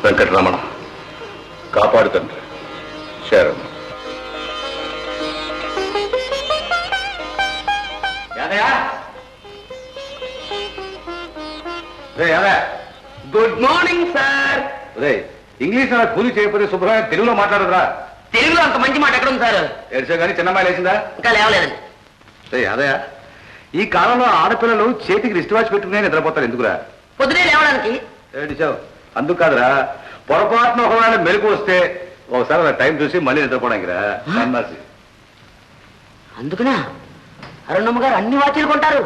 వెంకటరమణ కాపాడు తండ్రి. శరణ్. Good morning sir. ఇంగ్లీష్ కూలి చేయకపోతే శుభ్రంగా తెలుగులో మాట్లాడదురా. తెలుగులో అంత మంచి మాట ఎక్కడ ఉంది సార్? ఏడ్చా కానీ చిన్నమ్మాయి లేచిందా? ఇంకా లేవలేదండి. అదే ఈ కాలంలో ఆడపిల్లలు చేతికి రిస్ట్ వాచ్ పెట్టుకునే నిద్రపోతారు. ఎందుకురా? పొద్దునే లేవడానికి. ఏడిచావు? అందుకు కాదురా, పొరపాటున ఒకవేళ మెలకు వస్తే ఒకసారి టైం చూసి మళ్ళీ నిద్రపోవడానికి రా. అందుకనా అరుణమ్మ గారు అన్ని వాచీలు కొంటారు?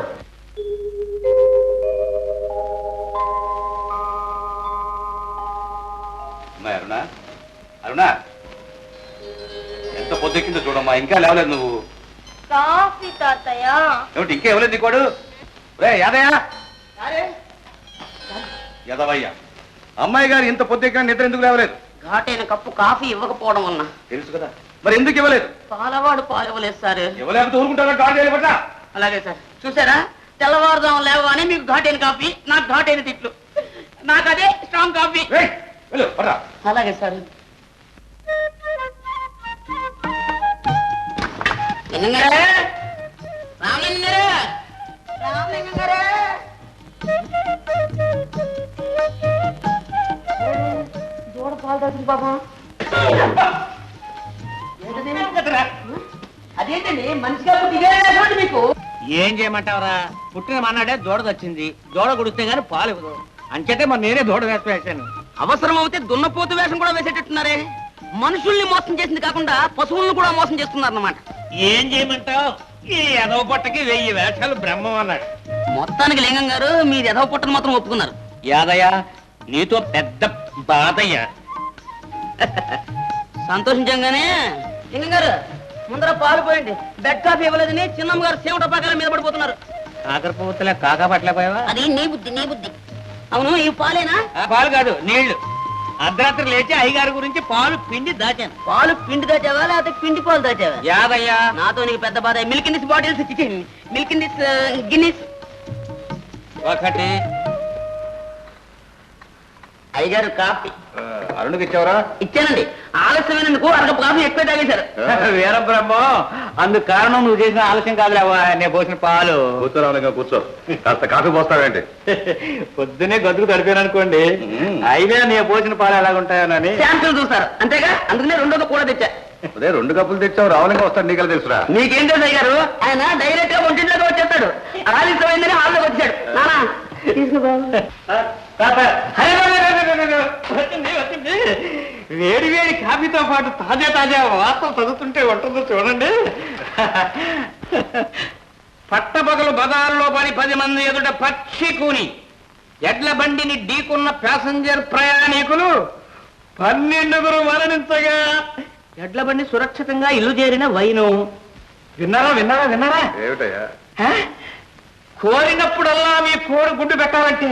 అరుణా, అరుణా ఎంత పొద్దుకిందో చూడమ్మా, ఇంకా లేవలేదు నువ్వు. కాఫీ తాతయ్య. ఏమిటి ఇంకా ఇవ్వలేదు నీకోడు? రే యాదయ్య, యదవయ్య, అమ్మాయి గారు ఇంత పొద్దుకిన నిద్ర ఎందుకు లేవలేదు? ఘాటైన కప్పు కాఫీ ఇవ్వకపోవడం వల్ల. తెలుసు కదా, మరి ఎందుకు ఇవ్వలేదు? పాలవాడు పాలు ఇవ్వలేదు సార్. ఇవ్వలేకపోతే ఊరుకుంటారా? గాడి చేయాలి పట్ల. అలాగే సార్. చూసారా, తెల్లవారుదాం లేవగానే మీకు ఘాటైన కాఫీ, నాకు ఘాటైన తిట్లు. నాకు అదే స్ట్రాంగ్ కాఫీ. అలాగే సార్. దూడ పాలు తాగుతుంది బాబా. అదేంటండి మనిషిగా పుట్టి మీకు? ఏం చేయమంటావరా, పుట్టిన మన్నాడే దూడ వచ్చింది. దూడ గుడిస్తే గానీ పాలు ఇవ్వదు. అంచేతే మరి నేనే దూడ వేసాను. అవసరం అవుతే దున్నపోతు వేషం కూడా వేసేటట్టున్నారే. మనుషుల్ని మోసం చేసింది కాకుండా పశువులను కూడా మోసం చేస్తున్నారు అన్నమాట. ఏం చేయమంటావు, ఈ ఎదవ పొట్టకి 1000 వేషాలు బ్రహ్మం అన్నాడు. మొత్తానికి లింగం గారు మీరు ఎదవ పుట్టను మాత్రం ఒప్పుకున్నారు. యాదయ్య, నీతో పెద్ద బాధయ్యా. సంతోషించంగానే లింగం గారు ముందర పాలు పోయండి. బెడ్ కాఫీ ఇవ్వలేదని చిన్నమ్మ గారు సేవట ప్రకారం మీద పడిపోతున్నారు. కాకర పువ్వుతలే కాకా పట్టలేకపోయావా? అది నీ బుద్ధి, నీ బుద్ధి. అవును, ఈ పాలేనా? పాలు కాదు, నీళ్లు. అర్ధరాత్రి లేచి అయ్యగారి గురించి పాలు పిండి దాచాను. పాలు పిండి దాచావా లేకపోతే పిండి పాలు దాచావా? యాదయ్య, నాతో నీకు పెద్ద బాధ. Milk in this bottles, milk in this Guinness. ఒకటి. అయ్యగారు కాఫీ. అరుణ్కి ఇచ్చావరా? ఇచ్చానండి. ఆలస్యమైనందుకు అరగ కాఫీ ఎక్కువ తాగేశారు. వీరబ్రహ్మం, అందుకు కారణం నువ్వు చేసిన ఆలస్యం కాదులేవా, నేను పోసిన పాలు. కూర్చోరావుగా కూర్చో. కాస్త కాఫీ పోస్తావేంటి? పొద్దునే గదుకు తడిపాను అనుకోండి, అయినా నేను పోసిన పాలు ఎలాగుంటాయోనని శాంతులు చూస్తారు అంతేగా. అందుకనే రెండోది కూడా తెచ్చా. అదే 2 కప్పులు తెచ్చావు, రావులంగా వస్తాడు. నీకలా తెలుసురా? మీకేం తెలుసు అయ్యారు? ఆయన డైరెక్ట్ గా ఒంటింట్లోకి వచ్చేస్తాడు. ఆలస్యమైందని హాల్లోకి వచ్చాడు. నానా వేడి వేడి కాఫీతో పాటు తాజా తాజా వార్తలు చదువుతుంటే ఉంటుందో చూడండి. పట్టపగలు బజారులో పడి 10 మంది ఎదుట పక్షి కూని ఎడ్ల బండిని ఢీకున్న ప్యాసింజర్ ప్రయాణికులు 12 మరణించగా ఎడ్ల బండి సురక్షితంగా ఇల్లు చేరిన వైను. విన్నారా విన్నారా విన్నారా? ఏమిటయ్యా? కోరినప్పుడల్లా మీ కోడి గుడ్డు పెట్టాలంటే,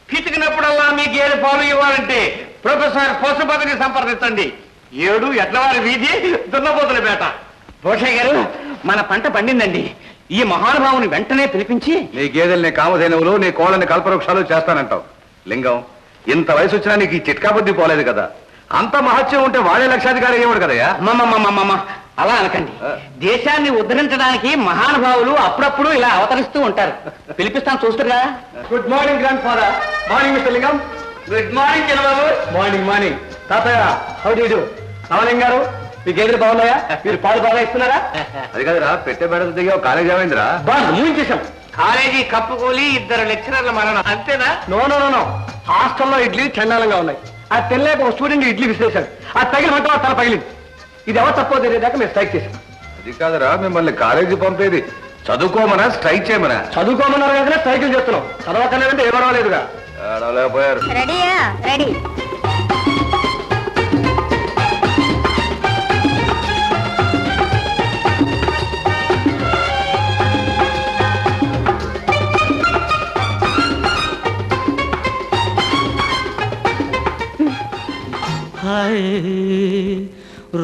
పితికినప్పుడల్లా మీ గేదె పాలు ఇవ్వాలంటే ప్రొఫెసర్ పశుపతిని సంప్రదించండి. 7 ఎడ్లవారి వీధి, దున్నపోతులపేట. భూషయ్య గారు, మన పంట పండిందండి. ఈ మహానుభావుని వెంటనే పిలిపించి నీ గేదెల్ని కామధేనువులు, నీ కోళ్ళని కల్పవృక్షాలు చేస్తానంటావు. లింగం, ఇంత వయసు వచ్చినా నీకు ఈ చిట్కా బుద్ధి పోలేదు కదా. అంత మహత్యం ఉంటే వాడే లక్షాధికారి అయ్యేవాడు కదయ్యా. అమ్మమ్మమ్మమ్మ, అలా అనకండి. దేశాన్ని ఉద్ధరించడానికి మహానుభావులు అప్పుడప్పుడు ఇలా అవతరిస్తూ ఉంటారు. పిలిపిస్తాను, చూస్తున్నా. Good morning grand father. Morning mister లింగం. గుడ్ మార్నింగ్ చిన్నబాబు. Morning morning. తాతయ్య, how do you do? Ramalingam గారు, మీ గేదెలు బాగున్నాయా? మీరు పాలు బాగా ఇస్తున్నారా? అది కాదురా, పెట్టే బెడ దిగా కాలేజ్ ఏమైందిరా? చేశాం. కాలేజీ కప్పుకూలి 2 లెక్చరర్ల మరణం, అంతేనా? No no no no. హాస్టల్లో ఇడ్లీ చండాలంగా ఉన్నాయి. ఆ తెల్లేక ఒక స్టూడెంట్ ఇడ్లీ విసిరేశాడు. ఆ తగిలి మంట తల పగిలింది. ఇది ఎవరు తప్పో తెలియదాకా మేము స్ట్రైక్ చేశాం. అది కాదురా, మిమ్మల్ని కాలేజీ పంపేది చదువుకోమనా స్ట్రైక్ చేయమనా? చదువుకోమన్నారు కదా స్ట్రైకులు చేస్తున్నాం. చదవకలేదంటే ఏ పర్వాలేదుగా. పోయారు. రెడీయా? రెడీ.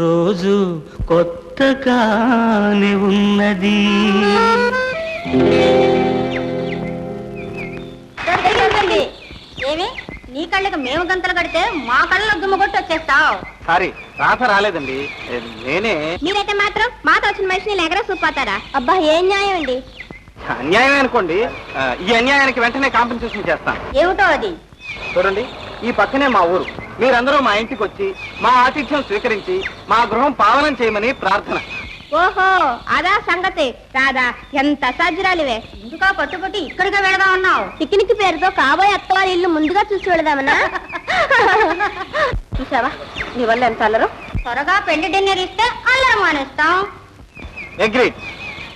రోజు కొత్తగానే ఉన్నది. ఏమి నీ కళ్ళకి మేము గంతలు కడితే మా కళ్ళలో దుమ్మ కొట్టి వచ్చేస్తావు. సారీ, రాధ రాలేదండి, నేనే. మీరైతే మాత్రం మాతో వచ్చిన మనిషిని ఎగర చూపోతారా? అబ్బా ఏం న్యాయం అండి. అన్యాయం అనుకోండి, ఈ అన్యాయానికి వెంటనే కాంపెన్సేషన్ చేస్తాను. ఏమిటో అది? చూడండి, ఈ పక్కనే మా ఊరు. మీరందరూ మా ఇంటికి వచ్చి మా ఆతిథ్యం స్వీకరించి మా గృహం పావనం చేయమని ప్రార్థన. ఓహో అదా సంగతి. రాదా ఎంత సజ్జరాలివే. ఎందుకా పట్టుబట్టి ఇక్కడికే వెళదా ఉన్నావు? పిక్నిక్ పేరుతో కాబోయే అత్తవారి ఇల్లు ముందుగా చూసి వెళదామన్నా? చూసావా నీ వల్ల ఎంత అల్లరు. త్వరగా పెళ్లి డిన్నర్ ఇస్తే అల్లరం మానేస్తాం. అగ్రీడ్.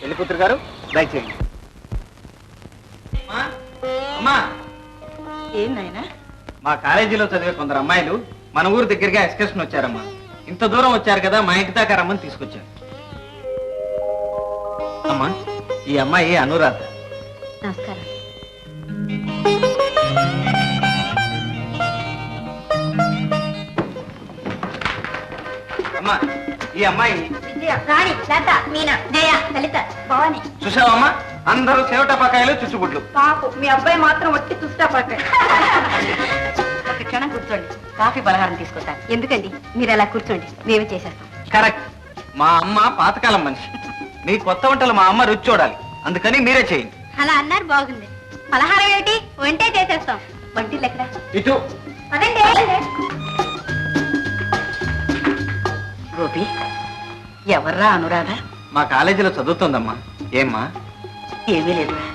పెళ్లి కూతురు గారు దయచేయండి. అమ్మా, ఏందైనా మా కాలేజీలో చదివే కొందరు అమ్మాయిలు మన ఊరు దగ్గరగా ఎక్స్కర్షన్ వచ్చారమ్మా. ఇంత దూరం వచ్చారు కదా, మా ఇంటి దాకా రమ్మని తీసుకొచ్చారు. అమ్మా, ఈ అమ్మాయి అనురాధ. నమస్కారం. అమ్మా, ఈ అమ్మాయి విజయ, రాణి, లత, మీనా, జయ, లలిత, భవాని. చూసావమ్మా, అందరూ సేవటపాకాయలు చుచ్చుబుడ్లు. పాపు మీ అబ్బాయి మాత్రం ఒట్టి తుష్టా పట్టాడు. ఒక క్షణం కూర్చోండి, కాఫీ పలహారం తీసుకొస్తాను. ఎందుకండి మీరు అలా కూర్చోండి, మేమే చేసేస్తాం. కరెక్ట్. మా అమ్మ పాతకాలం మనిషి. మీ కొత్త వంటలు మా అమ్మ రుచి చూడాలి, అందుకని మీరే చేయండి. అలా అన్నారు బాగుంది. పలహారం ఏమిటి, వంటే చేసేస్తాం. వంటిల్లు ఎక్కడ? ఇటు. అదండి. గోపి, ఎవర్రా అనురాధ? మా కాలేజీలో చదువుతుందమ్మా. ఏమ్మా? ఏమీ లేదురా,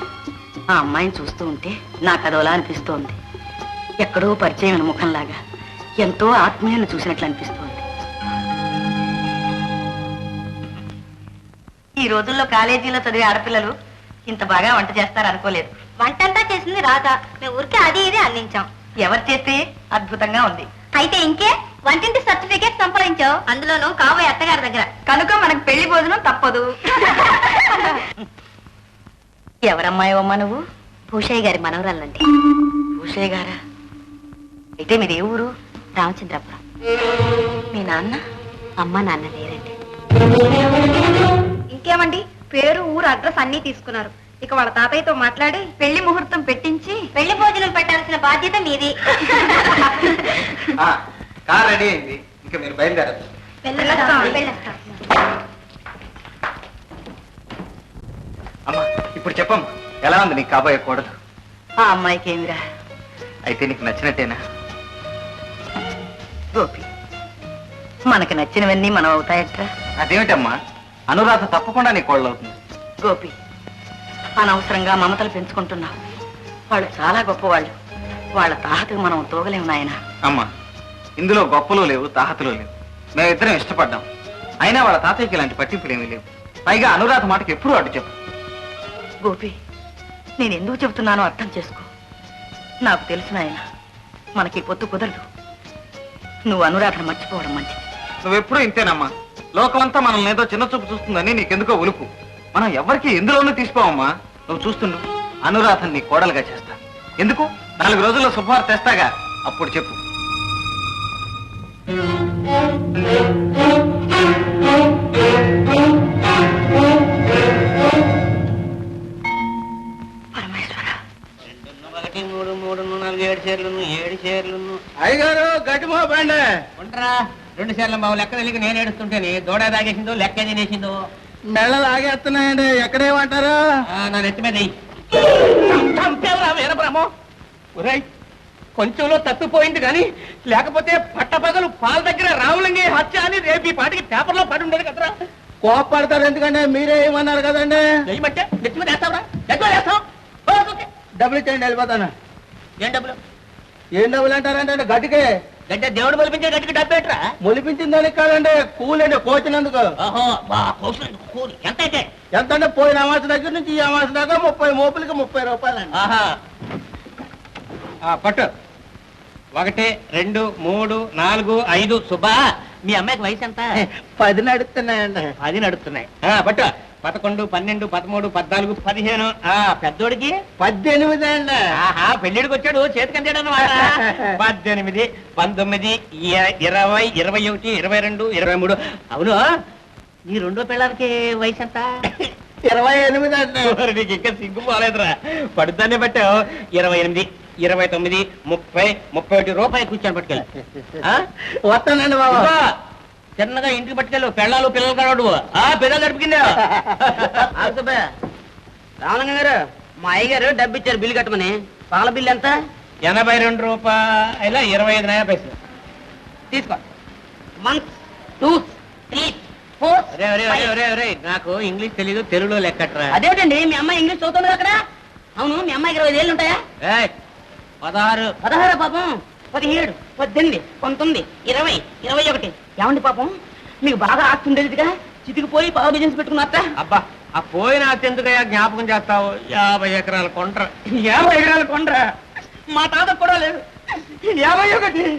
ఆ అమ్మాయిని చూస్తూ ఉంటే నాకు అదోలా అనిపిస్తోంది. ఎక్కడో పరిచయం ముఖంలాగా, ఎంతో ఆత్మీయాన్ని చూసినట్లు అనిపిస్తోంది. ఈ రోజుల్లో కాలేజీలో చదివే ఆడపిల్లలు ఇంత బాగా వంట చేస్తారు అనుకోలేదు. వంటంతా చేసింది రాధా. మేము ఊరికే అది ఇది అందించాం. ఎవరు చేస్తే అద్భుతంగా ఉంది. అయితే ఇంకే వంటింటి సర్టిఫికేట్ సంపాదించావు, అందులోనూ కాబోయే అత్తగారి దగ్గర. కనుక మనకు పెళ్లి భోజనం తప్పదు. ఎవరమ్మాయవమ్మా నువ్వు? భూషయ్య గారి మనవరాలండి. భూషయ్య గారా? అయితే మీది ఏ ఊరు? రామచంద్రపురం. మీ నాన్న? అమ్మ నాన్న లేరండి. ఇంకేమండి, పేరు ఊరు అడ్రస్ అన్ని తీసుకున్నారు. ఇక వాళ్ళ తాతయ్యతో మాట్లాడి పెళ్లి ముహూర్తం పెట్టించి పెళ్లి భోజనం పెట్టాల్సిన బాధ్యత మీది. కార్ రెడీ అయింది, ఇంకా మీరు బయలుదేరచ్చు. వెళ్ళొస్తాం. అమ్మా, ఇప్పుడు చెప్పమ్మా, ఎలా ఉంది నీకు కాబోయే కూడదు? ఆ అమ్మాయికి ఏమిరా? అయితే నీకు నచ్చినట్టేనా? గోపి, మనకి నచ్చినవన్నీ మనం అవుతాయట్రా? అదేమిటమ్మా, అనురాధ తప్పకుండా నీ కోడలు అవుతుంది. గోపి, అనవసరంగా మమతలు పెంచుకుంటున్నావు. వాళ్ళు చాలా గొప్పవాళ్ళు. వాళ్ళ తాహతకు మనం తోగలేము నాయన. అమ్మా, ఇందులో గొప్పలు లేవు, తాహతులు లేవు. మేమిద్దరం ఇష్టపడ్డాం. అయినా వాళ్ళ తాతయ్యకి ఇలాంటి పట్టింపులు ఏమీ లేవు. పైగా అనురాధ మాటకి ఎప్పుడూ అడ్డు చెప్పు. గోపి, నేను ఎందుకు చెబుతున్నానో అర్థం చేసుకో. నాకు తెలుసు నాయన, మనకి పొత్తు కుదరదు. నువ్వు అనురాధను మర్చిపోవడం మంచిది. నువ్వెప్పుడూ ఇంతేనమ్మా. లోకమంతా మనల్ని ఏదో చిన్న చూపు చూస్తుందని నీకెందుకో ఉలుపు. మనం ఎవరికి ఎందులోనూ తీసుకోవమ్మా. నువ్వు చూస్తుండు, అనురాధని నీ కోడలుగా చేస్తా. ఎందుకు? 4 రోజుల్లో శుభవార్త తెస్తాగా, అప్పుడు చెప్పు. పరమేశ్వర, 2, 1, 3, 4, 7 చీరలు, 7 చీరలు. అయ్యగారు గట్టిమో బండి. ఉంటారా? 2 చీరల బాబు లెక్క తెలియక నేను ఏడుస్తుంటేనే దూడ తాగేసిందో లెక్క తినేసిందో. మెళ్ళలు ఆగేస్తున్నాయండి, ఎక్కడేమంటారు? నా నెత్తి మీద వీరబ్రహ్మం. ఒరేయ్, కొంచెంలో తప్పిపోయింది కానీ లేకపోతే పట్టపగలు పాల దగ్గర రావులంగి హత్య అని రేపు ఈ పాటికి పేపర్లో పడి ఉండదు కదరా. కోపడతారు ఎందుకంటే మీరే ఏమన్నారు కదండి. ఏమంటే నెత్తి మీద వేస్తావురా? ఎట్లా వేస్తావు? డబ్బులు ఇచ్చేయండి, వెళ్ళిపోతాను. ఏం డబ్బులు? ఏం డబ్బులు అంటారంటే గట్టికే గడ్డ దేవుడు మొలిపించే గట్టికి డబ్బు ఎట్రా? మొలిపించిన దానికి కాదండి, కూలండి కోచినందుకు. ఓహో, కూలి ఎంత అయితే? ఎంత అంటే పోయిన అమాస దగ్గర నుంచి ఈ అమాస దాకా 30 మోపులకి 30 రూపాయలండి. ఆహా, పట్టు. 1, 2, 3, 4, 5. సుబ్బా, మీ అమ్మాయికి వయసు ఎంత? 10 నడుస్తున్నాయండి. 10 నడుస్తున్నాయి. పట్టు. 11, 12, 13, 14, 15. పెద్దోడికి 18 అండి. ఆహా, పెళ్లిడికి వచ్చాడు, చేతికి అందాడు అన్నమాట. 18, 19, 20, 21, 22, 23. అవును, నీ రెండో పిల్లలకి వయసు ఎంత? 28 అండి. నీకు ఇంకా సిగ్గు పోలేదురా, పడుతానే పట్టావు. 28. 29, 30, 31 రూపాయలు కూర్చొని పట్టుకెళ్ళి వస్తానండి బాబా. చిన్నగా ఇంటికి పట్టుకెళ్ళు, పెళ్ళాలు పిల్లలు కలవడు పిల్లలు గడిపిందా రామలింగ గారు మా అయ్యగారు డబ్బు ఇచ్చారు బిల్లు కట్టమని. పాల బిల్లు ఎంత? 82 రూపాయల 25 పైసలు. తీసుకో. 1, 2, 3, 4. నాకు ఇంగ్లీష్ తెలీదు, తెలుగులో లెక్కట్రా. అదేంటండి మీ అమ్మాయి ఇంగ్లీష్ చదువుతుంది అక్కడ? అవును, మీ అమ్మాయికి 25 ఏళ్ళు ఉంటాయా? 16. 16 పాపం. 17, 18, 19, 20, 21. ఏమండి పాపం మీకు బాగా ఆస్తి ఉండేదిగా, చితికిపోయి పావు బిజినెస్ పెట్టుకున్నారట. అబ్బా ఆ పోయిన అత్యంతగా జ్ఞాపకం చేస్తావు. 50 ఎకరాల కొండ్ర. 50 ఎకరాల కొండ్ర మా తాత కూడా లేదు. 51, 52,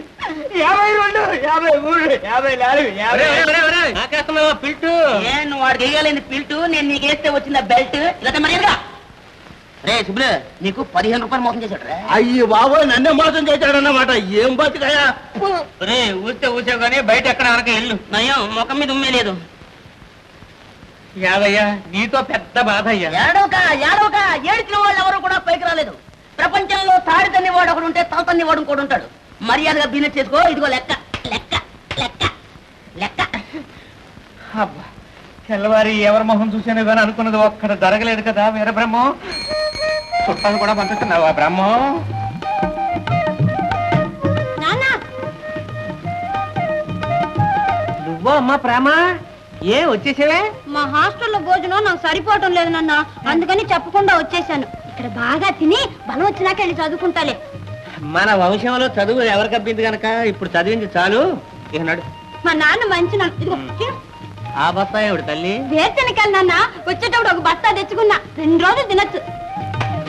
53, 54, నాకేస్తున్నావా పిల్టు? నువ్వు వాడికి వేయగలేని పిల్టు, నేను నీకు వేస్తే వచ్చిన బెల్ట్. ఇలా మర్యాదగా రే సుబ్బులు, నీకు 15 రూపాయలు మోసం చేశాడు రా. అయ్యి బాబు, నన్నే మోసం చేశాడన్నమాట. ఏం బతికాయా? ఊస్తే ఊసావు కానీ బయట ఎక్కడ అనక ఇల్లు నయం, ముఖం మీద ఉమ్మే లేదు. యాదయ్యా, నీతో పెద్ద బాధ అయ్యా. ఏడవక ఏడిచిన వాళ్ళు ఎవరు కూడా పైకి రాలేదు. ప్రపంచంలో తాడి తన్ని వాడు ఒకడు ఉంటే తల తన్ని వాడు ఇంకోటి ఉంటాడు. మర్యాదగా బిజినెస్ చేసుకో. ఇదిగో లెక్క లెక్క లెక్క లెక్క. అబ్బా, తెల్లవారి ఎవరి మొహం చూసాను కానీ అనుకున్నది ఒక్కడ జరగలేదు కదా వీర బ్రహ్మం. చుట్టాలు కూడా పంపిస్తున్నావా బ్రహ్మం? నువ్వో అమ్మా ప్రేమ, ఏ వచ్చేసేవే? మా హాస్టల్లో భోజనం నాకు సరిపోవటం లేదు నాన్న, అందుకని చెప్పకుండా వచ్చేసాను. ఇక్కడ బాగా తిని బలం వచ్చినాక వెళ్ళి చదువుకుంటాలే. మన వంశంలో చదువు ఎవరికి అబ్బింది కనుక ఇప్పుడు చదివింది చాలు. ఇక నడు. మా నాన్న మంచి ఇదిగో ఆ బస్తా ఏమిటి తల్లి? వేరుశనకాయలు నాన్న, వచ్చేటప్పుడు ఒక బస్తా తెచ్చుకున్నా, 2 రోజులు తినచ్చు.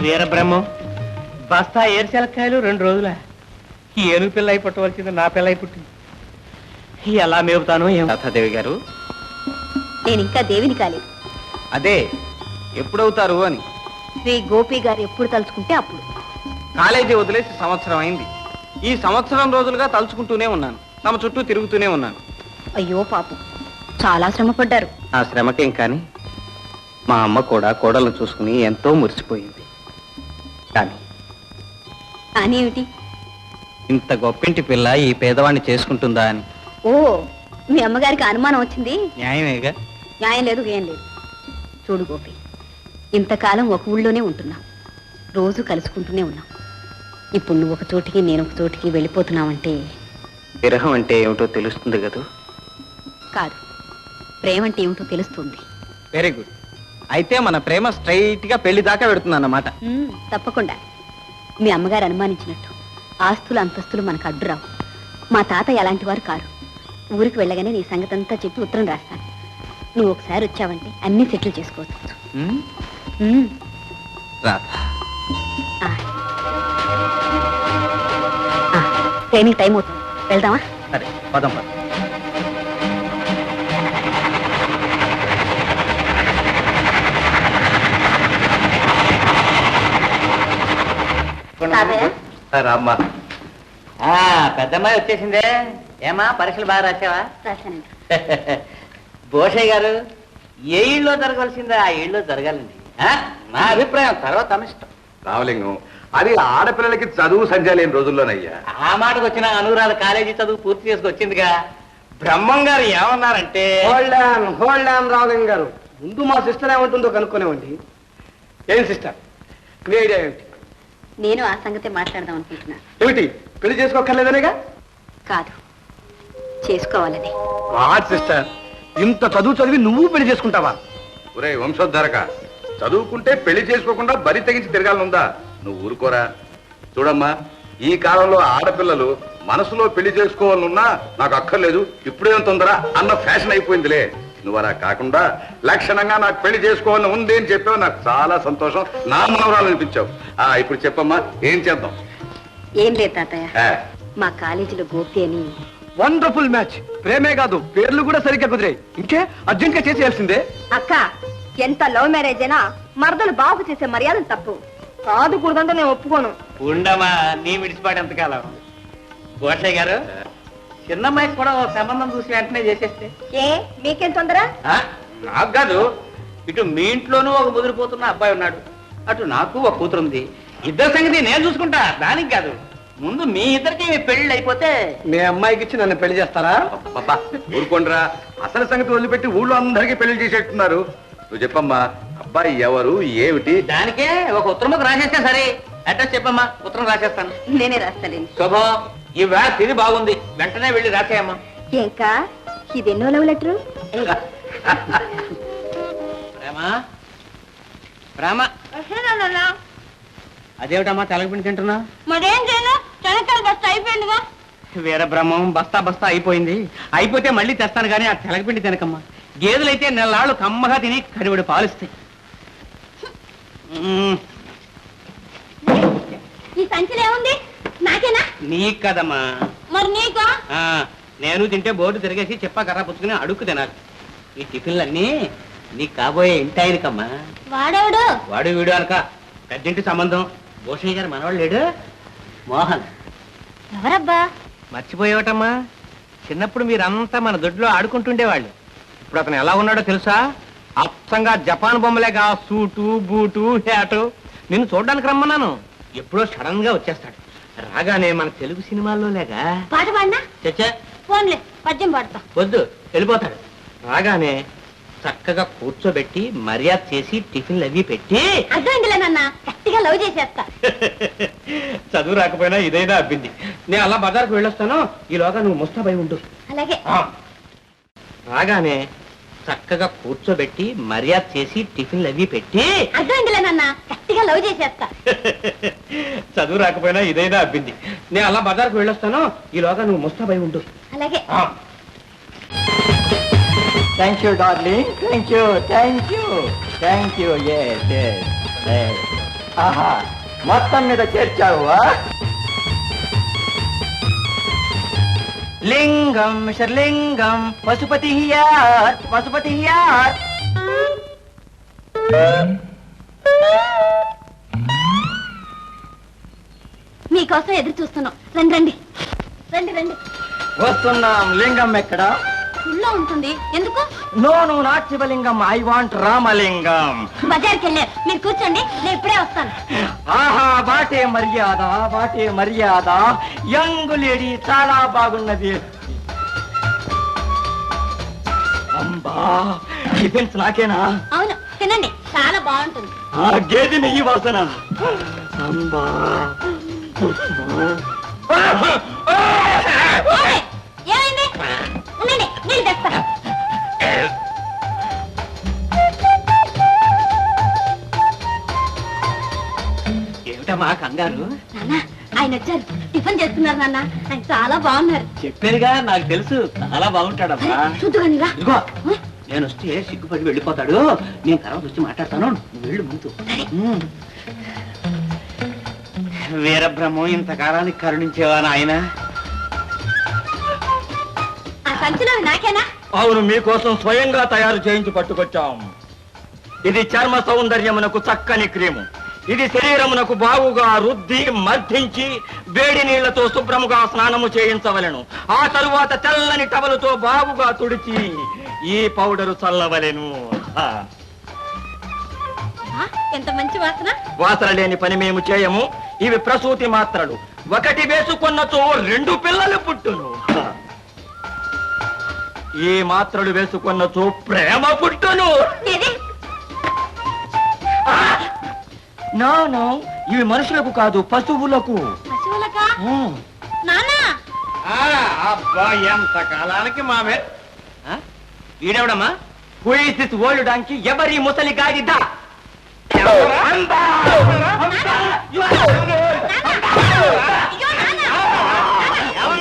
వీర బ్రహ్మం, బస్తా ఏరుశెలక్కాయలు 2 రోజుల. ఈ ఏనుగు పిల్ల అయి పుట్టవలసింది నా పిల్ల అయి పుట్టింది. ఎలా మేపుతాను ఏం? లతాదేవి గారు, నేను ఇంకా దేవిని కాలేదు. అదే ఎప్పుడవుతారు అని. శ్రీ గోపి గారు ఎప్పుడు తలుచుకుంటే అప్పుడు. కాలేజీ వదిలేసి సంవత్సరం అయింది. ఈ సంవత్సరం రోజులుగా తలుచుకుంటూనే ఉన్నాను, తమ చుట్టూ తిరుగుతూనే ఉన్నాను. అయ్యో పాపం, చాలా శ్రమ పడ్డారు. ఆ శ్రమకేం కానీ మా అమ్మ కూడా కోడలను చూసుకుని ఎంతో మురిసిపోయింది. కానీ అని ఏమిటి? ఇంత గొప్పింటి పిల్ల ఈ పేదవాణ్ణి చేసుకుంటుందా అని. ఓ, మీ అమ్మగారికి అనుమానం వచ్చింది. న్యాయమేగా. న్యాయం లేదు, ఏం లేదు. చూడు గోపి, ఇంతకాలం ఒక ఊళ్ళోనే ఉంటున్నాం, రోజు కలుసుకుంటూనే ఉన్నాం. ఇప్పుడు నువ్వు ఒక చోటికి నేను ఒక చోటికి వెళ్ళిపోతున్నావంటే విరహం అంటే ఏమిటో తెలుస్తుంది కదూ. కాదు, ప్రేమ అంటే ఏమిటో తెలుస్తుంది. Very good. అయితే మన ప్రేమ స్ట్రైట్ గా పెళ్లి దాకా పెడుతుంది అన్నమాట. తప్పకుండా. మీ అమ్మగారు అనుమానించినట్టు ఆస్తులు అంతస్తులు మనకు అడ్డురావు. మా తాత ఎలాంటి వారు కారు. ఊరికి వెళ్ళగానే నీ సంగతి అంతా చెప్పి ఉత్తరం రాస్తాను. నువ్వు ఒకసారి వచ్చావంటే అన్ని సెటిల్ చేసుకోవచ్చు. ట్రైనింగ్ టైం అవుతుంది, వెళ్దామా? సరే, పదం పద. రామ్మా. పెద్దమ్మాయి వచ్చేసిందే. ఏమా, పరీక్షలు బాగా రాసావా? రాశానండి. భోషయ్య గారు, ఏ ఇళ్ళలో జరగవలసిందో ఆ ఇళ్ళలో జరగాలండి. నా అభిప్రాయం, తర్వాత అనిష్టం. రామలింగం, అది ఆడపిల్లలకి చదువు సంధ్య లేని రోజుల్లోనయ్యా. ఆ మాటకు వచ్చిన అనురాధ కాలేజీ చదువు పూర్తి చేసుకొచ్చిందిగా. బ్రహ్మం గారు ఏమన్నారంటే, హోల్డ్ ఆన్ రామలింగం గారు, ముందు మా సిస్టర్ ఏమంటుందో కనుక్కోనేవండి. ఏం సిస్టర్, మీ ఐడియా ఏమిటి? నేను ఆ సంగతే మాట్లాడదాం అనుకుంటున్నాను. ఏమిటి, పెళ్లి చేసుకోక్కర్లేదనేగా? కాదు, చేసుకోవాలని. సిస్టర్, ఇంత చదువు చదివి నువ్వు పెళ్లి చేసుకుంటావా? ఒరే వంశోద్ధరక, చదువుకుంటే పెళ్లి చేసుకోకుండా బరి తెగించి తిరగాలనుందా? నువ్వు ఊరుకోరా. చూడమ్మా, ఈ కాలంలో ఆడపిల్లలు మనసులో పెళ్లి చేసుకోవాలనున్నా నాకు అక్కర్లేదు, ఇప్పుడేం తొందర అన్న ఫ్యాషన్ అయిపోయిందిలే. నువ్వు అలా కాకుండా లక్షణంగా నాకు పెళ్లి చేసుకోవాలని ఉంది అని చెప్పావు. నాకు చాలా సంతోషం, నా మనవరాలు అనిపించావు. ఇప్పుడు చెప్పమ్మా, ఏం చేద్దాం? ఏం లేదు తాతయ్య, మా కాలేజీలో గోపి అని. Wonderful match. ప్రేమే కాదు, పేర్లు కూడా సరిగ్గా కుదిరాయి. ఇంకే అర్జెంట్ గా చేసేయాల్సిందే. అక్క, ఎంత లవ్ మ్యారేజ్ అయినా మరదలు బాబు చేసే మర్యాద తప్పు కాదు. కూడదంటే నేను ఒప్పుకోను. ఉండమా, నీ విడిచిపాటు ఎంతకాలం? భోషయ్య గారు, చిన్నమ్మాయికి కూడా ఓ సంబంధం చూసి వెంటనే చేసేస్తే. ఏ, మీకేం తొందర? నాకు కాదు, ఇటు మీ ఇంట్లోనూ ఒక ముదిరిపోతున్న అబ్బాయి ఉన్నాడు, అటు నాకు ఒక కూతురుంది. ఇద్దరు సంగతి నేను చూసుకుంటా, దానికి కాదు. ముందు మీ ఇద్దరికి పెళ్లి అయిపోతే మీ అమ్మాయికి ఇచ్చి నన్ను పెళ్లి చేస్తారా? బాబా ఊరుకోండ్రా, అసలు సంగతి వదిలిపెట్టి ఊళ్ళో అందరికీ పెళ్లి చేసేట్టున్నారు. నువ్వు చెప్పమ్మా, అబ్బాయి ఎవరు ఏమిటి? దానికే ఒక ఉత్తరం రాసేస్తే సరే. అడ్రస్ చెప్పమ్మా, ఉత్తరం రాసేస్తాను. నేనే రాస్తాలేండి. శుభం, ఈ వేళ తిరిగి బాగుంది, వెంటనే వెళ్ళి రాసేయమ్మా. ఇంకా ఇదెన్నో లవ్ లెటరు? ప్రేమ ప్రేమ, అదేమిటమ్మా తెలగపిండి తింటున్నా? మరేం చేయను, శనక్కాయలు బస్తా అయిపోయిందిగా. వీర బ్రహ్మం, బస్తా బస్తా అయిపోయింది. అయిపోతే మళ్ళీ తెస్తాను కానీ ఆ తెలగపిండి తినకమ్మా. గేదెలైతే నెలలాళ్ళు కమ్మగా తిని కడివిడి పాలిస్తాయి. ఈ సంచిలో ఏముంది? నాకేనా? నీకు కదమ్మా. మరి నీకా? నేను తింటే బోర్డు తిరిగేసి చెప్పా కర్ర పుచ్చుకుని అడుక్కు తినాలి. ఈ టిఫిన్లన్నీ నీకు కాబోయే ఇంటి ఆయనకమ్మా. వాడేవాడు? వాడు వీడు అనక పెద్దింటి సంబంధం. భూషణ్ గారు మనవాడు లేడు, మోహన్. ఎవరబ్బా? మర్చిపోయేవటమ్మా, చిన్నప్పుడు మీరంతా మన దొడ్లో ఆడుకుంటుండేవాళ్ళు. ఇప్పుడు అతను ఎలా ఉన్నాడో తెలుసా? అచ్చంగా జపాన్ బొమ్మలేగా, సూటు బూటు హ్యాటు. నిన్ను చూడడానికి రమ్మన్నాను, ఎప్పుడో సడన్ గా వచ్చేస్తాడు. రాగానే మన తెలుగు సినిమాల్లో లేగా పాట పాడినా? చచ్చా ఫోన్లే, పద్యం పాడతా. వద్దు, వెళ్ళిపోతాడు. రాగానే చక్కగా కూర్చోబెట్టి మర్యాద చేసి టిఫిన్లు అవి పెట్టి. అర్థమైందిలే నాన్న, గట్టిగా లవ్ చేసేస్తా. చదువు రాకపోయినా ఇదైనా అబ్బింది. నేను అలా బజార్కు వెళ్ళొస్తాను, ఈలోగా నువ్వు ముస్తాబై ఉండు. అలాగే. రాగానే చక్కగా కూర్చోబెట్టి మర్యాద చేసి టిఫిన్లు అవి పెట్టి. అర్థమైందిలే నాన్న, గట్టిగా లవ్ చేసేస్తా. చదువు రాకపోయినా ఇదైనా అబ్బింది. నేను అలా బజార్కు వెళ్ళొస్తాను, ఈలోగా నువ్వు ముస్తాబై ఉండు. అలాగే. Thank you darling, thank you, thank you, thank you. ఆహా, మొత్తం మీద చేర్చావా? లింగం మిస్టర్ లింగం, పశుపతి హియార్, పశుపతి హియార్. మీకోసం ఎదురు చూస్తున్నాం. రండి రండి రండి రండి. వస్తున్నాం. లింగం ఎక్కడ? ఊళ్ళో ఉంటుంది. ఎందుకు? నో నో, నాట్ శివలింగం, ఐ వాంట్ రామలింగం. బజార్కి వెళ్ళారు, మీరు కూర్చోండి, నేను ఇప్పుడే వస్తాను. ఆహా, వాటే మర్యాద, వాటే మర్యాద. యంగ్ లేడీ చాలా బాగున్నది. అంబా, టిఫిన్స్ నాకేనా? అవును, తినండి, చాలా బాగుంటుంది. ఆ గేదె నెయ్యి వాసన. అంబా. ఓయ్, ఏమైంది? ఉండండి, నీళ్ళు తెస్తా. ఏమిటమ్మా కంగారు? నాన్న, ఆయన వచ్చారు, టిఫిన్ చేస్తున్నారు. నాన్న, ఆయన చాలా బాగున్నారు. చెప్పానుగా, నాకు తెలుసు చాలా బాగుంటాడమ్మా. చూద్దుగాని రా. ఇదిగో, నేను వస్తే సిగ్గుపడి వెళ్ళిపోతాడు. నేను తర్వాత వచ్చి మాట్లాడతాను, నువ్వు వెళ్ళు ముందు. వీరబ్రహ్మం, ఇంతకాలానికి కరుణించేవా నాయన? ఆ సంచిలో నాకేనా? అవును, మీకోసం స్వయంగా తయారు చేయించి పట్టుకొచ్చాం. ఇది చర్మ సౌందర్యమునకు చక్కని క్రీము. ఇది శరీరమునకు బాగుగా రుద్ది మర్దించి వేడి నీళ్లతో శుభ్రముగా స్నానము చేయించవలెను. ఆ తరువాత తెల్లని టవలుతో బాగుగా తుడిచి ఈ పౌడరు చల్లవలెను. ఎంత మంచి వాసన. వాసన లేని పని మేము చేయము. ఇవి ప్రసూతి మాత్రలు. ఒకటి వేసుకున్నచో 2 పిల్లలు పుట్టును. ఈ మాత్రలు వేసుకున్నచో ప్రేమ పుట్టును. నో నో, ఇవి మనుషులకు కాదు, పశువులకు. పశువులకా? నాన్న, అబ్బా, ఎంత కాలానికి మామే. వీడెవడమ్మా? Who is this old donkey? ఎవరి ముసలి గాడిద? అయ్యో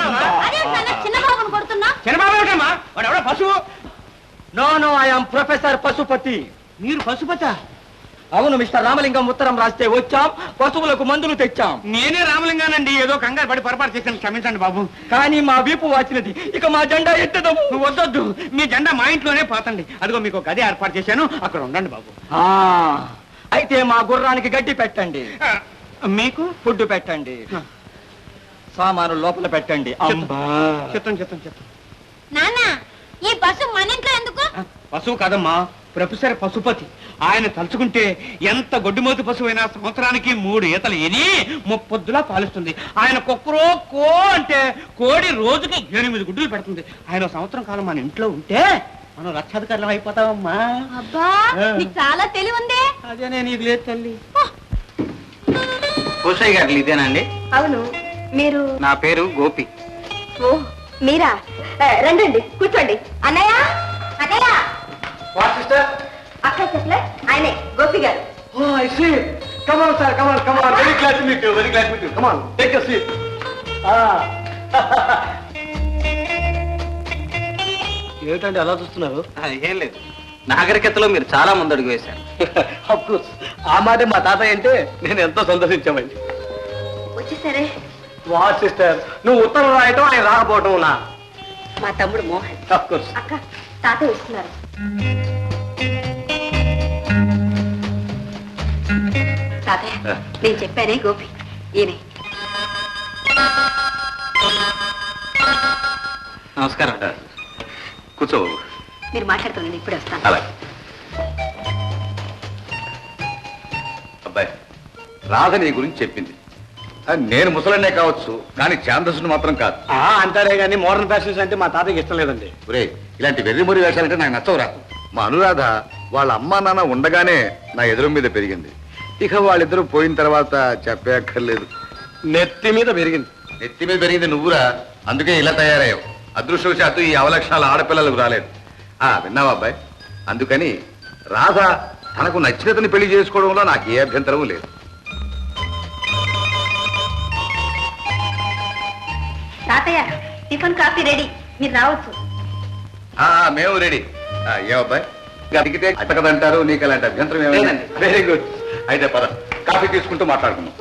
నాన్న, అదేంటి నాన్న చిన్న బాబును కొడుతున్నా? చిన్నబాబు ఏమిటమ్మా? వాడెవడ పశువు? No no, I'm professor Pashupati. మీరు పశుపత? అవును మిస్టర్ రామలింగం, ఉత్తరం రాస్తే వచ్చాం, పశువులకు మందులు తెచ్చాం. నేనే రామలింగానండి, ఏదో కంగారు పడి పొరపాటు చేశాను, క్షమించండి బాబు. కానీ మా వీపు వాచినది, ఇక మా జెండా ఎత్తదము. వద్దొద్దు, మీ జెండా మా ఇంట్లోనే పోతండి. అదిగో మీకు గది ఏర్పాటు చేశాను, అక్కడ ఉండండి బాబు. అయితే మా గుర్రానికి గడ్డి పెట్టండి, మీకు ఫుడ్ పెట్టండి, సామాను లోపల పెట్టండి. చిత్తం చిత్తం చిత్తం. నాన్న, ఈ పశువు మన ఇంట్లో ఎందుకు? పశువు కాదమ్మా, ప్రొఫెసర్ పశుపతి. ఆయన తలుచుకుంటే ఎంత గొడ్డుమోతు పశువైనా సంవత్సరానికి 3 ఈతలు ఎని 30 పాలిస్తుంది. ఆయన కుక్కరో కో అంటే కోడి రోజుకి 8 గుడ్డులు పెడుతుంది. ఆయన సంవత్సరం కాలం మన ఇంట్లో ఉంటే మనం లక్షాధికారులం అయిపోతామమ్మా. అబ్బా నీకు చాలా తెలివి ఉంది. అదే నీకు లేదు తల్లి. కోసయ్య గారు ఇదేనండి? అవును. మీరు? నా పేరు గోపి. ఓ మీరా? రండి కూర్చోండి. అన్నయ్య అన్నయ్య. అక్క చెప్పలే ఆయనే గోపి గారు. Come on, sir. Come on. Very glad to meet you. Come on, take a seat. ఏమిటండి అలా చూస్తున్నారు? ఏం లేదు, నాగరికతలో మీరు చాలా ముందడుగు వేశారు. Of course. ఆ మాట మా తాతయ్య అంటే నేను ఎంతో సంతోషించామండి. వచ్చేసరే. వా సిస్టర్, నువ్వు ఉత్తరం రాయటం ఆయన రాకపోవటం నా. మా తమ్ముడు మోహన్. Of course. అక్క తాతయ్య వస్తున్నారు. తాతయ్య నేను చెప్పానే గోపి ఈయనే. నమస్కారం. కూర్చో. మీరు మాట్లాడుతున్నాను, ఇప్పుడే వస్తాను. అలా అబ్బాయి, రాధ నీ గురించి చెప్పింది. నేను ముసలనే కావచ్చు, కానీ ఛాందస్సును మాత్రం కాదు. అంటారే కానీ మోడర్న్ ఫ్యాషన్స్ అంటే మా తాతయ్యకి ఇష్టం లేదండి. ఒరే, ఇలాంటి వెర్రిమొరి వేషాలంటే నాకు నచ్చవురా. మా అనురాధ వాళ్ళ అమ్మా నాన్న ఉండగానే నా ఎదురు మీద పెరిగింది. ఇక వాళ్ళిద్దరూ పోయిన తర్వాత చెప్పక్కర్లేదు. నెత్తి మీద పెరిగింది. నెత్తి మీద పెరిగింది నువ్వురా, అందుకే ఇలా తయారయ్యావు. అదృష్టవశాత్తు ఈ అవలక్షణాలు ఆడపిల్లలకు రాలేదు. విన్నావా అబ్బాయి? అందుకని రాధ తనకు నచ్చినతని పెళ్లి చేసుకోవడంలో నాకు ఏ అభ్యంతరము లేదు. తాతయ్య టిఫిన్ కాఫీ రెడీ, మీరు రావచ్చు. మేము రెడీ. ఏమబ్బాయి, అడిగితే అతకదంటారు, నీకు అలాంటి అభ్యంతరం ఏమైనా? Very good. అయితే పద, కాఫీ తీసుకుంటూ మాట్లాడుకున్నాం.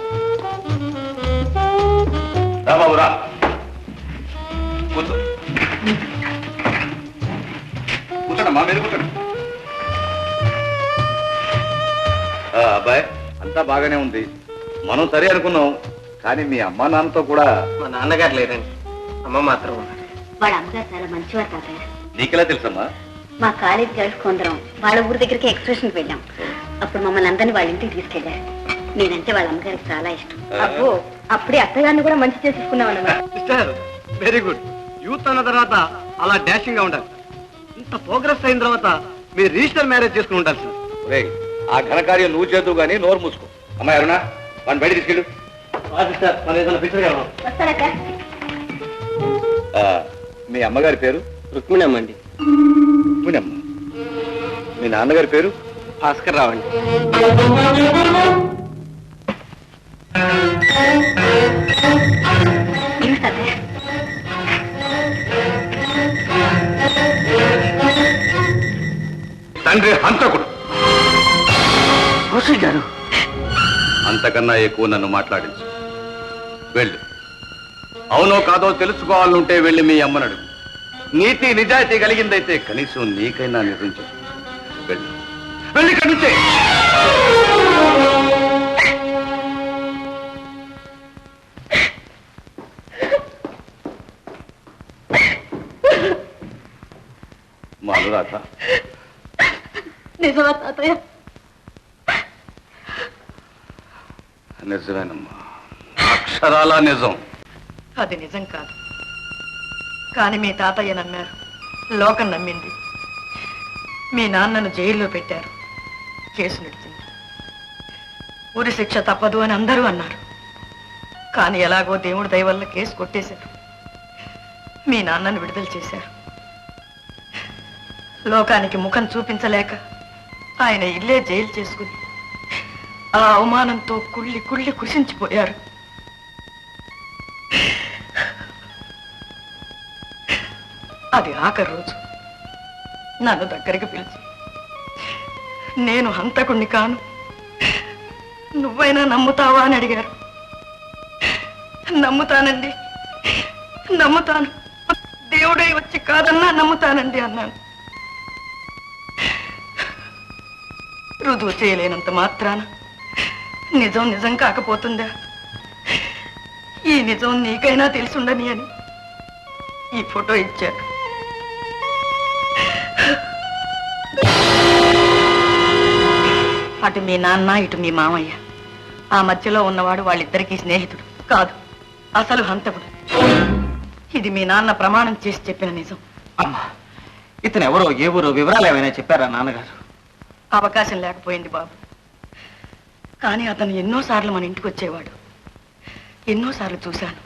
రా బాబు రా, కూర్చో. కూర్చోండమ్మా, మీరు కూర్చోండి. అబ్బాయి, అంతా బాగానే ఉంది. మనం సరే అనుకున్నాం, కానీ మీ అమ్మా నాన్నతో కూడా. మా నాన్నగారు లేరండి, అమ్మ మాత్రం. వాళ్ళ అమ్మగారు చాలా మంచివారు తాతయ్య. నీకెలా తెలుసమ్మా? మా కాలేజ్ గర్ల్స్ కొందరం వాళ్ళ ఊరి దగ్గరికి ఎక్స్కర్షన్కి వెళ్ళాం. అప్పుడు మమ్మల్ని అందరినీ వాళ్ళ ఇంటికి తీసుకెళ్లారు. నేనంటే వాళ్ళ అమ్మగారికి చాలా ఇష్టం. అబ్బో, అప్పుడే అత్తగారిని కూడా మంచి చేసేసుకున్నాం అన్నమాట. Sister, very good. యూత్ అన్న తర్వాత అలా డాషింగ్ గా ఉండాలి. ఇంత ప్రోగ్రెస్ అయిన తర్వాత మీరు రిజిస్టర్ మ్యారేజ్ చేసుకుని ఉండాలి సార్. ఒరే, ఆ ఘనకార్యం నువ్వు చేద్దువు కానీ నోరు మూసుకో. అమ్మాయి అరుణ, వాడిని బయట తీసుకెళ్ళు. వస్తారక్క. మీ అమ్మగారి పేరు? రుక్మిణమ్మ అండి. రుక్మిణమ్మ. మీ నాన్నగారి పేరు? భాస్కర్ రావు అండి. ఏమి తాతయ్య? తండ్రి హంతకుడు. గారు, అంతకన్నా ఎక్కువ నన్ను మాట్లాడించు. వెళ్ళు. అవునో కాదో తెలుసుకోవాలంటే వెళ్ళి మీ అమ్మనడు. నీతి నిజాయితీ కలిగిందైతే కనీసం నీకైనా నిజం చెప్పు. వెళ్ళు, వెళ్ళి ఇక్కడి నుంచే. మా అనురాధ, నిజమా తాతయ్య? నిజమేనమ్మా, అక్షరాల నిజం. అది నిజం కాదు, కానీ మీ తాతయ్య నమ్మారు, లోకం నమ్మింది. మీ నాన్నను జైల్లో పెట్టారు, కేసు నడిచింది. ఉరి శిక్ష తప్పదు అని అందరూ అన్నారు. కానీ ఎలాగో దేవుడి దయ వల్ల కేసు కొట్టేశారు. మీ నాన్నను విడుదల చేశారు. లోకానికి ముఖం చూపించలేక ఆయన ఇల్లే జైలు చేసుకుని ఆ అవమానంతో కుళ్ళి కుళ్ళి కృషించిపోయారు. అది ఆఖరి రోజు నన్ను దగ్గరికి పిలిచి, నేను హంతకుణ్ణి కాను, నువ్వైనా నమ్ముతావా అని అడిగారు. నమ్ముతానండి, నమ్ముతాను, దేవుడై వచ్చి కాదన్నా నమ్ముతానండి అన్నాను. రుజువు చేయలేనంత మాత్రాన నిజం నిజం కాకపోతుందా? ఈ నిజం నీకైనా తెలుసుండని అని ఈ ఫోటో ఇచ్చారు. అటు మీ నాన్న ఇటు మీ మామయ్య. ఆ మధ్యలో ఉన్నవాడు వాళ్ళిద్దరికీ స్నేహితుడు కాదు, అసలు హంతకుడు. ఇది మీ నాన్న ప్రమాణం చేసి చెప్పిన నిజం. అమ్మా, ఇతను ఎవరో ఏ ఊరో వివరాలు ఏమైనా చెప్పారా నాన్నగారు? అవకాశం లేకపోయింది బాబు. కానీ అతను ఎన్నోసార్లు మన ఇంటికి వచ్చేవాడు. ఎన్నోసార్లు చూశాను.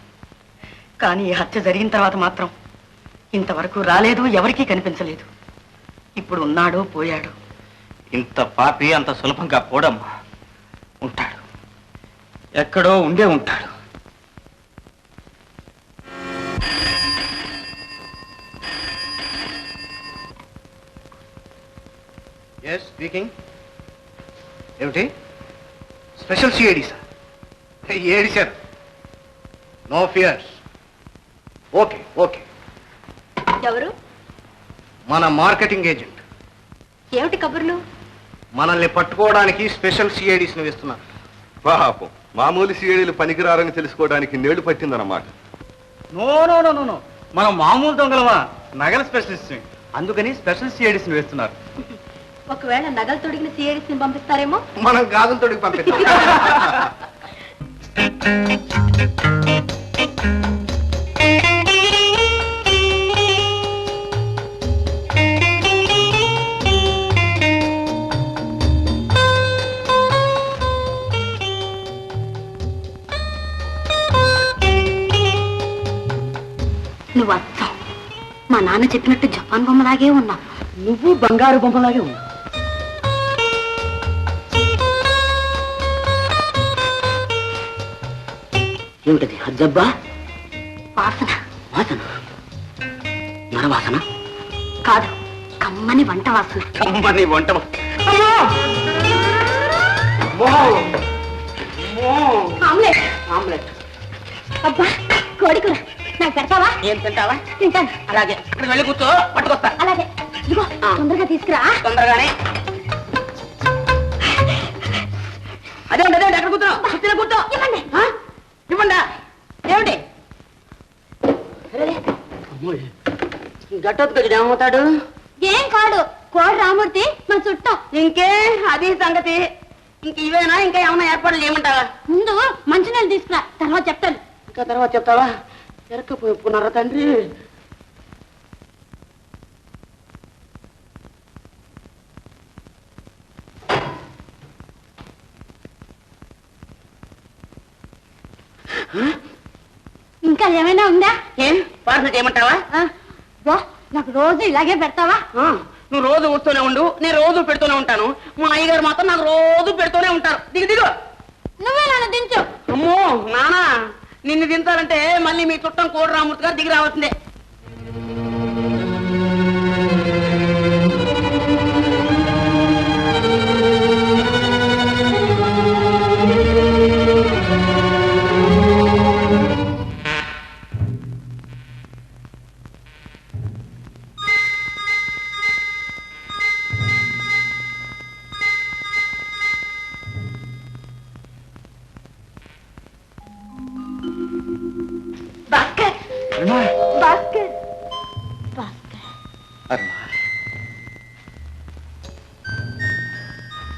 కానీ ఈ హత్య జరిగిన తర్వాత మాత్రం ఇంతవరకు రాలేదు, ఎవరికీ కనిపించలేదు. ఇప్పుడు ఉన్నాడో పోయాడు. ఇంత పాపి అంత సులభంగా పోడమ్మా. ఉంటాడు, ఎక్కడో ఉండే ఉంటాడు. Yes speaking. ఏమిటి? Special CID sir. AD sir? No fears. Okay okay. ఎవరు? మన మార్కెటింగ్ ఏజెంట్. ఏమిటి కబుర్లు? మనల్ని పట్టుకోవడానికి స్పెషల్ సిఐడిస్ ను వేస్తున్నారు. పాపం మామూలు సీడీలు పనికిరారని తెలుసుకోవడానికి నేడు పట్టిందన్నమాట. No no no no no, మనం మామూలు దొంగలమా? నగల స్పెషలిస్ట్, అందుకని స్పెషల్ సిఐడిస్ వేస్తున్నారు. ఒకవేళ నగలు తొడిగిన సిఐడిస్ ని పంపిస్తారేమో. మనం గాజులు తోడికి పంపిస్తాం. నువ్వు అచ్చం మా నాన్న చెప్పినట్టు జపాన్ బొమ్మలాగే ఉన్నావు. నువ్వు బంగారు బొమ్మలాగే ఉన్నావు. ఏమిటది? హజ్జబ్బా వాసన. వాసన? నరవాసన కాదు, కమ్మని వంట వాసన. కమ్మని వంట. ఆమ్లెట్. ఆమ్లెట్. అబ్బా, కోడికూర నాకు పెడతావా? ఏం తింటావా? తింటాను. అలాగే, ఇక్కడ వెళ్ళి కూర్చో, పట్టుకొస్తా. అలాగే. ఇదిగో తొందరగా తీసుకురా. తొందరగానే. అదే అదే ఎక్కడ కూర్చున్నావు? కుర్చీలో కూర్చో. ఇవ్వండి. ఇవ్వండా? ఏమిటి? గట్టొత్తుకొచ్చుడు ఏమవుతాడు? ఏం కాడు, కోడి రామూర్తి మా చుట్టం. ఇంకే అది సంగతి. ఇంక ఇవేనా? ఇంకా ఏమైనా ఏర్పాట్లు చేయమంటావా? ముందు మంచినీళ్ళు తీసుకురా, తర్వాత చెప్తాను. ఇంకా తర్వాత చెప్తావా? ఎరక్కపోయి ఒప్పుకున్నారా తండ్రి? ఇంకా ఏమైనా ఉందా? ఏం పార్సల్ చేయమంటావా? వా, నాకు రోజు ఇలాగే పెడతావా? నువ్వు రోజు వస్తూనే ఉండు, నేను రోజు పెడుతూనే ఉంటాను. మా అయ్యగారు మాత్రం నాకు రోజు పెడుతూనే ఉంటారు. దిగు దిగు. నువ్వే నన్ను దించు. అమ్మో నానా, నిన్ను దించాలంటే మళ్ళీ మీ చుట్టం కోడి రామూర్తి గారు దిగి రావాల్సిందే. భాస్కర్, భాస్కర్, భాస్కర్.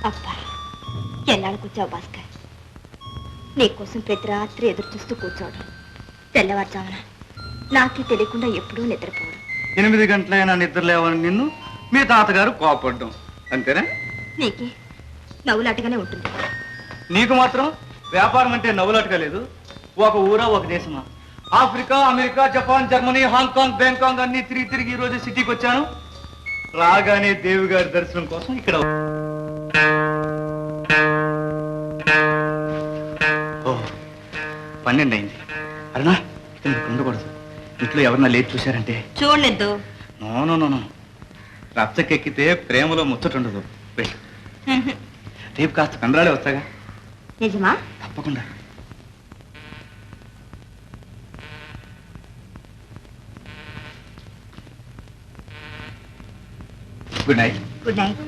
అబ్బా, ఎన్నాళ్ళకు వచ్చావు భాస్కర్? నీకోసం ప్రతి రాత్రి ఎదురు చూస్తూ కూర్చోవడం, తెల్లవారుజామున నాకే తెలియకుండా ఎప్పుడూ నిద్రపోవడం. 8 గంటలైనా నిద్ర లేవని నిన్ను మీ తాతగారు కోపడ్డం అంతేనా? నీకే నవ్వులాటగానే ఉంటుంది. నీకు మాత్రం వ్యాపారం అంటే నవ్వులాటగా లేదు. ఒక ఊరా ఒక దేశమా? Africa, America, Japan, Germany, Hong Kong, బ్యాంకాంగ్ అన్ని తిరిగి తిరిగి ఈ రోజు సిటీకి వచ్చాను. రాగానే దేవి గారి దర్శనం కోసం ఇక్కడ. 12 అయింది. అరుణా, ఇక్కడ ఉండకూడదు. ఇంట్లో ఎవరన్నా లేచి చూశారంటే? చూడలేదు. నో, రచ్చకెక్కితే ప్రేమలో ముచ్చటుండదు. వెళ్ళు. రేపు కాస్త కందరాలే వస్తాగా. నిజమా? తప్పకుండా. Good night. Good night.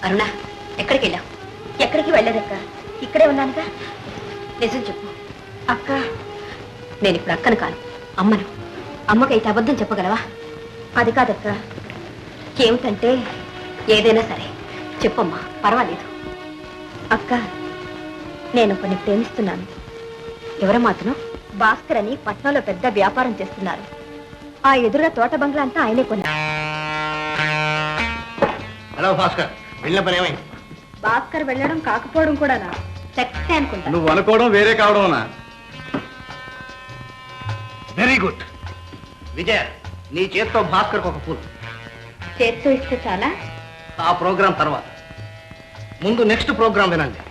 అరుణ, ఎక్కడికి వెళ్ళావు? ఎక్కడికి వెళ్ళదక్క, ఇక్కడే ఉన్నానుగా. నిజం చెప్పు అక్క. నేను ఇప్పుడు అక్కను కాను, అమ్మను. అమ్మకైతే అబద్ధం చెప్పగలవా? అది కాదక్క. ఏమిటంటే ఏదైనా సరే చెప్పమ్మా, పర్వాలేదు. అక్క, నేను ఒకరిని ప్రేమిస్తున్నాను. ఎవరో మాత్రం భాస్కర్ అని పట్నంలో పెద్ద వ్యాపారం చేస్తున్నారు. ఆ ఎదురుగా తోట బంగ్లా అంతా ఆయనే కొన్నారు. హలో భాస్కర్, వెళ్ళిన పని ఏమైంది? భాస్కర్ వెళ్ళడం కాకపోవడం కూడా సక్సెస్ అనుకుంటా. నువ్వు అనుకోవడం వేరే కావడం. వెరీ గుడ్ విజయ, నీ చేత్తో భాస్కర్ ఒక పూలు. చేత్తో ఇస్తే చాలా. ఆ ప్రోగ్రాం తర్వాత ముందు నెక్స్ట్ ప్రోగ్రాం వినండి.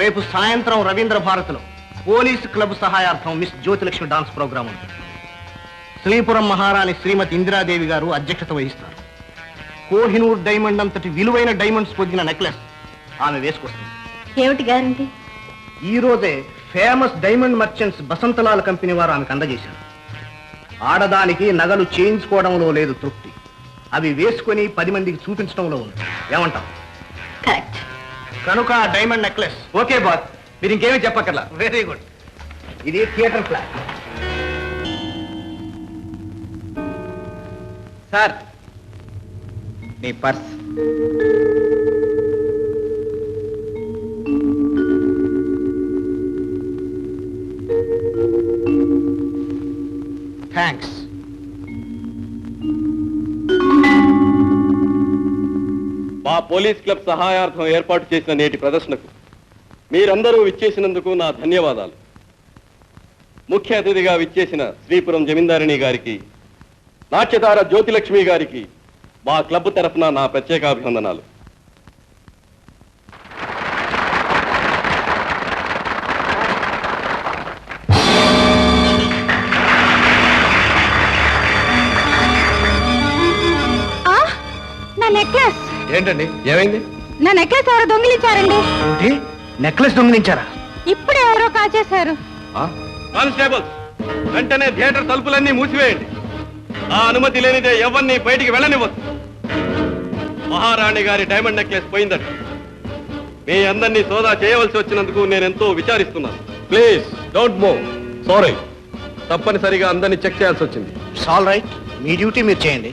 రేపు సాయంత్రం రవీంద్ర భారతిలో police club సహాయార్థం miss Jyothilakshmi dance programme ఉంది. శ్రీపురం మహారాణి శ్రీమతి ఇందిరాదేవి గారు అధ్యక్షత వహిస్తారు. కోహినూర్ డైమండ్ అంతటి విలువైన డైమండ్స్ పొందిన నెక్లెస్ ఆమె వేసుకొస్తుంది. ఏమిటి గ్యారంటీ? ఈ రోజే ఫేమస్ డైమండ్ మర్చెంట్స్ బసంతలాల్ కంపెనీ వారు ఆమెకు అందజేశారు. ఆడదానికి నగలు చేయించుకోవడంలో లేదు తృప్తి, అవి వేసుకొని 10 మందికి చూపించడంలో ఉంది. ఏమంటాం? కరెక్ట్. కనుక డైమండ్ నెక్లెస్. ఓకే బాస్, మీరు ఇంకేమీ చెప్పక్కర్లా. Very good. ఇది థియేటర్ ఫ్లాట్. సార్, మీ పర్స్. థ్యాంక్స్. మా పోలీస్ క్లబ్ సహాయార్థం ఏర్పాటు చేసిన నేటి ప్రదర్శనకు మీరందరూ విచ్చేసినందుకు నా ధన్యవాదాలు. ముఖ్య అతిథిగా విచ్చేసిన శ్రీపురం జమీందారిణి గారికి, నాట్యతార జ్యోతిలక్ష్మి గారికి మా క్లబ్ తరఫున నా ప్రత్యేక అభినందనాలు. నా నెక్లెస్. ఏంటండి, ఏమైంది? నా నెక్లెస్ ఎవరో దొంగిలించారండి. నెక్లెస్ దొంగిలించారా? ఇప్పుడు ఎవరో కాజేశారు. కానిస్టేబుల్స్, వెంటనే థియేటర్ తలుపులన్నీ మూసివేయండి. ఆ అనుమతి లేనిదే ఎవరిని బయటికి వెళ్ళనివ్వద్దు. మహారాణి గారి డైమండ్ నెక్లెస్ పోయిందట. మీ అందరినీ సోదా చేయవలసి వచ్చినందుకు నేనెంతో విచారిస్తున్నాను. Please don't move. సారీ, తప్పనిసరిగా అందరినీ చెక్ చేయాల్సి వచ్చింది. ఆల్ రైట్, మీ డ్యూటీ మీరు చేయండి.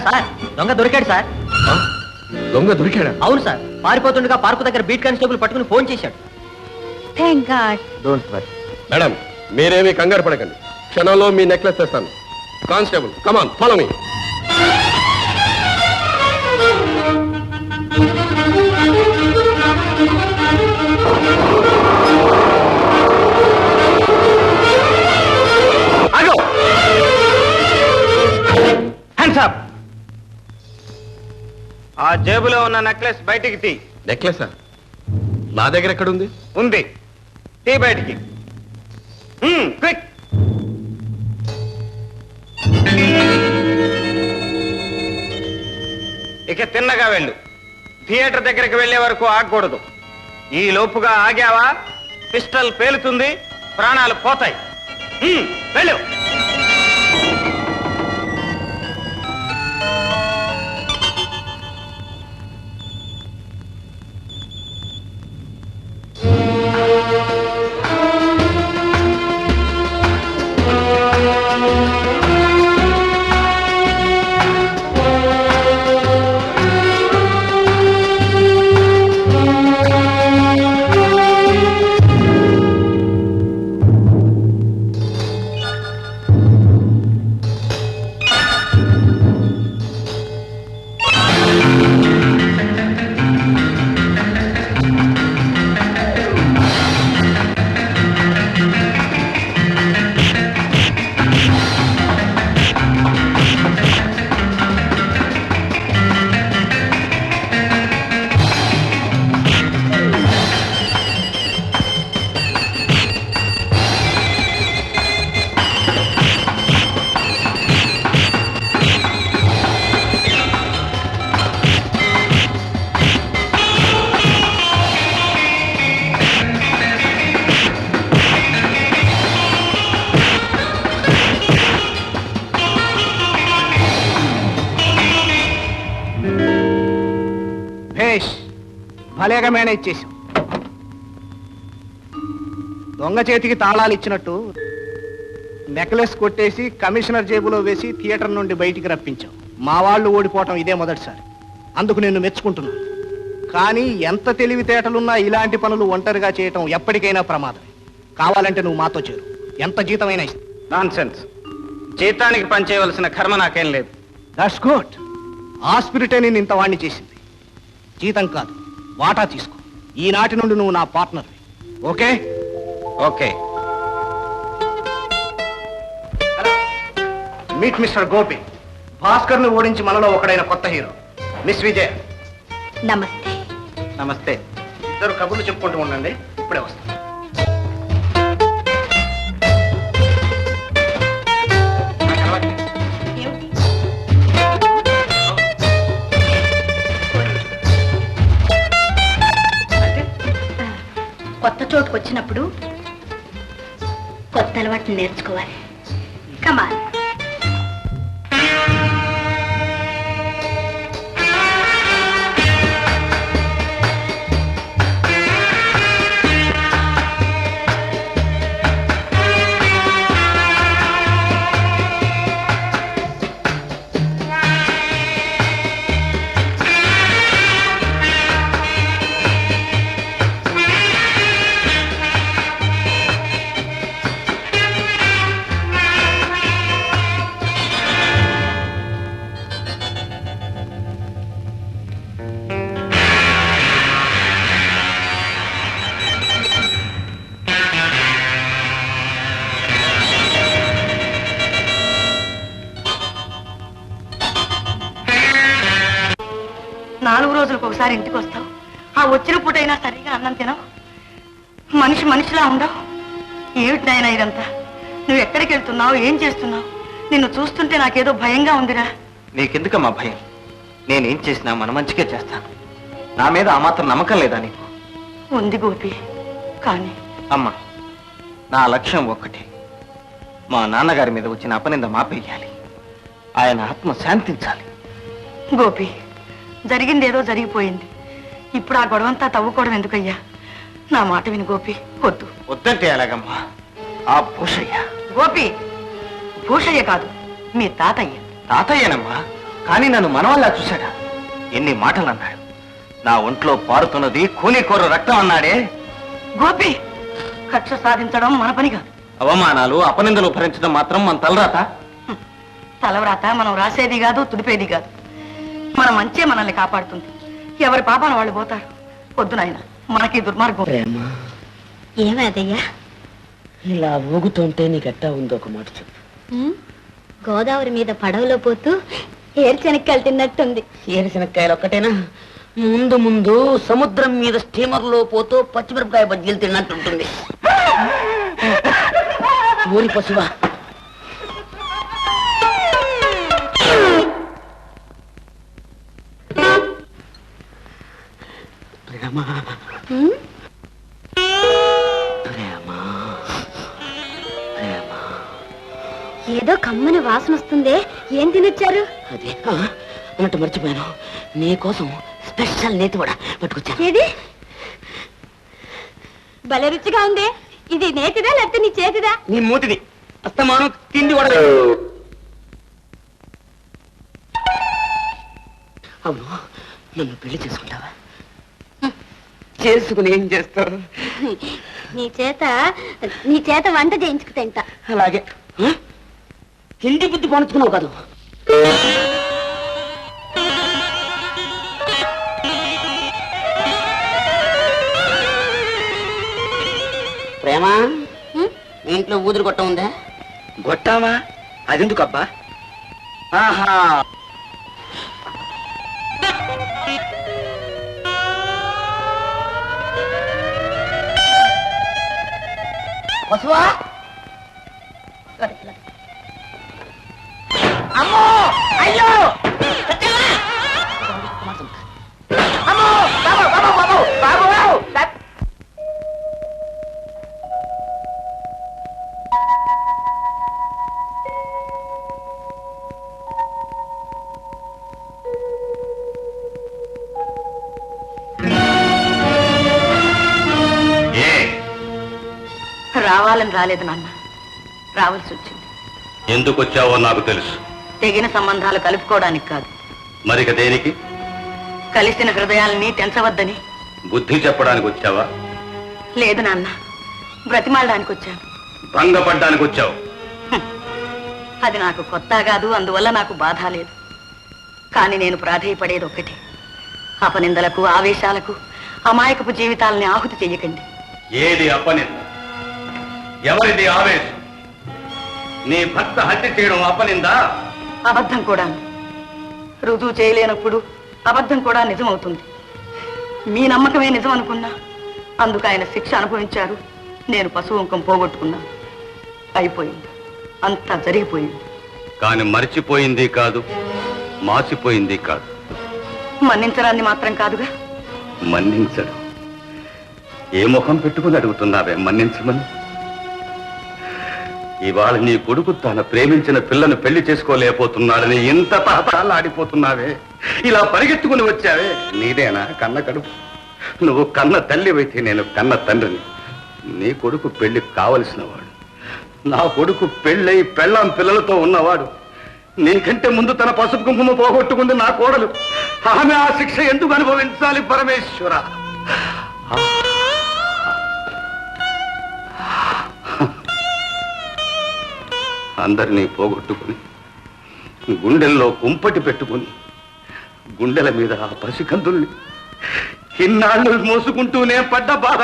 సార్, దొంగ దొరికాడు సార్. దొంగ దొరికాడా? అవును సార్, పారిపోతుండగా పార్కు దగ్గర బీట్ కానిస్టేబుల్ పట్టుకుని ఫోన్ చేశాడు. Thank God. Don't worry. Madam, మీరేమీ కంగారు పడకండి. క్షణంలో మీ నెక్లెస్ తెస్తాను. కానిస్టేబుల్, కమాన్, ఫాలో మీ. ఆ జేబులో ఉన్న నెక్లెస్ బయటికి తీ. నెక్లెసా? నా దగ్గర ఎక్కడుంది? ఉంది, తీ బయటికి. క్విక్. ఇక తిన్నగా వెళ్ళు. థియేటర్ దగ్గరికి వెళ్లే వరకు ఆగకూడదు. ఈ లోపుగా ఆగావా పిస్టల్ పేలుతుంది, ప్రాణాలు పోతాయి. వెళ్ళు. భలేగా మేనేజ్ చేశాం. దొంగ చేతికి తాళాలు ఇచ్చినట్టు నెక్లెస్ కొట్టేసి కమిషనర్ జేబులో వేసి థియేటర్ నుండి బయటికి రప్పించాం. మా వాళ్ళు ఓడిపోవటం ఇదే మొదటిసారి. అందుకు నిన్ను మెచ్చుకుంటున్నాను. కానీ ఎంత తెలివితేటలున్నా ఇలాంటి పనులు ఒంటరిగా చేయటం ఎప్పటికైనా ప్రమాదం. కావాలంటే నువ్వు మాతో చేరు. ఎంత జీతమైనా ఇస్తా. నాన్సెన్స్. జీతానికి పనిచేయవలసిన కర్మ నాకేం లేదు. That's good. ఆ స్పిరిటే నేను ఇంత వాణ్ణి చేసింది. జీతం కాదు, వాటా తీసుకో. ఈనాటి నుండి నువ్వు నా partner. Okay? Okay. Meet mister Gopi. Bhaskar ని ఓడించి మనలో ఒకడైన కొత్త హీరో మిస్ విజయ. నమస్తే. నమస్తే. ఇద్దరు కబుర్లు చెప్పుకుంటూ ఉండండి, ఇప్పుడే వస్తాను. కొత్త చోటుకు వచ్చినప్పుడు కొత్త అలవాటు నేర్చుకోవాలి. కమాన్. నాలుగు రోజులకు ఒకసారి ఇంటికి వస్తావు. ఆ వచ్చిన పూటైనా సరిగా అన్నం తినవు. మనిషి మనిషిలా ఉండవు. ఏమిటి నాయనా ఇదంతా? నువ్వు ఎక్కడికి వెళ్తున్నావు? ఏం చేస్తున్నావు? నిన్ను చూస్తుంటే నాకేదో భయంగా ఉందిరా. నీకెందుకమ్మా భయం? నేనేం చేసినా మన మంచిగా చేస్తాను. నా మీద ఆ మాత్రం నమ్మకం లేదా నీకు? ఉంది గోపి, కానీ అమ్మా, నా లక్ష్యం ఒక్కటే. మా నాన్నగారి మీద వచ్చిన అపనింద మాపేయాలి. ఆయన ఆత్మ శాంతించాలి. గోపి, జరిగిందేదో జరిగిపోయింది. ఇప్పుడు ఆ గొడవంతా తవ్వుకోవడం ఎందుకయ్యా? నా మాట విని గోపి. వద్దు. వద్దంటే ఎలాగమ్మా? ఆ భూషయ్య. గోపి, భూషయ్య కాదు, మీ తాతయ్య. తాతయ్యనమ్మా, కానీ నన్ను మనవల్లా చూశాడా? ఎన్ని మాటలు అన్నాడు. నా ఒంట్లో పారుతున్నది కూనికోరు రక్తం అన్నాడే. గోపి, కక్ష సాధించడం మన పని కాదు. అవమానాలు అపనిందలు భరించడం మాత్రం మన తలరాత. తలవ్రాత మనం రాసేది కాదు, తుడిపేది కాదు. మన మంచే మనల్ని కాపాడుతుంది. ఎవరి పాపాన వాళ్ళు పోతారు. వద్దు నాయన, మనకి దుర్మార్గం. ఏమదయ్యా? ఇలా ఊగుతుంటే నీకెట్టా ఉందో ఒక మాట చెప్పు. గోదావరి మీద పడవలో పోతూ ఏరుశనక్కాయలు తిన్నట్టుంది. ఏరుశనక్కాయలు ఒక్కటేనా? ముందు ముందు సముద్రం మీద స్టీమర్లో పోతూ పచ్చిమిరపకాయ బజ్జీలు తిన్నట్టుంటుంది. ఊరి పశువా? ఏదో కమ్మని వాసన వస్తుందే, ఏం తినొచ్చారు? అదే అన్నట్టు మర్చిపోయాను, నీకోసం స్పెషల్ నేతి వడ పట్టుకొచ్చాను. ఏది? భలే రుచిగా ఉంది. ఇది నేతిదా లేకపోతే నీ చేతిదా? నీ మూతిది. అస్తమానం తిండి వడ. అవును, నన్ను పెళ్లి చేసుకుంటావా? చేసుకుని ఏం చేస్తావు? నీ చేత వంట చేయించుకు తింటా. అలాగే. తిండి బుద్ధి పంచుకున్నావు కాదు. ప్రేమ, మీ ఇంట్లో ఊదురు గొట్ట ఉందా? గొట్టామా? అదెందుకబ్బా? ఆహా, పశువా? అమ్మో, అయ్యో, అమ్మో, బాబు బాబు బాబు బాబు బాబు. కావాలని రాలేదు నాన్న, రావాల్సి వచ్చింది. ఎందుకు వచ్చావో నాకు తెలుసు. తెగిన సంబంధాలు కలుపుకోవడానికి కాదు, మరిక దేనికి? కలిసిన హృదయాల్ని తెంచవద్దని. బుద్ధి చెప్పడానికి వచ్చావా? లేదు నాన్న, బ్రతిమాలడానికి వచ్చాను. భంగపడ్డానికి వచ్చావు. అది నాకు కొత్త కాదు, అందువల్ల నాకు బాధ లేదు. కానీ నేను ప్రాధేయపడేది ఒక్కటి, అపనిందలకు ఆవేశాలకు అమాయకపు జీవితాలని ఆహుతి చెయ్యకండి. ఏది అపనింద? ఎవరిది ఆవేశం? నీ భర్త హత్య చేయడం అపనిందా? అబద్ధం కూడా. రుజువు చేయలేనప్పుడు అబద్ధం కూడా నిజమవుతుంది. మీ నమ్మకమే నిజం అనుకున్నా, అందుకు ఆయన శిక్ష అనుభవించారు, నేను పశువుంకం పోగొట్టుకున్నాను. అయిపోయింది, అంతా జరిగిపోయింది. కాని మర్చిపోయింది కాదు, మాసిపోయింది కాదు. మన్నించడాన్ని మాత్రం కాదుగా. మన్నించడు? ఏ ముఖం పెట్టుకుని అడుగుతున్నావే మన్నించమని? ఇవాళ నీ కొడుకు తన ప్రేమించిన పిల్లను పెళ్లి చేసుకోలేకపోతున్నాడని ఇంత తహతహలాడిపోతున్నావే, ఇలా పరిగెత్తుకుని వచ్చావే. నీదేనా కన్న కడుపు? నువ్వు కన్న తల్లివైతే నేను కన్న తండ్రిని. నీ కొడుకు పెళ్లి కావలసిన వాడు, నా కొడుకు పెళ్ళై పెళ్ళాం పిల్లలతో ఉన్నవాడు. నీకంటే ముందు తన పసుపు కుంకుమ పోగొట్టుకుంది నా కోడలు. ఆమె ఆ శిక్ష ఎందుకు అనుభవించాలి పరమేశ్వర? అందరినీ పోగొట్టుకుని గుండెల్లో కుంపటి పెట్టుకుని గుండెల మీద ఆ పసికందుల్ని ఇన్నాళ్ళు మోసుకుంటూనే పడ్డ బాధ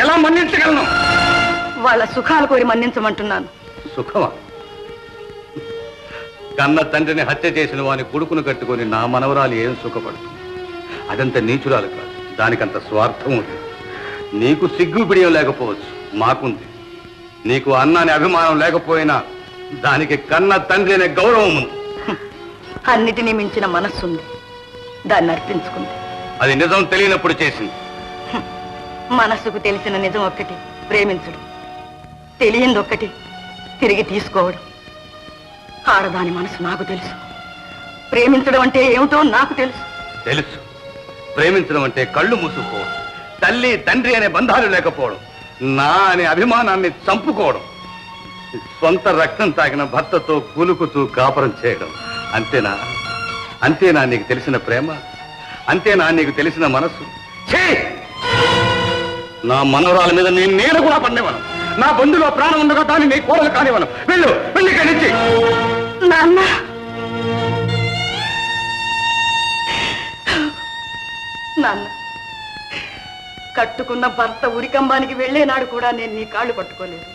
ఎలా మన్నించగలను? వాళ్ళ సుఖాలు కోరి మన్నించమంటున్నాను. సుఖమా? కన్న తండ్రిని హత్య చేసిన వాని కొడుకును కట్టుకొని నా మనవరాలు ఏం సుఖపడుతుంది? అదంత నీచురాలు కాదు, దానికంత స్వార్థం ఉంది. నీకు సిగ్గు బిడియం లేకపోవచ్చు, మాకుంది. నీకు అన్నాని అభిమానం లేకపోయినా దానికి కన్న తండ్రి అనే గౌరవం ఉంది. అన్నిటినీ మించిన మనస్సుంది, దాన్ని అర్పించుకుంది. అది నిజం తెలియనప్పుడు చేసింది. మనస్సుకు తెలిసిన నిజం ఒక్కటి, ప్రేమించడం. తెలియంది ఒక్కటి, తిరిగి తీసుకోవడం. ఆడదాని మనసు నాకు తెలుసు, ప్రేమించడం అంటే ఏమిటో నాకు తెలుసు. తెలుసు, ప్రేమించడం అంటే కళ్ళు మూసుకోవడం, తల్లి తండ్రి అనే బంధాలు లేకపోవడం, నా అనే అభిమానాన్ని చంపుకోవడం, సొంత రక్తం తాగిన భర్తతో కూలుకుతూ కాపురం చేయడం. అంతేనా? అంతేనా నీకు తెలిసిన ప్రేమ? అంతేనా నీకు తెలిసిన మనస్సు? ఛీ! నా మనవరాల మీద నేను కూడా పడినవను. నా బంధులో ప్రాణం ఉండగా దాన్ని నీ కోడలు కానివను. వెళ్ళు, వెళ్ళి ఇక్కడి నుంచి. నాన్న, నాన్న, కట్టుకున్న భర్త ఉరికంబానికి వెళ్లేనాడు కూడా నేను నీ కాళ్ళు పట్టుకోలేదు.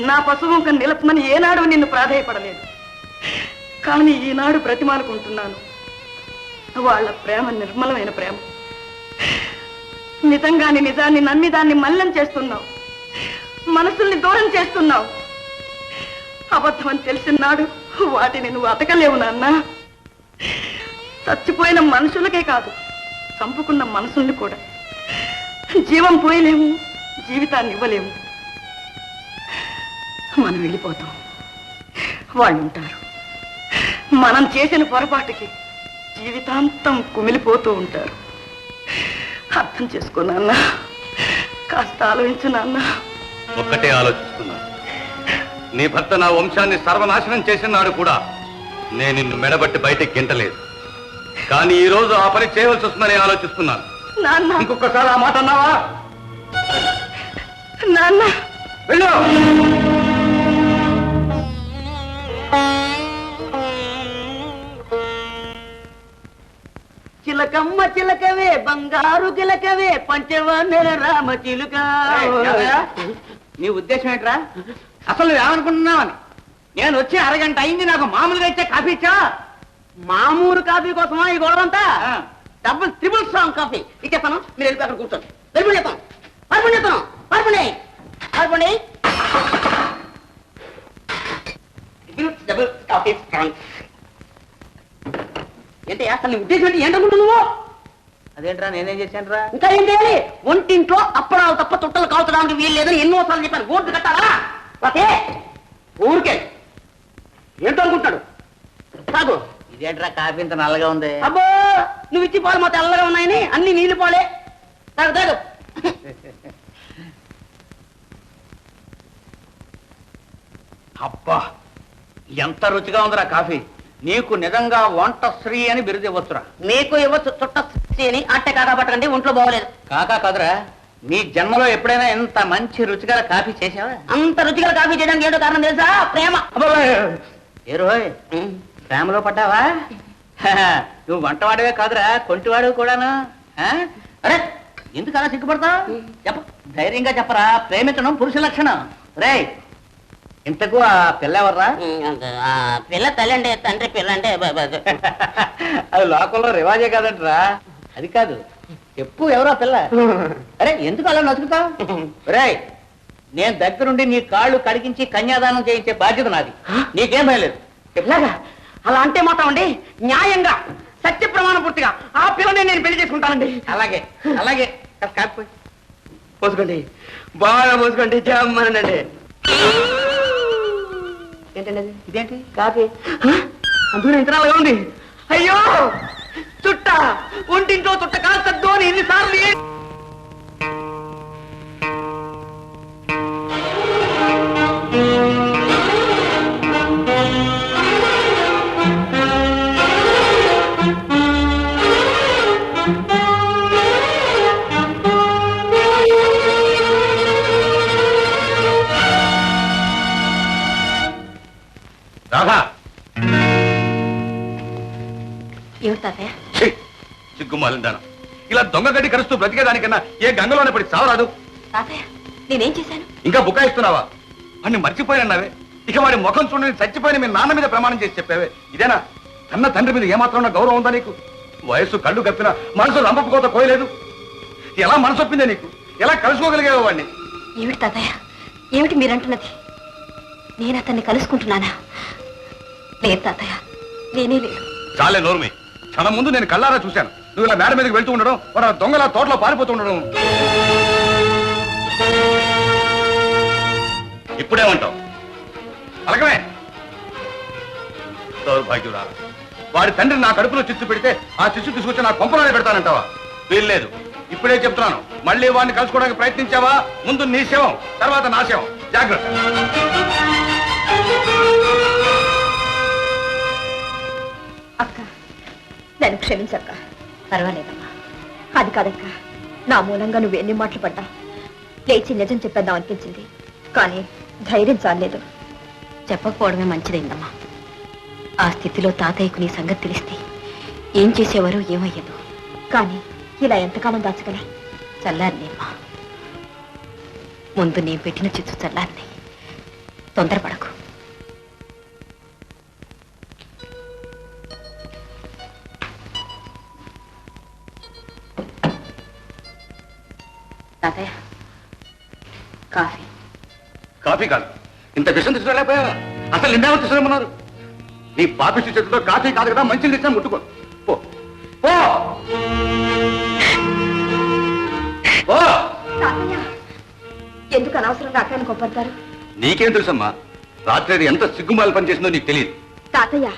నా పశువుంక నిలపమని ఏనాడు నిన్ను ప్రాధేయపడలేదు. కానీ ఈనాడు బ్రతిమాలుకుంటున్నాను. వాళ్ళ ప్రేమ నిర్మలమైన ప్రేమ. నిజంగాని నిజాన్ని నమ్మి దాన్ని మల్లం చేస్తున్నావు, మనసుల్ని దూరం చేస్తున్నావు. అబద్ధం అని తెలిసిన నాడు వాటిని నువ్వు అతకలేవు నాన్న. చచ్చిపోయిన మనుషులకే కాదు, చంపుకున్న మనసుల్ని కూడా జీవం పోయలేము, జీవితాన్ని ఇవ్వలేము. మనం వెళ్ళిపోతాం, వాళ్ళు ఉంటారు. మనం చేసిన పొరపాటుకి జీవితాంతం కుమిలిపోతూ ఉంటారు. అర్థం చేసుకో నాన్న, కాస్త ఆలోచించు నాన్న. ఒక్కటే ఆలోచిస్తున్నాను, నీ భర్త నా వంశాన్ని సర్వనాశనం చేసిన నాడు కూడా నేను నిన్ను మెడబట్టి బయటకి గెంటలేదు. కానీ ఈ రోజు ఆ పని చేయవలసి వస్తుందని ఆలోచిస్తున్నాను. నాన్న, ఇంకొకసారి ఆ మాట అన్నావా? నాన్న, వెళ్ళు. చిలకమ్మ చిలకవే బంగారు చిలకవే పంచవన్నెల రామ చిలుక. నీ ఉద్దేశం ఏంట్రా? అసలు నువ్వేమనుకుంటున్నావని? నేను వచ్చి అరగంట అయింది, నాకు మామూలుగా ఇచ్చే కాఫీ ఇచ్చా? మామూలు కాఫీ కోసమా ఈ గొడవంతా? డబుల్ ట్రిపుల్ స్ట్రాంగ్ కాఫీ ఇచ్చేస్తాను, మీరు వెళ్ళి అక్కడ కూర్చోండి. వెళ్ళి చేస్తాను, పడుకుని చేస్తాను, పడుకోండి, పడుకోండి. Double coffee strong. ఏంటి అసలు నీ ఉద్దేశం ఏంటి? ఏంటనుకుంటున్నావు నువ్వు? అదేంట్రా, నేనేం చేశాను రా? ఇంకా ఏం చేయాలి? ఒంటింట్లో అప్పడాలు తప్ప చుట్టలు కాల్చడానికి వీలు లేదని ఎన్నోసార్లు చెప్పాను. ఓట్లు కట్టాలా? ఓకే, ఊరికే ఏంటో అనుకుంటాడు. కాదు, ఇదేంట్రా కాఫీ ఇంత నల్లగా ఉంది? అబ్బో, నువ్వు ఇచ్చి పాలు మా తెల్లగా ఉన్నాయని అన్ని నీళ్ళు పాలే. తాగు తాగు. అబ్బా ఎంత రుచిగా ఉందిరా కాఫీ. నీకు నిజంగా వంట శ్రీ అని బిరుదు ఇవ్వచ్చురా. మీకు ఇవ్వచ్చు చుట్ట అని అట్టే కాకా పట్టకండి, ఒంట్లో బాగోలేదు. కాకా కాదురా, నీ జన్మలో ఎప్పుడైనా ఇంత మంచి రుచిగల కాఫీ చేసావా? అంత రుచిగా కాఫీ చేయడానికి ఏదో కారణం తెలుసా? ప్రేమ. ఏ రోయ్, ప్రేమలో పడ్డావా? నువ్వు వంటవాడివే కాదురా, కొంటివాడు కూడాను. అరే ఎందుకు అలా సిగ్గుపడతావు? చెప్ప, ధైర్యంగా చెప్పరా. ప్రేమించడం పురుష లక్షణం. రే ఇంతకు ఆ పిల్ల ఎవర్రా? పిల్ల తల్లి అంటే తండ్రి, పిల్ల అంటే అది లోకంలో రివాజే కాదంటరా. అది కాదు, చెప్పు ఎవరో పిల్ల. అరే ఎందుకు అలా నసుకుతావు? రే నేను దగ్గరుండి నీ కాళ్ళు కడిగించి కన్యాదానం చేయించే బాధ్యత నాది. నీకేం భయలేదు. ఇట్లాగా అలా అంటే మాత్రం అండి న్యాయంగా సత్య ప్రమాణ పూర్తిగా ఆ పిల్లని నేను పెళ్లి చేసుకుంటానండి. అలాగే అలాగే కాకపోయి పోసుకోండి, బాగా పోసుకోండి, జమ్మనండి. ఏంటండి ఇదేంటి? కాఫీ అందులో ఇంతనాలుగా ఉంది. అయ్యో చుట్ట, ఒంటింట్లో చుట్ట కాల్చద్దు అని ఎన్నిసార్లు రాధా, ఏమిటి తాతయ్య? సిగ్గుమాలిందాను. ఇలా దొంగ గడ్డి కరుస్తూ బ్రతికేదానికన్నా ఏ గంగలోనే పడి చావరాదు. తాతయ్య నేనేం చేశాను? ఇంకా బుకాయిస్తున్నావా? వాడిని మర్చిపోయాన్నావే. ఇక వాడి ముఖం చూడని చచ్చిపోయిన మీ నాన్న మీద ప్రమాణం చేసి చెప్పావే. ఇదేనా? కన్న తండ్రి మీద ఏమాత్రం గౌరవం ఉందా నీకు? వయస్సు కళ్ళు కప్పినా మనసు రంపకోత కోయలేదు. ఎలా మనసు ఒప్పిందే నీకు? ఎలా కలుసుకోగలిగేవా వాడిని? ఏమిటి తాతయ్య, ఏమిటి మీరంటున్నది? నేను అతన్ని కలుసుకుంటున్నానా? లేదు తాతయ్య, నేనే లేదు. చాలే నోర్మి. క్షణం ముందు నేను కళ్ళారా చూశాను. నువ్వు ఇలా మేడ మీదకి వెళ్తూ ఉండడం, వాడు దొంగల తోటలో పారిపోతూ ఉండడం. ఇప్పుడేమంటావు? అలకమే దౌర్భాగ్యురా. వాడి తండ్రి నా కడుపులో చిచ్చు పెడితే ఆ చిచ్చు తీసుకొచ్చి నా కొంపలోనే పెడతానంటావా? వీల్లేదు. ఇప్పుడే చెప్తున్నాను, మళ్ళీ వాడిని కలుసుకోవడానికి ప్రయత్నించావా ముందు నీ శవం, తర్వాత నా శవం. జాగ్రత్త. అక్క నన్ను క్షమించక్క. పర్వాలేదమ్మా. అది కాదక్క, నా మూలంగా నువ్వు ఎన్ని మాటలు పడ్డా లేచి నిజం చెప్పేద్దాం అనిపించింది, కానీ ధైర్యం చాలేదు. చెప్పకపోవడమే మంచిదైందమ్మా. ఆ స్థితిలో తాతయ్యకు నీ సంగతి తెలిస్తే ఏం చేసేవారో ఏమయ్యదు. కానీ ఇలా ఎంతకాలం దాచగలే? చల్లారినేమ్మా. ముందు నేను పెట్టిన చిచ్చు చల్లారిని. తొందరపడకు. తాతయ్య కాఫీ. కాఫీ కాదు, ఇంత విషయం తీసుకురాలేకపోయావా? అసలు నిన్నేమో తీసుకురామన్నారు? నీ పాపిష్టి చేతితో కాఫీ కాదు కదా, మంచిని తెచ్చినా ముట్టుకో. పో పో పో. తాతయ్య ఎందుకు అనవసరంగా అక్కని కొప్పడతారు? నీకేం తెలుసమ్మా? రాత్రి అది ఎంత సిగ్గుమాల పని చేసిందో నీకు తెలియదు. తాతయ్య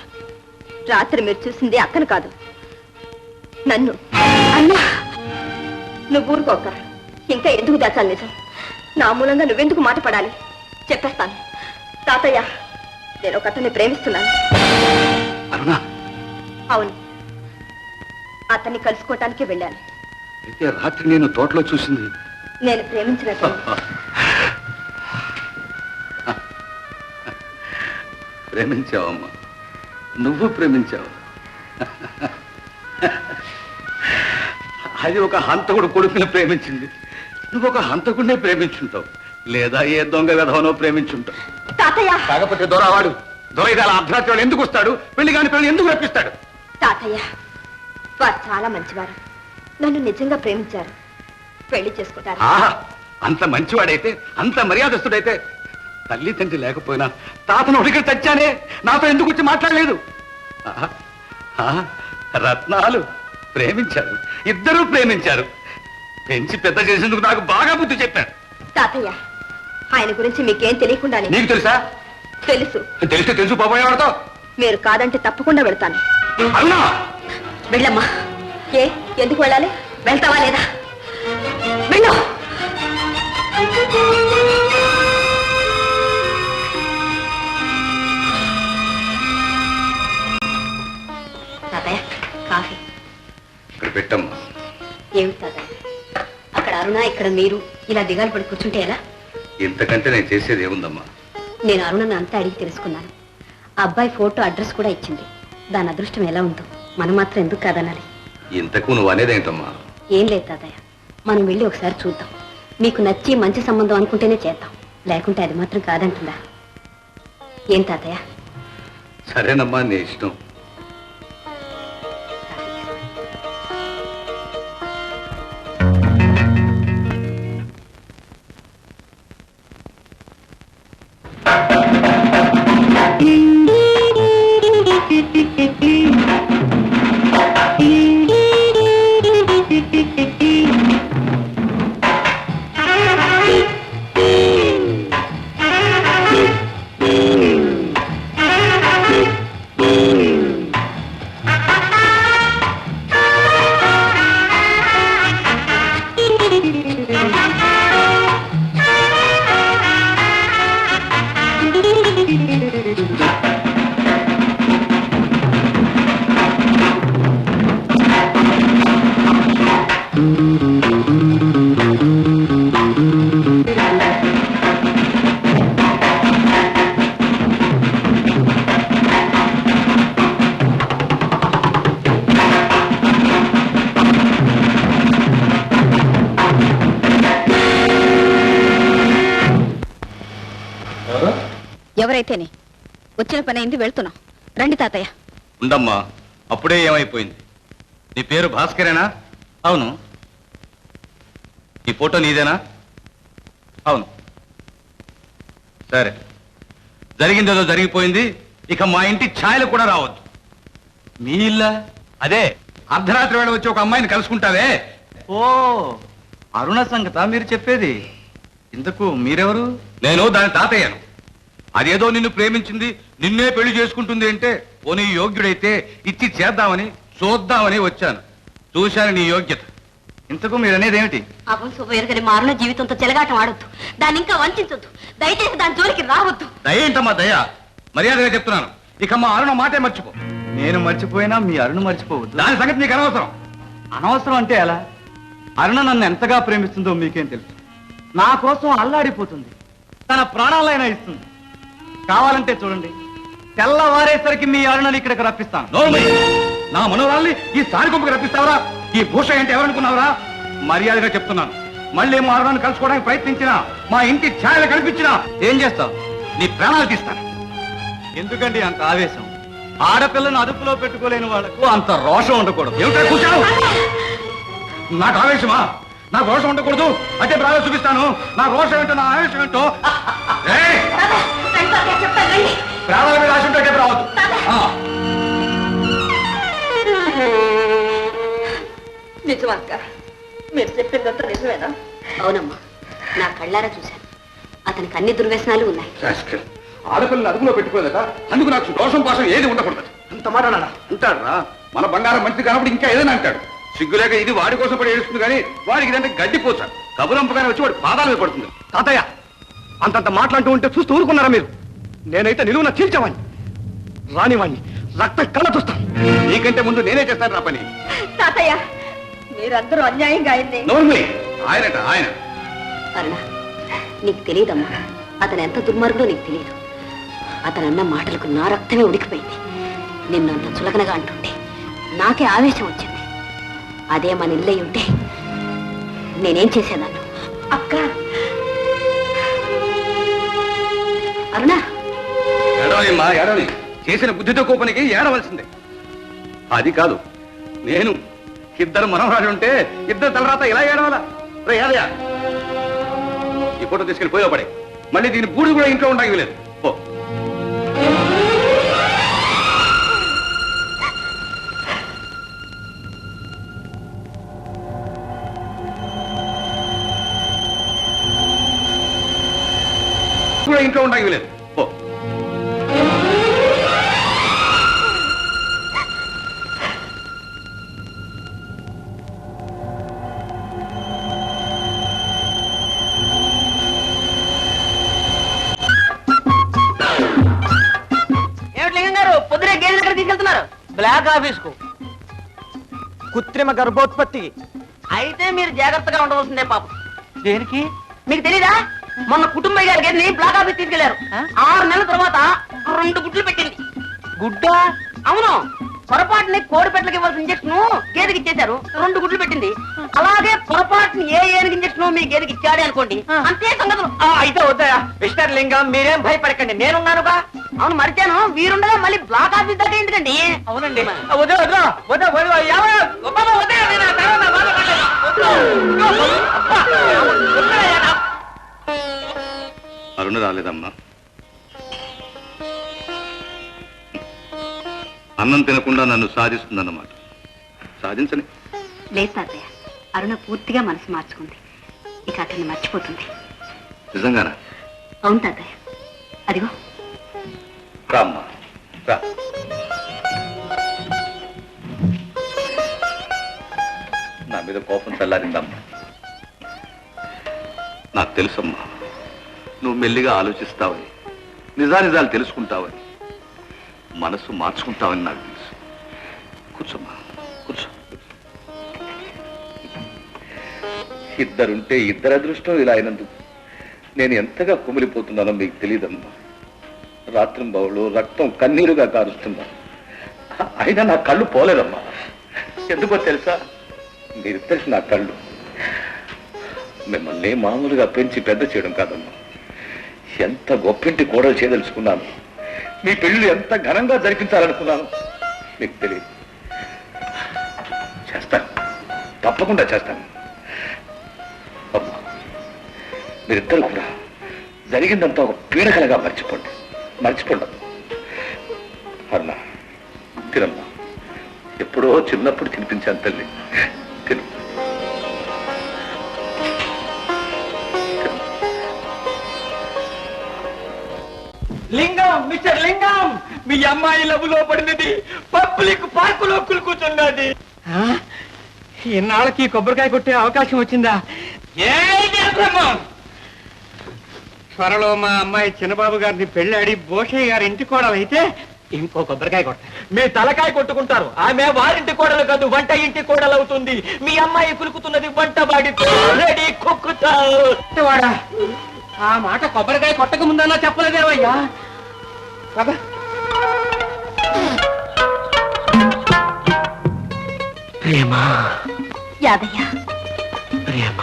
రాత్రి మీరు చూసింది అక్కను కాదు, నన్ను. అన్నా నువ్వు ఊరుకోక. ఇంకా ఎందుకు దాచాలి నిజం? నా మూలంగా నువ్వెందుకు మాట పడాలి? చెప్పేస్తాను. తాతయ్య నేను ఒక అతన్ని ప్రేమిస్తున్నాను. అరుణా? అవును, అతన్ని కలుసుకోవటానికి వెళ్ళాను. అయితే రాత్రి నేను తోటలో చూసింది నేను ప్రేమించినట్టు. ప్రేమించావమ్మా, నువ్వు ప్రేమించావు. అది ఒక హంతకుడు కొడుకుని ప్రేమించింది. నువ్వు ఒక హంతకుడినే ప్రేమించుంటావు, లేదా ఏ దొంగ విధవనో ప్రేమించుంటావు. తాతయ్య కాకపోతే దొరవాడు దొర ఇది అలా అర్ధరాత్రి ఎందుకు వస్తాడు? పెళ్లి కాని పెళ్లి ఎందుకు రప్పిస్తాడు? తాతయ్య వారు చాలా మంచివారు, నన్ను నిజంగా ప్రేమించారు. పెళ్లి చేసుకుంటారు. ఆహా, అంత మంచివాడైతే, అంత మర్యాదస్తుడైతే తల్లి తండ్రి లేకపోయినా తాతను ఒడికి తెచ్చానే, నాతో ఎందుకు వచ్చి మాట్లాడలేదు? ఆహా, ఆహా, రత్నాలు ప్రేమించారు, ఇద్దరూ ప్రేమించారు. పెంచి పెద్ద చేసేందుకు నాకు బాగా బుద్ధి చెప్పాడు. తాతయ్య ఆయన గురించి మీకేం తెలియకుండానే. నీకు తెలుసా? తెలుసు. తెలిస్తే తెలుసు పోబోయేవాడతో. మీరు కాదంటే తప్పకుండా వెళ్తాను. అవునా? వెళ్ళమ్మా. ఏ ఎందుకు వెళ్ళాలి? వెళ్తావా లేదా? వెళ్ళు. పెట్టమ్మా. ఏమిటి తాతయ్య, అక్కడ అరుణ ఇక్కడ మీరు ఇలా దిగాలు పడి కూర్చుంటే ఎలా? ఇంతకంటే నేను చేసేది ఏముందమ్మా? నేను అరుణను అంతా అడిగి తెలుసుకున్నాను. ఆ అబ్బాయి ఫోటో అడ్రస్ కూడా ఇచ్చింది. దాని అదృష్టం ఎలా ఉందో మనం మాత్రం ఎందుకు కాదనాలి? ఇంతకు నువ్వు అనేదేంటమ్మా? ఏం లేదు తాతయ్య, మనం వెళ్ళి ఒకసారి చూద్దాం. మీకు నచ్చి మంచి సంబంధం అనుకుంటేనే చేద్దాం, లేకుంటే అది మాత్రం కాదంటుందా? ఏం తాతయ్య? సరేనమ్మా, నీ ఇష్టం. ఎవరైతేనే వచ్చిన పని అయింది, వెళ్తున్నాం. రండి తాతయ్య. ఉండమ్మా, అప్పుడే ఏమైపోయింది? నీ పేరు భాస్కరేనా? అవును. ఈ ఫోటో నీదేనా? అవును. సరే, జరిగిందేదో జరిగిపోయింది. ఇక మా ఇంటి ఛాయలు కూడా రావద్దు. మీ ఇల్లా? అదే, అర్ధరాత్రి వేళ వచ్చి ఒక అమ్మాయిని కలుసుకుంటావే. ఓ, అరుణ సంగత మీరు చెప్పేది? ఇంతకు మీరెవరు? నేను దాని తాతయ్యను. అదేదో నిన్ను ప్రేమించింది, నిన్నే పెళ్లి చేసుకుంటుంది అంటే పోనీ యోగ్యుడైతే ఇచ్చి చేద్దామని చూద్దామని వచ్చాను. చూశాను నీ యోగ్యత. ఇంతకు మీరు అనేది ఏమిటి? అప్పుడు శుభయరుగని మారున జీవితంతో చెలగాటం ఆడొద్దు, దాన్ని ఇంకా వంచొద్దు. దయచేసి దాని జోలికి రావద్దు. దయేంటమ్మా దయ? మర్యాదగా చెప్తున్నాను. ఇక మా అరుణ మాటే మర్చిపో. నేను మర్చిపోయినా మీ అరుణ మర్చిపోవద్దు. దాని సంగతి నీకు అనవసరం. అనవసరం అంటే ఎలా? అరుణ నన్ను ఎంతగా ప్రేమిస్తుందో మీకేం తెలుసు. నా కోసం అల్లాడిపోతుంది, తన ప్రాణాలైనా ఇస్తుంది. కావాలంటే చూడండి, తెల్లవారేసరికి మీ అరుణని ఇక్కడికి రప్పిస్తాను. నోర్మయ్య, నా మనోరాల్ని ఈ సారికొంపకి రప్పిస్తావరా? ఈ భూష అంటే ఎవరనుకున్నావరా? మర్యాదగా చెప్తున్నాను, మళ్ళీ మా అరుణాన్ని కలుసుకోవడానికి ప్రయత్నించినా, మా ఇంటి ఛాయలు కనిపించినా ఏం చేస్తావు? నీ ప్రాణాలు తీస్తాను. ఎందుకండి అంత ఆవేశం? ఆడపిల్లను అదుపులో పెట్టుకోలేని వాళ్లకు అంత రోషం ఉండకూడదు. ఏమిటా కూర్చావు? నాకు ఆవేశమా? నాకు రోషం ఉండకూడదు అంటే ప్రాణాలు చూపిస్తాను. నా రోషం ఏంటో, నా ఆవేశం ఏంటో. ప్రాణాల మీద ఆశ ఉంటే రావద్దు. నిజమక్క, మీరు చెప్పిందంతా నిజమేనా? అవునమ్మా, నా కళ్ళారా చూశాను. అతనికి అన్ని దుర్వ్యసనాలు ఉన్నాయి. ఆడపిల్లని అదుపులో పెట్టుకోలేదా? అందుకు నాకు దోషం పాసం ఏది ఉండకూడదు. అంత మాట నాన్న. అంటాడురా, మన బంగారం మంచిది కానప్పుడు ఇంకా ఏదైనా అంటాడు. సిగ్గులేక ఇది వాడి కోసం పడి ఏడుస్తుంది కానీ వాడికి ఇదంటే గడ్డిపోచా. కబురంపగానే వచ్చి వాడి పాదాల మీద పడుతుంది. తాతయ్య, అంతంత మాట్లాడుతూ ఉంటే చూస్తూ ఊరుకున్నారా మీరు? నేనైతే నిలువున చీల్చేవాణ్ణి, రానివాణ్ణి, రక్తం కళ్ళ చూస్తాను. నీకంటే ముందు నేనే చేస్తాను నా పని. తాతయ్య, మీరందరూ అన్యాయంగా అయింది. నోర్మి, ఆయనట ఆయన. అరుణ, నీకు తెలియదమ్మా, అతను ఎంత దుర్మార్గుడో నీకు తెలియదు. అతను అన్న మాటలకు నా రక్తమే ఉడికిపోయింది. నిన్ను అంత చులకనగా అంటుంటే నాకే ఆవేశం వచ్చింది. అదే మన ఇల్లై ఉంటే నేనేం చేసేదాన్ని? అక్క, అరుణ, ఏడవనిమ్మా, ఏడవని. చేసిన బుద్ధితో కోపనికి ఏడవలసిందే. అది కాదు, నేను ఇద్దరు మనవరాలు ఉంటే ఇద్దరు తలరాత ఇలా ఏడవాలా? రే ఏదయ్యా, ఈ ఫోటో తీసుకెళ్ళి పోయో పడే. మళ్ళీ దీని బూడి కూడా ఇంట్లో ఉండడానికి లేదు. పో. కూడా ఇంట్లో ఉండడానికి లేదు. పో. ఏమిటి లింగం గారు, పొద్దునే గేదెలు ఎక్కడ తీసుకెళ్తున్నారు? బ్లాక్ ఆఫీస్ కు. కృత్రిమ గర్భోత్పత్తి. అయితే మీరు జాగ్రత్తగా ఉండవలసిందే పాపం. దేనికి? మీకు తెలీదా, మొన్న కుటుంబయ్య గారి గదిని బ్లాక్ ఆఫీస్ తీసుకెళ్లారు. 6 నెలల తర్వాత 2 గుడ్లు పెట్టింది. గుడ్డ? అవును, పొరపాటుని కోడి పెట్టలకు ఇవ్వాల్సిన ఇంజక్షన్ గేదెకి ఇచ్చేశారు, 2 గుడ్లు పెట్టింది. అలాగే పొరపాటుని ఏనుగు ఇంజక్షన్ మీ గేదెకి ఇచ్చాడే అనుకోండి, అంతే సంగతులు. అయితే వద్దయా మిస్టర్ లింగం, మీరేం భయపడకండి, నేనున్నానుగా. అవును మరిచాను, వీరుండగా మళ్ళీ బ్లాక్ ఆఫీస్ దాకా ఎందుకండి? అవునండి. వద్దు వద్దు వద్దు వద్దు. అరుణ రాలేదమ్మా. అన్నం తినకుండా నన్ను సాధిస్తుందన్నమాట. సాధించని. లేదు తాతయ్య, అరుణ పూర్తిగా మనసు మార్చుకుంది. ఇక అతన్ని మర్చిపోతుంది. నిజంగానా? అవును తాతయ్య, అదిగో. రామ్మా రా. నా మీద కోపం చల్లారిందమ్మా. నాకు తెలుసమ్మా, నువ్వు మెల్లిగా ఆలోచిస్తావని, నిజానిజాలు తెలుసుకుంటావని, మనసు మార్చుకుంటావని నాకు తెలుసు. కూర్చోమ్మా, కూర్చో. ఇద్దరుంటే ఇద్దరు అదృష్టం ఇలా అయినందుకు నేను ఎంతగా కుమిలిపోతున్నానో మీకు తెలియదమ్మా. రాత్రింబవళ్ళు రక్తం కన్నీరుగా కారుస్తున్నా, అయినా నా కళ్ళు పోలేదమ్మా. ఎందుకో తెలుసా, మీరిద్దరికి నా కళ్ళు. మిమ్మల్ని మామూలుగా పెంచి పెద్ద చేయడం కాదమ్మా, ఎంత గొప్పింటి కోడలు చేయదలుచుకున్నాను, మీ పెళ్లి ఎంత ఘనంగా జరిపించాలనుకున్నాను మీకు తెలియదు. చేస్తాను, తప్పకుండా చేస్తాను. అమ్మా, మీరిద్దరు కూడా జరిగిందంతా ఒక పీడకలగా మర్చిపోండి. అరుణ, తినమ్మా. ఎప్పుడో చిన్నప్పుడు తినిపించాను తల్లి, తిను. లింగం, మిస్టర్ లింగం, మీ అమ్మాయి లబులో పడినది పబ్లిక్ పార్కులో కూర్చున్నది. ఇన్నాళ్ళకి కొబ్బరికాయ కొట్టే అవకాశం వచ్చిందా? త్వరలో మా అమ్మాయి చిన్నబాబు గారిని పెళ్ళాడి భోషయ్య గారి ఇంటి కోడలైతే ఇంకో కొబ్బరికాయ కొట్ట. మీ తలకాయ కొట్టుకుంటారు. ఆమె వారింటి కోడలు కాదు, వంట ఇంటి కోడలు అవుతుంది. మీ అమ్మాయి కులుకుతున్నది వంట వాడితో. రెడీ కుక్కుతావాడా? ఆ మాట కొబ్బరికాయ కొట్టక ముందన్నా చెప్పలేదేవయ్యా. కదా ప్రేమ, యాదయ్య, ప్రేమ.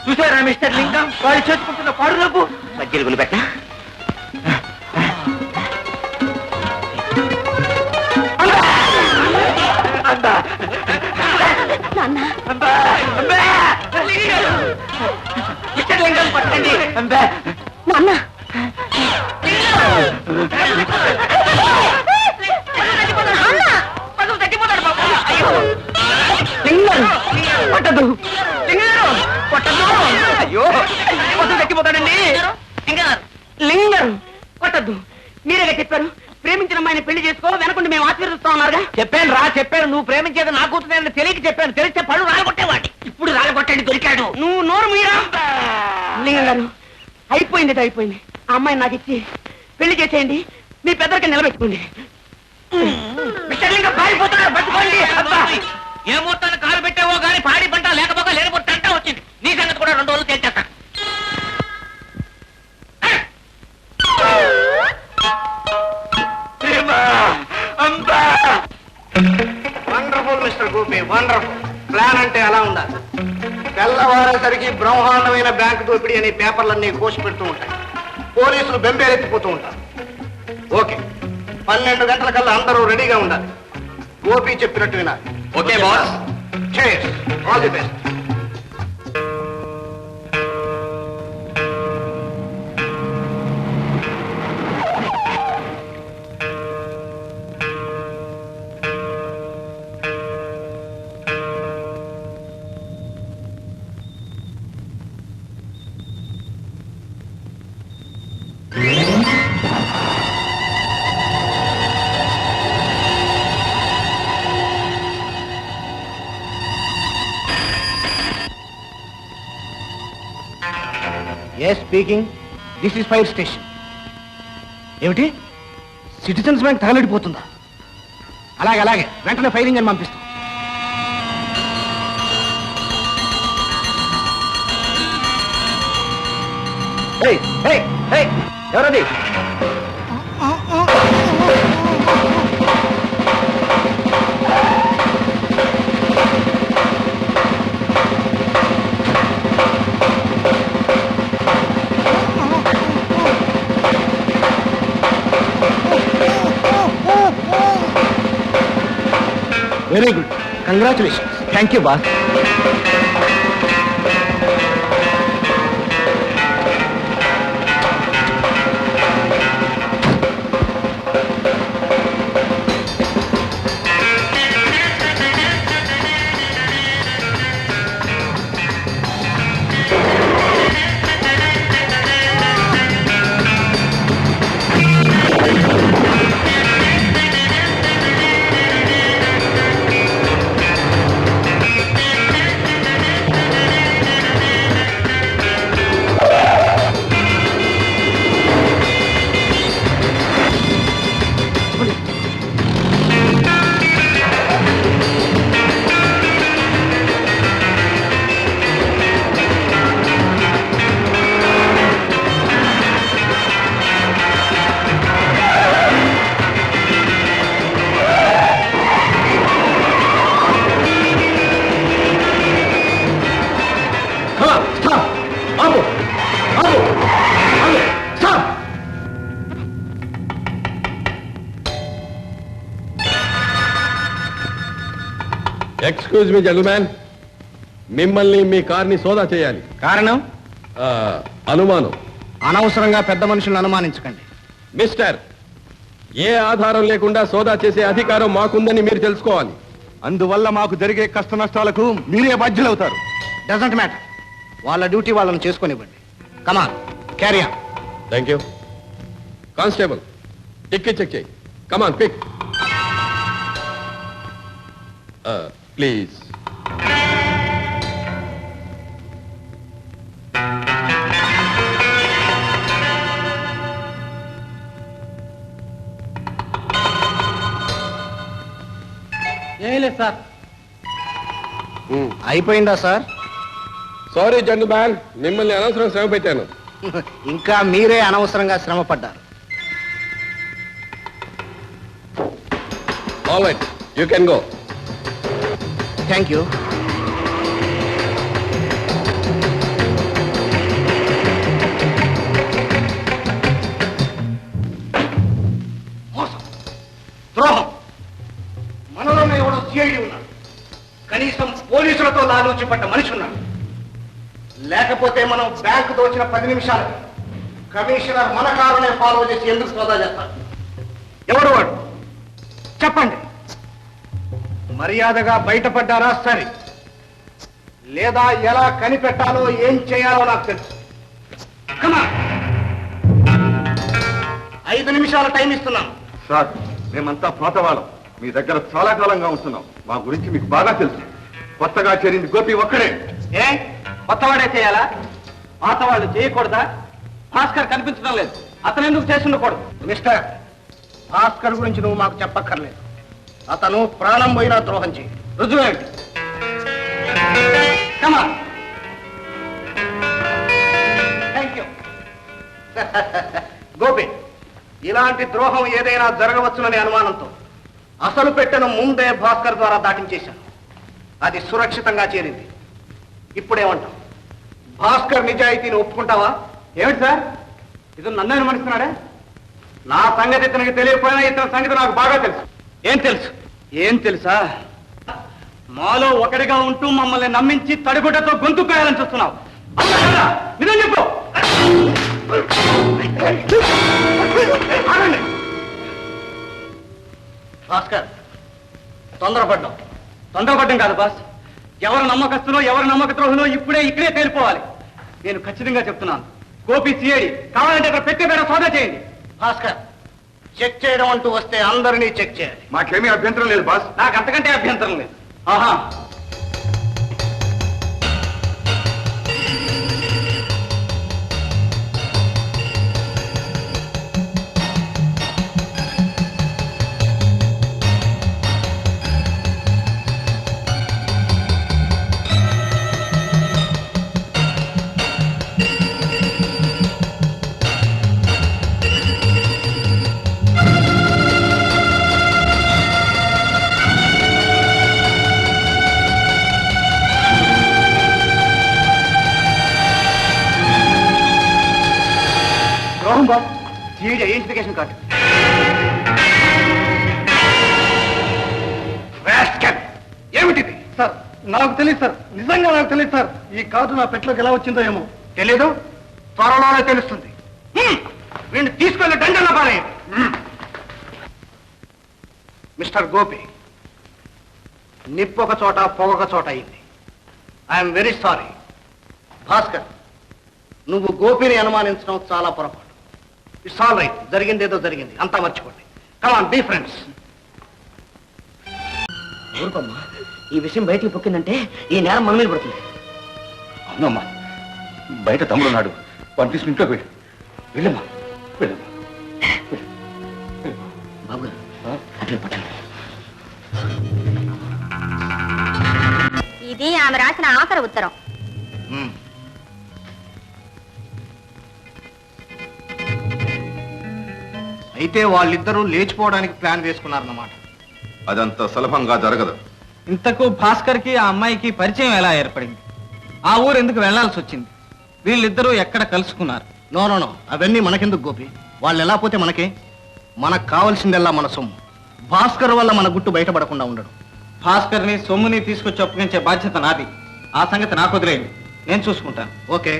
చూసారా మిస్టర్ లింగం, వాళ్ళు చేసుకుంటున్న పాడులోపు మధ్యలో పెట్ట. మిస్టర్ లింగం పట్టండి. నాన్న, లింగం పట్టదు, లింగం పట్టదు. అయ్యో, పట్టు తగ్గిపోతాడండి. లింగం కొట్టద్దు, మీరేగా చెప్పారు ప్రేమించిన అమ్మాయిని పెళ్లి చేసుకో, వెనకుండా మేము ఆశీర్వదిస్తా ఉన్నారుగా. చెప్పాను రా, చెప్పాను. నువ్వు ప్రేమించేది నా కూతురు తెలియక చెప్పాను. తెలిస్తే పళ్ళు రాలగొట్టేవాడి. ఇప్పుడు రాలగొట్టండి, దొరికాడు. నువ్వు నోరు మీరా. లింగం గారు, అయిపోయింది అయిపోయింది. ఆ అమ్మాయిని నాకు ఇచ్చి పెళ్లి చేసేయండి, మీ పెద్దరికి నిలబెట్టుకోండి. ఏ ముహూర్తాన్ని కాలు పెట్టావో గాని పాడి పంట లేకపోక లేని అంటా వచ్చింది. నీ సంగతి కూడా 2 రోజులు తేల్చేస్తా. Wonderful mister Gopi, wonderful. Plan అంటే అలా ఉండాలి. తెల్లవారేసరికి బ్రహ్మాండమైన బ్యాంకు దోపిడీ అనే పేపర్లన్నీ కోసి పెడుతూ ఉంటాయి. పోలీసులు బెంబేలెత్తిపోతూ ఉంటారు. ఓకే, 12 గంటలకల్లా అందరూ రెడీగా ఉండాలి. గోపి చెప్పినట్టు వినాలి. Okay boss. Cheers. All the best. Yes, speaking. This is fire station. ఏమిటి, సిటిజన్స్ బ్యాంక్ తగలడిపోతుందా? అలాగే అలాగే, వెంటనే ఫైర్ ఇంజన్ పంపిస్తాం. ఎవరది? Very good, congratulations. Thank you boss. Excuse me gentlemen, మిమ్మల్ని మీ కార్ని సోదా చేయాలి. కారణం? అనుమానం. అనవసరంగా పెద్ద మనుషులను అనుమానించకండి. మిస్టర్, ఏ ఆధారం లేకుండా సోదా చేసే అధికారం మాకుందని మీరు తెలుసుకోవాలి. అందువల్ల మాకు జరిగే కష్ట నష్టాలకు మీరే బాధ్యులవుతారు. డజంట్ మ్యాటర్, వాళ్ళ డ్యూటీ వాళ్ళని చేసుకునివ్వండి. కమాన్, carry on. Thank you. Constable, ticket check చేయి. కమాన్, పిక్. ప్లీజ్. ఏం లేదు సార్. అయిపోయిందా సార్? సారీ జెంటిల్మెన్, మిమ్మల్ని అనవసరం శ్రమ పెట్టాను. ఇంకా మీరే అనవసరంగా శ్రమ పడ్డారు. All right, you can go. Thank you. ద్రోహం మనలోనే ఎవడో సిఐడి ఉన్నాడు. కనీసం పోలీసులతో లాలూచి పడ్డ మనిషి ఉన్నాడు. లేకపోతే మనం బ్యాంకు దోచిన 10 నిమిషాలకు కమిషనర్ మన కారునే ఫాలో చేసి ఎందుకు సోదా చేస్తాడు? ఎవడు వాడు చెప్పండి. మర్యాదగా బయటపడ్డారా సరే, లేదా ఎలా కనిపెట్టాలో ఏం చేయాలో నాకు తెలుసు. కమా, 5 నిమిషాల టైం ఇస్తున్నాం. సార్, మేమంతా పాతవాళ్ళం. మీ దగ్గర చాలా కాలంగా ఉంటున్నాం. మా గురించి మీకు బాగా తెలుసు. కొత్తగా చేరింది గోపి ఒక్కడే. ఏ కొత్తవాడే చేయాలా? పాతవాళ్ళు చేయకూడదా? భాస్కర్ కనిపించడం లేదు, అతను ఎందుకు చేసి ఉండకూడదు? మిస్టర్, భాస్కర్ గురించి నువ్వు మాకు చెప్పక్కర్లేదు. అతను ప్రాణం పోయినా ద్రోహం చేయి. రుజువు ఏమిటి? కమా. Thank you. గోపి, ఇలాంటి ద్రోహం ఏదైనా జరగవచ్చుననే అనుమానంతో అసలు పెట్టెను ముందే భాస్కర్ ద్వారా దాటించేశాను. అది సురక్షితంగా చేరింది. ఇప్పుడేమంటావు? భాస్కర్ నిజాయితీని ఒప్పుకుంటావా? ఏమిటి సార్, ఇతను నన్ను అనుమానిస్తున్నాడే? నా సంగతి ఇతనికి తెలియకపోయినా ఇతని సంగతి నాకు బాగా తెలుసు. ఏం తెలుసు? ఏం తెలుసా? మాలో ఒకటిగా ఉంటూ మమ్మల్ని నమ్మించి తడిగుడ్డతో గొంతు కాయాలని చూస్తున్నావు. అవునా కదా? నిజం చెప్పు. ఆగండి. భాస్కర్, తొందరపడ్డావు. తొందరపడ్డం కాదు బాస్, ఎవరు నమ్మకస్తులో ఎవరు నమ్మక ద్రోహులో ఇక్కడే తేలిపోవాలి. నేను ఖచ్చితంగా చెప్తున్నాను, గోపి సిఐడి. కావాలంటే ఇక్కడ పెట్టే పేడ సోదా చేయండి. భాస్కర్, చెక్ చేయడం అంటూ వస్తే అందరినీ చెక్ చేయాలి. మాకేమీ అభ్యంతరం లేదు బాస్. నాకు అంతకంటే అభ్యంతరం లేదు. ఆహా, సిఐడి ఐడెంటిఫికేషన్ కార్డు. ఏమిటిది? సార్ నాకు తెలియదు సార్, నిజంగా నాకు తెలియదు సార్. ఈ కార్డు నా పెట్లోకి ఎలా వచ్చిందో ఏమో. తెలీదు? త్వరలోనే తెలుస్తుంది. వీడిని తీసుకెళ్లి దండన పారేయండి. మిస్టర్ గోపి, నిప్పొక చోట పొగొక చోట అయింది. I'm very sorry. భాస్కర్, నువ్వు గోపిని అనుమానించడం చాలా పొరపాటు. ఇట్స్ ఆల్ రైట్, జరిగింది ఏదో జరిగింది, అంతా మర్చిపోండి. Come on, be friends. ఊరుకోమ్మా, ఈ విషయం బయటికి పొక్కిందంటే ఈ నేరం మన మీద పడుతుంది. అవునమ్మా, బయట తమ్ముడు ఉన్నాడు, వాడిని తీసుకుని ఇంట్లోకి వెళ్ళి వెళ్ళమ్మా, వెళ్ళమ్మా. బాబు అట్లా పట్టండి. ఇది ఆమె రాసిన ఆఖరి ఉత్తరం. అయితే వాళ్ళిద్దరూ లేచిపోవడానికి ప్లాన్ వేసుకున్నారన్నమాట. అదంత సులభంగా జరగదు. ఇంతకు భాస్కర్ కి ఆ అమ్మాయికి పరిచయం ఎలా ఏర్పడింది? ఆ ఊరు ఎందుకు వెళ్లాల్సి వచ్చింది? వీళ్ళిద్దరూ ఎక్కడ కలుసుకున్నారు? నో నో నో, అవన్నీ మనకెందుకు గోపి? వాళ్ళు ఎలా పోతే మనకే? మనకు కావాల్సిందల్లా మన సొమ్ము. భాస్కర్ వల్ల మన గుట్టు బయటపడకుండా ఉండడు. భాస్కర్ ని సొమ్ముని తీసుకొచ్చి అప్పగించే బాధ్యత నాది. ఆ సంగతి నాకు వదిలేయండి, నేను చూసుకుంటాను. ఓకే.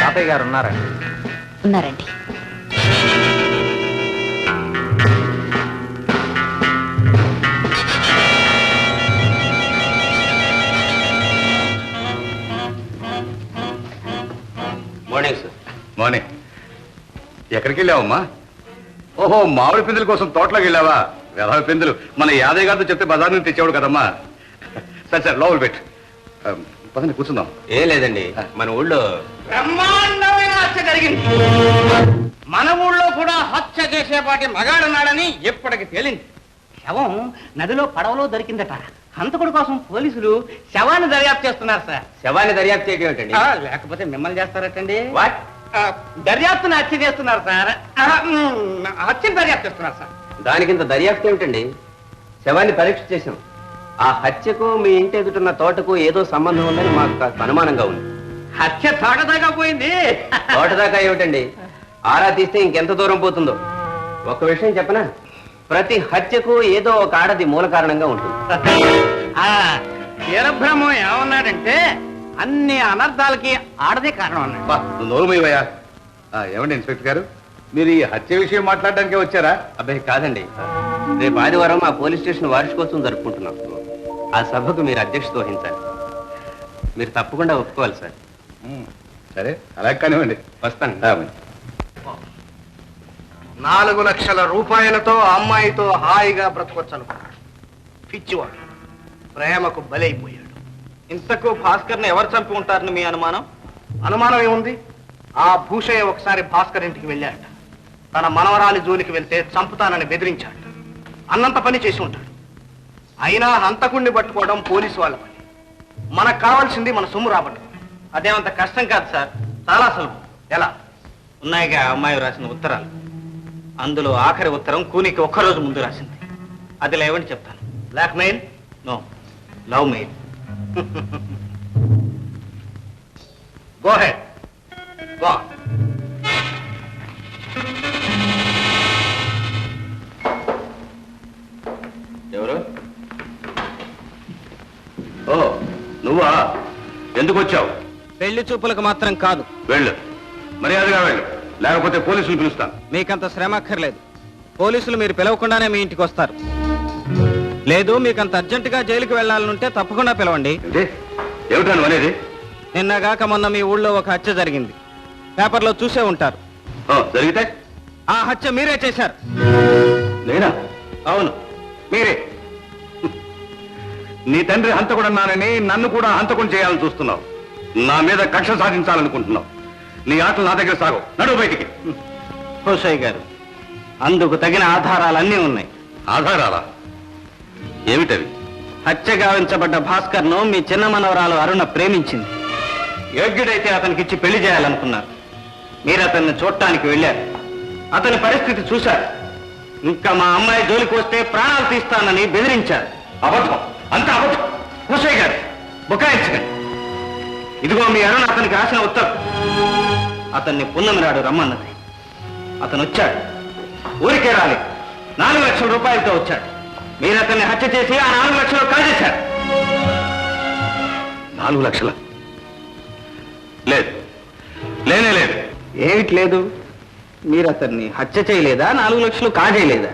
తాతయ్య గారు ఉన్నారండి? ఉన్నారండి. Morning sir. మార్నింగ్. ఎక్కడికి వెళ్ళావమ్మా? ఓహో, మామిడి పిందుల కోసం తోటలోకి వెళ్ళావా? వెధవ పిందులు మన యాదయ్య గారితో చెప్తే బజార్ నుంచి తెచ్చేవాడు కదమ్మా. సరే సరే, లోపల పెట్టు. పదండి కూర్చుందాం. ఏం లేదండి, మన ఊళ్ళో బ్రహ్మాండమైన హత్య జరిగింది. మన ఊళ్ళో కూడా హత్య చేసేపాటి మగాడున్నాడని ఎప్పటికి తేలింది. శవం నదిలో పడవలో దొరికిందట. హంతకుడి కోసం పోలీసులు శవాన్ని దర్యాప్తు చేస్తున్నారు సార్. శవాన్ని దర్యాప్తు చేయడం ఏంటండి? లేకపోతే మిమ్మల్ని చేస్తారటండి. వాట్? దర్యాప్తును హత్య చేస్తున్నారు సార్. హత్యను దర్యాప్తు చేస్తున్నారు సార్. దానికింత దర్యాప్తు ఏమిటండి? శవాన్ని పరీక్ష చేశాం. ఆ హత్యకు మీ ఇంటి ఎదుటున్న తోటకు ఏదో సంబంధం ఉందని మాకు కాస్త అనుమానంగా ఉంది. హత్య తోటదాకా పోయింది. తోటదాకా ఏమిటండి, ఆరా తీస్తే ఇంకెంత దూరం పోతుందో. ఒక విషయం చెప్పనా, ప్రతి హత్యకు ఏదో ఒక ఆడది మూల కారణంగా ఉంటుంది. వీరబ్రహ్మం ఏమన్నాడంటే అన్ని అనర్థాలకి ఆడదే కారణం అన్నాడు. నువ్వు నోరు మూయవయ్యా. ఏమండి ఇన్స్పెక్టర్ గారు, మీరు ఈ హత్య విషయం మాట్లాడడానికే వచ్చారా? అబ్బాయి కాదండి, రేపు ఆదివారం మా పోలీస్ స్టేషన్ వార్షికోత్సవం జరుపుకుంటున్నాం. ఆ సభకు మీరు అధ్యక్షత వహించాలి. మీరు తప్పకుండా ఒప్పుకోవాలి సార్. సరే, అలా కానివ్వండి. వస్తాను. 4 లక్షల రూపాయలతో అమ్మాయితో హాయిగా బ్రతకొచ్చు అనుకున్నాడు. పిచ్చివాడు ప్రేమకు బలైపోయాడు. ఇంతకు భాస్కర్ ని ఎవరు చంపి ఉంటారని మీ అనుమానం? అనుమానం ఏముంది? ఆ భూషయ్య ఒకసారి భాస్కర్ ఇంటికి వెళ్ళాడు. తన మనవరాలి జోలికి వెళ్తే చంపుతానని బెదిరించాడు. అన్నంత పని చేసి ఉంటాడు. అయినా హంతకుణ్ణి పట్టుకోవడం పోలీసు వాళ్ళ పని. మనకు కావాల్సింది మన సొమ్ము రాబట్టు. అదేమంత కష్టం కాదు సార్, చాలా సులభం. ఎలా? ఉన్నాయిగా అమ్మాయి రాసిన ఉత్తరాలు. అందులో ఆఖరి ఉత్తరం కూనికి ఒక్కరోజు ముందు రాసింది. అది లేవని చెప్తాను. Blackmail? No, love mail. Go ahead. Go. ఎవరు? ఓ, నువ్వా? ఎందుకు వచ్చావు? పెళ్లి చూపులకు మాత్రం కాదు. వెళ్ళు, మర్యాదగా వెళ్ళు, లేకపోతే పోలీసులు పిలుస్తాను. మీకంత శ్రమ అక్కర్లేదు. పోలీసులు మీరు పిలవకుండానే మీ ఇంటికి వస్తారు. లేదు, మీకంత అర్జెంటుగా జైలుకి వెళ్లాలనుంటే తప్పకుండా పిలవండి. ఏమిటా నువ్వు అనేది? నిన్నగాక మొన్న మీ ఊళ్ళో ఒక హత్య జరిగింది. పేపర్లో చూసే ఉంటారు. జరిగితే ఆ హత్య మీరే చేశారు. నేనా? అవును, మీరే. నీ తండ్రి హంతకుడన్నానని నన్ను కూడా హంతకుని చేయాలని చూస్తున్నావు. నా మీద కక్ష సాధించాలనుకుంటున్నావు. నీ ఆటలు నా దగ్గర సాగు. నడువు బయటికి. హోషయ్య గారు, అందుకు తగిన ఆధారాలన్నీ ఉన్నాయి. ఆధారాలా? ఏమిటవి? హత్య గావించబడ్డ భాస్కర్ను మీ చిన్న మనవరాలు అరుణ ప్రేమించింది. యోగ్యుడైతే అతనికిచ్చి పెళ్లి చేయాలనుకున్నారు. మీరు అతన్ని చూడటానికి వెళ్ళారు. అతని పరిస్థితి చూశారు. ఇంకా మా అమ్మాయి జోలికి వస్తే ప్రాణాలు తీస్తానని బెదిరించారు. అబద్ధం, అంత అబద్ధం. హుసయ్య గారు బుకాయించకండి. ఇదిగో మీ అరుణ అతనికి రాసిన ఉత్తరం. అతన్ని పున్నమి నాడు రమ్మన్నది. అతను వచ్చాడు. ఊరికే రాలేదు, 4 లక్షల రూపాయలతో వచ్చాడు. మీరు అతన్ని హత్య చేసి ఆ 4 లక్షలు కాజేశారు. 4 లక్షల? లేదు, లేనే లేదు. ఏమిటి లేదు? మీరు అతన్ని హత్య చేయలేదా? 4 లక్షలు కాజేయలేదా?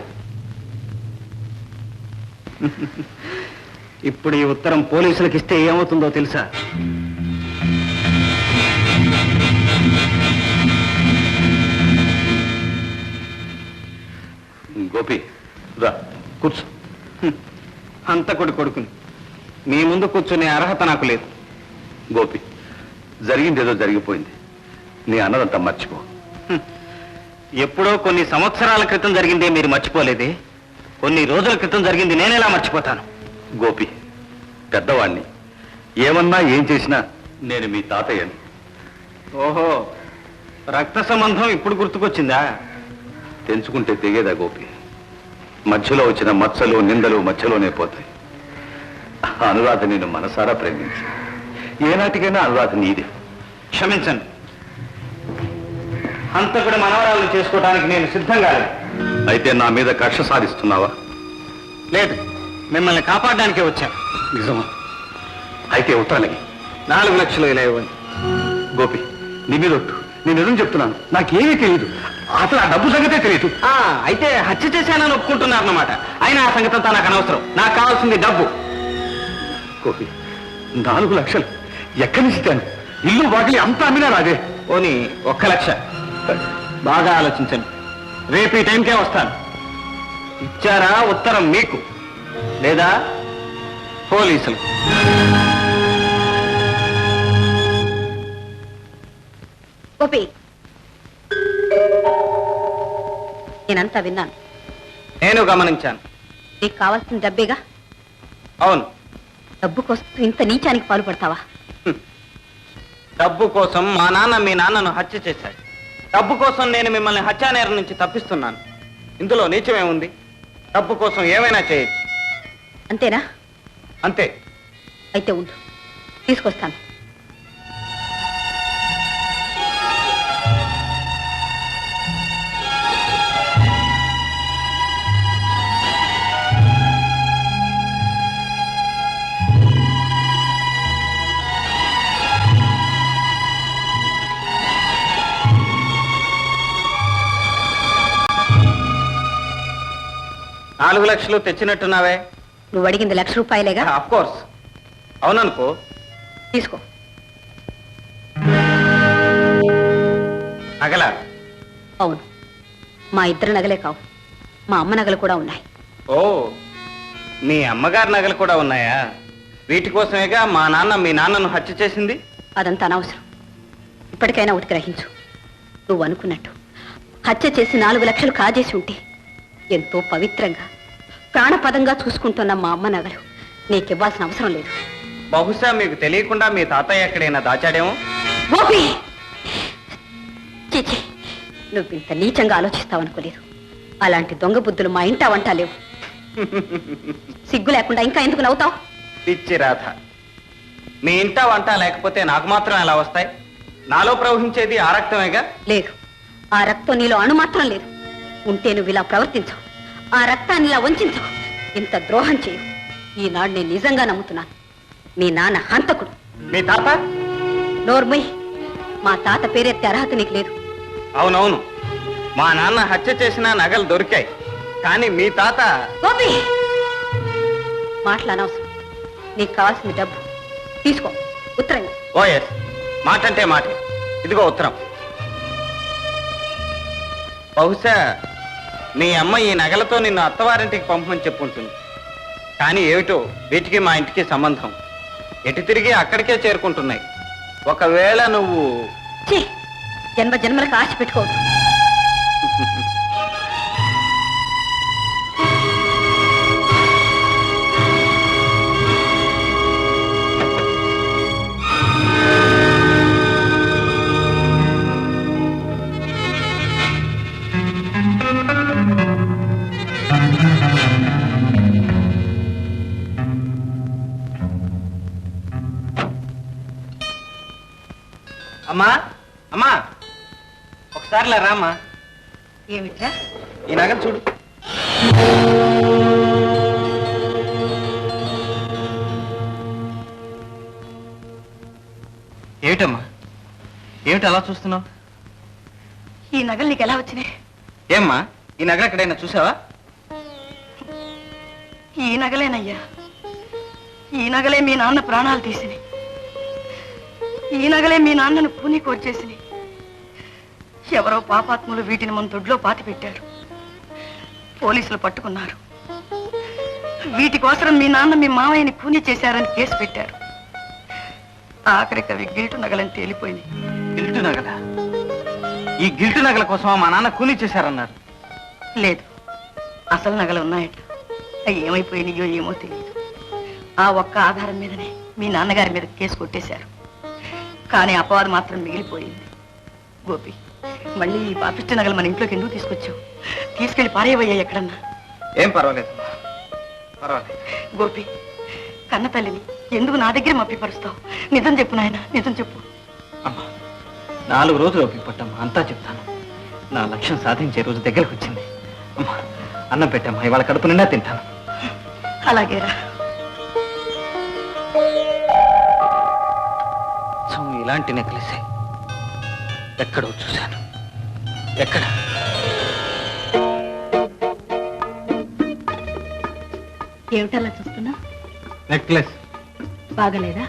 ఇప్పుడు ఈ ఉత్తరం పోలీసులకు ఇస్తే ఏమవుతుందో తెలుసా? గోపి రా కూర్చో. హంతకుడి కొడుకుని మీ ముందు కూర్చునే అర్హత నాకు లేదు. గోపి, జరిగిందేదో జరిగిపోయింది. నీ అన్నదంతా మర్చిపో. ఎప్పుడో కొన్ని సంవత్సరాల క్రితం జరిగిందే మీరు మర్చిపోలేదే? కొన్ని రోజుల క్రితం జరిగింది నేనెలా మర్చిపోతాను? గోపి, పెద్దవాణ్ణి. ఏమన్నా ఏం చేసినా నేను మీ తాతయ్యని. ఓహో, రక్త సంబంధం ఇప్పుడు గుర్తుకొచ్చిందా? తెంచుకుంటే తెగేదా గోపి? మధ్యలో వచ్చిన మచ్చలు నిందలు మధ్యలోనే పోతాయి. అనురాధ నేను మనసారా ప్రేమించి ఏనాటికైనా అనురాధ నీదే. క్షమించండి, హంతకుడి మనవరాలను చేసుకోవడానికి నేను సిద్ధంగా లేదు. అయితే నా మీద కక్ష సాధిస్తున్నావా? లేదు, మిమ్మల్ని కాపాడడానికే వచ్చాను. నిజమా? అయితే ఉత్తరాలకి 4 లక్షలు ఇలా ఇవ్వండి. గోపి, నీ మీద ఒట్టు. నేను నిజం చెప్తున్నాను, నాకేమీ తెలియదు. అసలు ఆ డబ్బు సంగతే తెలియదు. అయితే హత్య చేశానని ఒప్పుకుంటున్నారన్నమాట. అయినా ఆ సంగతి అంతా నాకు అనవసరం. నాకు కావాల్సింది డబ్బు. గోపి, 4 లక్షలు ఎక్కడి నుంచి ఇస్తాను? ఇల్లు వాకిలి అంతా అమ్మినా రాదే. ఓని 1 లక్ష. బాగా ఆలోచించండి. రేపు ఈ టైంకే వస్తాను. ఇచ్చారా ఉత్తరం మీకు, లేదా పోలీసులు? గోపి, నేనంతా విన్నాను. నేను గమనించాను. నీకు కావాల్సిన డబ్బేగా? అవును. డబ్బు కోసం ఇంత నీచానికి పాల్పడతావా? డబ్బు కోసం మా నాన్న మీ నాన్నను హత్య చేశాడు. డబ్బు కోసం నేను మిమ్మల్ని హత్యానేరం నుంచి తప్పిస్తున్నాను. ఇందులో నీచమేముంది? డబ్బు కోసం ఏమైనా చేయొచ్చు. అంతేనా? అంతే. అయితే ఉండు, తీసుకొస్తాను. నాలుగు లక్షలు తెచ్చినట్టున్నావే? నువ్వు అడిగింది 1 లక్ష రూపాయలేగా? Of course. అవుననుకో. తీసుకో. నగలా? అవును, మా ఇద్దరు నగలే కావు, మా అమ్మ నగలు కూడా ఉన్నాయి. ఓ, మీ అమ్మగారి నగలు కూడా ఉన్నాయా? వీటి కోసమేగా మా నాన్న మీ నాన్నను హత్య చేసింది. అదంతా అనవసరం. ఇప్పటికైనా ఒకటి గ్రహించు. నువ్వు అనుకున్నట్టు హత్య చేసి 4 లక్షలు కాజేసి ఉంటే ఎంతో పవిత్రంగా ప్రాణపదంగా చూసుకుంటున్న మా అమ్మ నగలు నీకివ్వాల్సిన అవసరం లేదు. బహుశా మీకు తెలియకుండా మీ తాతయ్య ఎక్కడైనా దాచాడేమో. గోపి, చీచి, నువ్వు ఇంత నీచంగా ఆలోచిస్తావనుకోలేదు. అలాంటి దొంగ బుద్ధులు మా ఇంట వంట లేవు. సిగ్గు లేకుండా ఇంకా ఎందుకు నవ్వుతావు? పిచ్చి రాధ, మీ ఇంట వంట లేకపోతే నాకు మాత్రం ఎలా వస్తాయి? నాలో ప్రవహించేది ఆ రక్తమేగా. లేదు, ఆ రక్తం నీలో అణు మాత్రం లేదు. ఉంటే నువ్వు ఇలా ప్రవర్తించవు, ఆ రక్తాన్ని ఇలా వంచవు, ఇంత ద్రోహం చేయవు. ఈనాడు నేను నిజంగా నమ్ముతున్నాను. మీ నాన్న హంతకుడు. మీ తాత? నోర్మయ్, మా తాత పేరెత్తే అర్హత నీకు లేదు. అవునవును, మా నాన్న హత్య చేసిన నగలు దొరికాయి. కానీ మీ తాత... గోపి, మాటలు అనవసరం. నీకు కావాల్సిన డబ్బు తీసుకో. ఉత్తరం. ఓ ఎస్, మాట అంటే మాట. ఇదిగో ఉత్తరం. బహుశా మీ అమ్మ ఈ నగలతో నిన్ను అత్తవారింటికి పంపమని చెప్పుంటుంది. కానీ ఏమిటో వీటికి మా ఇంటికి సంబంధం. ఎటు తిరిగి అక్కడికే చేరుకుంటున్నాయి. ఒకవేళ నువ్వు... ఛీ, జన్మ జన్మలకు ఆశ పెట్టుకోవద్దు. అమ్మా అమ్మా ఒకసారిలా రామ్మా. ఏమిట్రా? ఈ నగలు చూడు. ఏమిటమ్మా, ఏమిటి అలా చూస్తున్నావు? ఈ నగలు నీకు ఎలా వచ్చినాయి? ఏమ్మా, ఈ నగలు ఎక్కడైనా చూసావా? ఈ నగలేనయ్యా, ఈ నగలే మీ నాన్న ప్రాణాలు తీసినాయి. ఈ నగలే మీ నాన్నను పూని కోర్చేసినాయి. ఎవరో పాపాత్ములు వీటిని మన దొడ్లో పాతి పెట్టారు. పోలీసులు పట్టుకున్నారు. వీటి కోసం మీ నాన్న మీ మామయ్యని పూని చేశారని కేసు పెట్టారు. ఆఖరికి అవి గిల్టు నగలని తేలిపోయింది. గిల్టు నగల? ఈ గిల్టు నగల కోసం మా నాన్న కూలీ చేశారన్నారు. లేదు, అసలు నగలు ఉన్నాయట. అవి ఏమైపోయినాయో ఏమో తెలియదు. ఆ ఒక్క ఆధారం మీదనే మీ నాన్నగారి మీద కేసు కొట్టేశారు. కానీ అపవాదం మాత్రం మిగిలిపోయింది. గోపి, మళ్ళీ ఈ పాపిష్టి నగలు మన ఇంట్లోకి ఎందుకు తీసుకొచ్చావు? తీసుకెళ్లి పారేవయ్యా ఎక్కడన్నా. ఏం పర్వాలేదు, పర్వాలేదు. గోపి, కన్న తల్లిని ఎందుకు నా దగ్గర మప్పిపరుస్తావు? నిజం చెప్పు నాయన, నిజం చెప్పు. అమ్మా, 4 రోజులు ఓపిక పట్టమ్మా, అంతా చెప్తాను. నా లక్ష్యం సాధించే రోజు దగ్గరకు వచ్చింది. అమ్మా, అన్నం పెట్టమ్మా, ఇవాళ కడుపు నిండా తింటాను. అలాగేరా. ఇలాంటి నెక్లెసే ఎక్కడో చూశాను. ఎక్కడ? ఏమిటలా చూస్తున్నా? నెక్లెస్ బాగలేదా?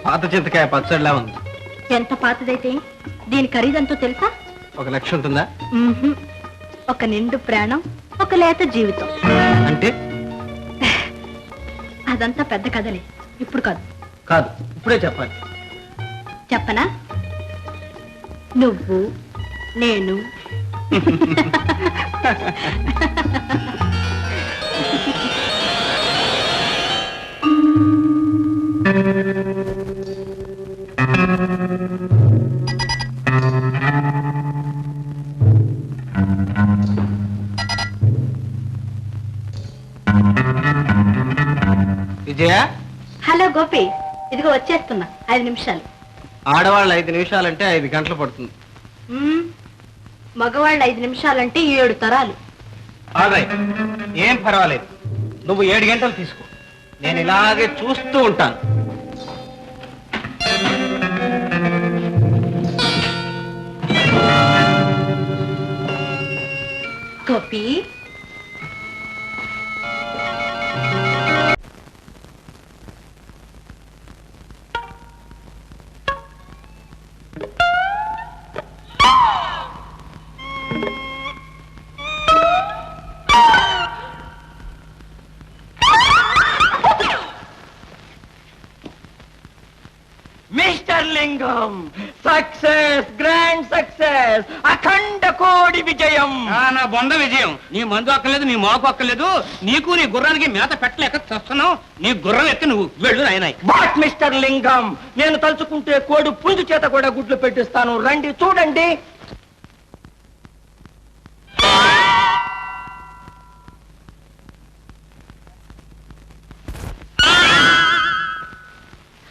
పాత చింతకాయ పచ్చడిలా ఉంది. ఎంత పాతదైతే దీని ఖరీదంతో తెలుసా? 1 లక్ష ఉంటుందా? ఒక నిండు ప్రాణం, ఒక లేత జీవితం. అంటే అదంతా పెద్ద కథలే, ఇప్పుడు కాదు. కాదు, ఇప్పుడే చెప్పాలి. చెప్పనా? నువ్వు, నేను విజయ, హలో గోపి, ఇదిగో వచ్చేస్తున్నా. 5 నిమిషాలు. ఆడవాళ్ళు 5 నిమిషాలంటే 5 గంటలు పడుతుంది. మగవాళ్ళు 5 నిమిషాలంటే 7 తరాలు. ఏం పర్వాలేదు, నువ్వు 7 గంటలు తీసుకో. నేను ఇలాగే చూస్తూ ఉంటాను. గోపి, మిస్టర్ లింగం, సక్సెస్, గ్రాండ్ సక్సెస్, అఖండ కోడి విజయం. నా బొంద విజయం. నీ మందు అక్కర్లేదు, నీ మోకు అక్కర్లేదు. నీకు నీ గుర్రానికి మేత పెట్టలేక చస్తున్నావు. నీ గుర్రం ఎక్కి నువ్వు వెళ్ళు నాయనాయ్. వాట్ మిస్టర్ లింగం, నేను తలుచుకుంటే కోడి పుంజు చేత కూడా గుడ్లు పెట్టిస్తాను. రండి చూడండి.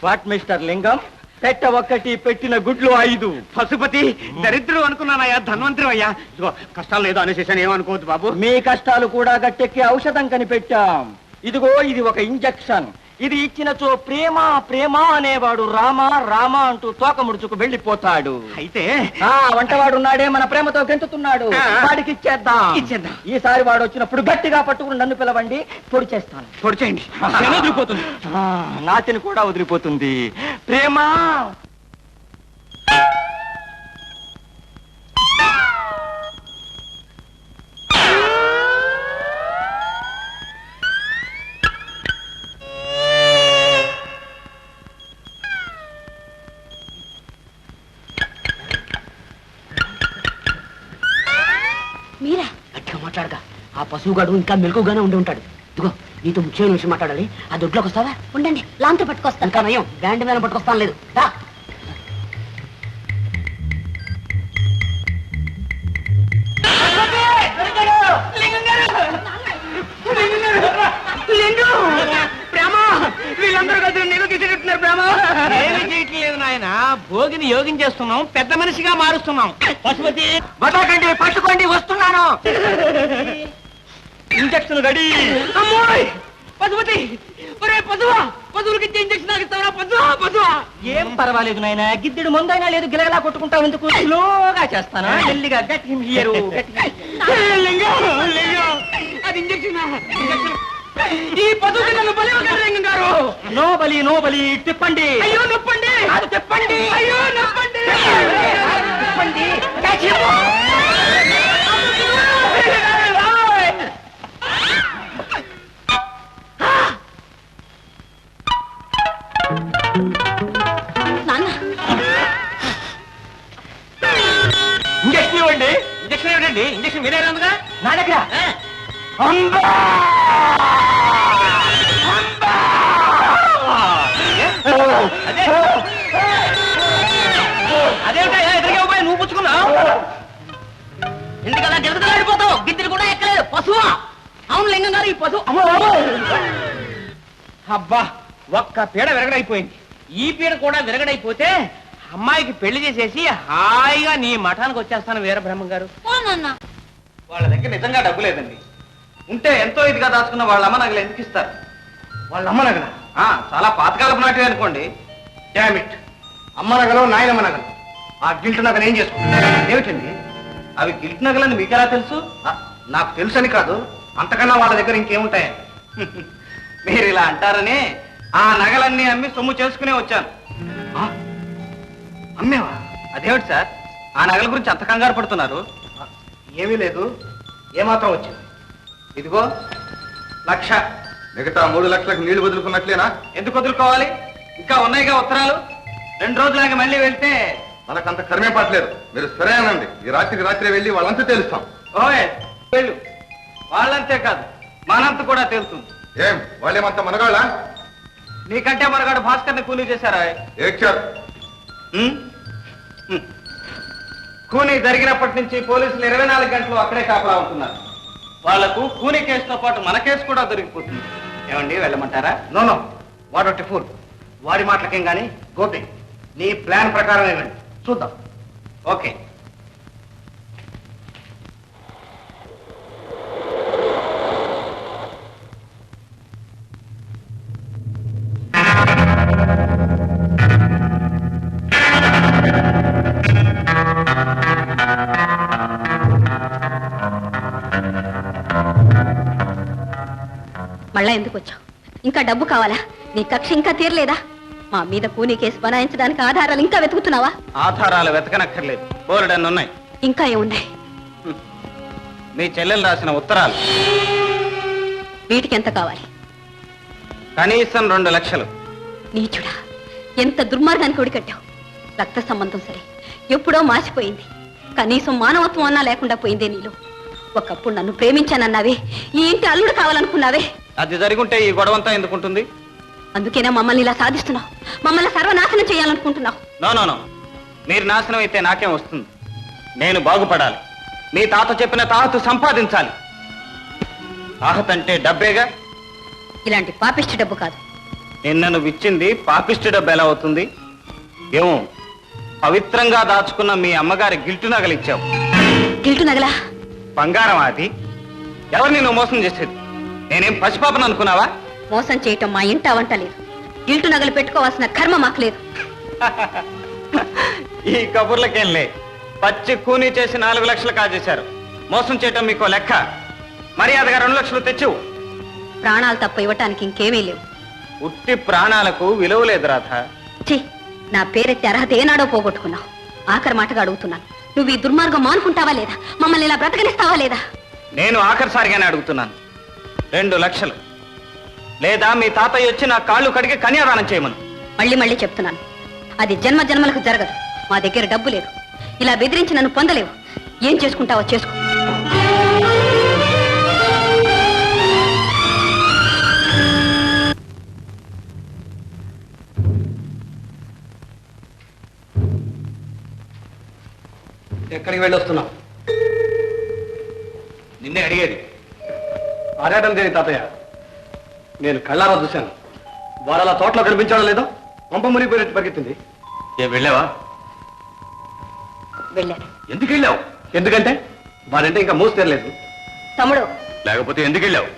వాట్ మిస్టర్ లింగం, పెట్ట 1, పెట్టిన గుడ్లు 5. పశుపతి, దరిద్రం అనుకున్నానయ్యా, ధన్వంతరం అయ్యా. ఇదిగో కష్టాలు లేదో అనేసేసాను, ఏమనుకోవద్దు బాబు. మీ కష్టాలు కూడా గట్టెక్కి ఔషధం కనిపెట్టాం. ఇదిగో ఇది ఒక ఇంజెక్షన్. ఇది ఇచ్చినచో ప్రేమ ప్రేమ అనేవాడు రామ రామ అంటూ తోక ముడుచుకు వెళ్ళిపోతాడు. అయితే వంటవాడున్నాడే మన ప్రేమతో గెంతుతున్నాడు, వాడికి ఇచ్చేద్దాం. ఈసారి వాడు వచ్చినప్పుడు గట్టిగా పట్టుకుని నన్ను పిలవండి, పొడి చేస్తాను. పొడి చేయండి, వదిలిపోతుంది. నాతిని కూడా వదిలిపోతుంది. ప్రేమ మీరా గట్టిగా మాట్లాడగా, ఆ పశువుగాడు ఇంకా మెలకుగానే ఉండి ఉంటాడు. ఇదిగో నీతో ముఖ్యమైన విషయం మాట్లాడాలి. ఆ దొడ్లోకి వస్తావా? ఉండండి, లాంతో పట్టుకొస్తాను. ఇంకా నయం, బ్యాండ్ మీద పట్టుకొస్తాను. లేదు రా. ప్రేమ, వీళ్ళందరూ కలిసి నిలదీసేటట్టున్నారు. ప్రేమ ఏమి చేయట్లేదు నాయన, భోగిని యోగించేస్తున్నాం, పెద్ద మనిషిగా మారుస్తున్నాం. పశుపతి వదకండి, పట్టుకోండి, వస్తున్నాను. Injection ready. అమ్మోయ్ పశుపతి, ఒరే పశువా, పశువులకి ఇంజక్షన్ ఆగిస్తావా? పశువా ఏం పర్వాలేదు నాయన, గిద్దెడు మందైనా లేదు, గిలగలా కొట్టుకుంటావు ఎందుకు? స్లోగా చేస్తాను, మెల్లిగా. గట్టి అది ఇంజక్షన్. ఈ పశువుకి నన్ను బలివ్వకండి లింగం గారు. నో బలి, తిప్పండి. అయ్యో నొప్పండి, అది తిప్పండి. అయ్యో నొప్పండి, తిప్పండి. ఇంజక్షన్ ఇవ్వండి. ఇంజక్షన్ ఇవ్వండి. ఇంజక్షన్ వేరే ఉందిగా నా దగ్గర. అదేమిటా ఎదురుగా పోయి నువ్వు పుచ్చుకున్నావు? ఎందుకలా జరుగుతాడిపోతావు? గిద్దెలు కూడా ఎక్కలేదు. పశువా? అవును లింగం గారు, ఈ పశువు. అబ్బా, ఒక్క పీడ విరగడైపోయింది. ఈ పీడ కూడా విరగడైపోతే అమ్మాయికి పెళ్లి చేసేసి హాయిగా నీ మఠానికి వచ్చేస్తాను వీరబ్రహ్మం గారు. వాళ్ళ దగ్గర నిజంగా డబ్బు లేదండి. ఉంటే ఎంతో ఇదిగా దాచుకున్న వాళ్ళ అమ్మ నగలు ఎందుకు ఇస్తారు? వాళ్ళ అమ్మ నగల చాలా పాతకాలపు నాటివి అనుకోండి. డామిట్, అమ్మ నగలు నాయనమ్మ నగలు. ఆ గిల్ట్ నగలు ఏం చేసుకుంటారు? ఏమిటండి అవి గిల్ట్ నగలని మీకెలా తెలుసు? నాకు తెలుసని కాదు, అంతకన్నా వాళ్ళ దగ్గర ఇంకేముంటాయండి. మీరు ఇలా అంటారని ఆ నగలన్నీ అమ్మి సొమ్ము చేసుకునే వచ్చాను. అమ్మేవా? అదేమిటి సార్, ఆ నగల గురించి అంత కంగారు పడుతున్నారు? ఏమీ లేదు, ఏమాత్రం వచ్చింది. ఇదిగో 1,00,000. మిగతా 3 లక్షలకు నీళ్లు వదులుకున్నట్లేనా? ఎందుకు వదులుకోవాలి? ఇంకా ఉన్నాయిగా ఉత్తరాలు. 2 రోజులాగా మళ్ళీ వెళ్తే మనకంత కర్మే పట్టలేదు. మీరు సరేనండి, ఈ రాత్రికి రాత్రి వెళ్ళి వాళ్ళంతా తెలుస్తాం. ఓయ్ వెళ్ళు. వాళ్ళంతే కాదు, మనంత కూడా తెలుస్తుంది. ఏం వాళ్ళేమంత మనగాళ్ళ? నీకంటే మనగాడు భాస్కర్ని కూలీ చేశారా? ఏడ్చారు. కూనీ జరిగినప్పటి నుంచి పోలీసులు 24 గంటలు అక్కడే కాపలా ఉంటున్నారు. వాళ్లకు కూనీ కేసుతో పాటు మన కేసు కూడా దొరికిపోతుంది. ఏమండి, వెళ్ళమంటారా? No, వాడొట్టి pool. వాడి మాటలకేం గాని గోపి, నీ ప్లాన్ ప్రకారం ఇవ్వండి, చూద్దాం. ఓకే. మళ్ళా ఎందుకు వచ్చావు? ఇంకా డబ్బు కావాలా? నీ కక్ష ఇంకా తీరలేదా? మా మీద కూనీ కేసు బనాయించడానికి ఆధారాలు ఇంకా వెతుకుతున్నావా? ఆధారాలు వెతకనక్కర్లేదు, బోలెడన్ని ఉన్నాయి. ఇంకా ఏమున్నాయి? మీ చెల్లెలు రాసిన ఉత్తరాలు. వీటికి ఎంత కావాలి? కనీసం 2 లక్షలు. నీచుడా, ఎంత దుర్మార్గానికి ఒడికట్టావు. రక్త సంబంధం సరే, ఎప్పుడో మాసిపోయింది. కనీసం మానవత్వం అన్నా లేకుండా పోయిందే నీలో. ఒకప్పుడు నన్ను ప్రేమించానన్నావే, ఈ ఇంటి అల్లుడు కావాలనుకున్నావే. అది జరుగుంటే ఈ గొడవంతా ఎందుకుంటుంది? అందుకేనా మమ్మల్ని ఇలా సాధిస్తున్నావు? మమ్మల్ని సర్వనాశనం చేయాలనుకుంటున్నావు? నో, మీరు నాశనం అయితే నాకేం వస్తుంది? నేను బాగుపడాలి. మీ తాత చెప్పిన తాహతు సంపాదించాలి. తాహత్ అంటే డబ్బేగా. ఇలాంటి పాపిష్టి డబ్బు కాదు. నిన్న నువ్వు ఇచ్చింది పాపిష్టి డబ్బు ఎలా అవుతుంది? ఏమో, పవిత్రంగా దాచుకున్న మీ అమ్మగారి గిల్టు నగలిచ్చావు. గిల్టు నగలా? బంగారం అది. ఎవరిని నువ్వు మోసం చేసేది? నేనేం పసిపాపను అనుకున్నావా? మోసం చేయటం మా ఇంట వంట లేదు. గిల్టు నగలు పెట్టుకోవాల్సిన కర్మ మాకు లేదు. ఈ కబుర్లకేం లే. పచ్చి కూనీ చేసి 4 లక్షలు కాజేశారు. మోసం చేయటం మీకో లెక్క. మర్యాదగా 2 లక్షలు తెచ్చు. ప్రాణాలు తప్ప ఇవ్వటానికి ఇంకేమీ లేవు. ఉట్టి ప్రాణాలకు విలువ లేదు రాధ. ఛీ, నా పేరెత్తి అర్హత ఏనాడో పోగొట్టుకున్నావు. ఆఖరి మాటగా అడుగుతున్నాను, నువ్వు ఈ దుర్మార్గం మానుకుంటావా లేదా? మమ్మల్ని ఇలా బ్రతకనిస్తావా లేదా? నేను ఆఖరిసారిగానే అడుగుతున్నాను. 2 లక్షలు లేదా మీ తాతయ్య వచ్చి నా కాళ్ళు కడిగి కన్యాదానం చేయమను. మళ్ళీ చెప్తున్నాను, అది జన్మ జన్మలకు జరగదు. మా దగ్గర డబ్బు లేదు. ఇలా బెదిరించి నన్ను పొందలేవు. ఏం చేసుకుంటావో చేసుకో. ఎక్కడికి వెళ్ళి వస్తున్నావు? నిన్నే అడిగేది. ఆరాటం దేని తాతయ్య? నేను కళ్ళారా చూశాను. వారు అలా తోటలో కనిపించాడో లేదో, పంప మునిగిపోయినట్టు పరిగెత్తింది. ఏం వెళ్ళావా? వెళ్ళాను. ఎందుకు వెళ్ళావు? ఎందుకంటే వాడంటే ఇంకా మూసి తెరలేదు. తమ్ముడు, లేకపోతే ఎందుకు వెళ్ళావు?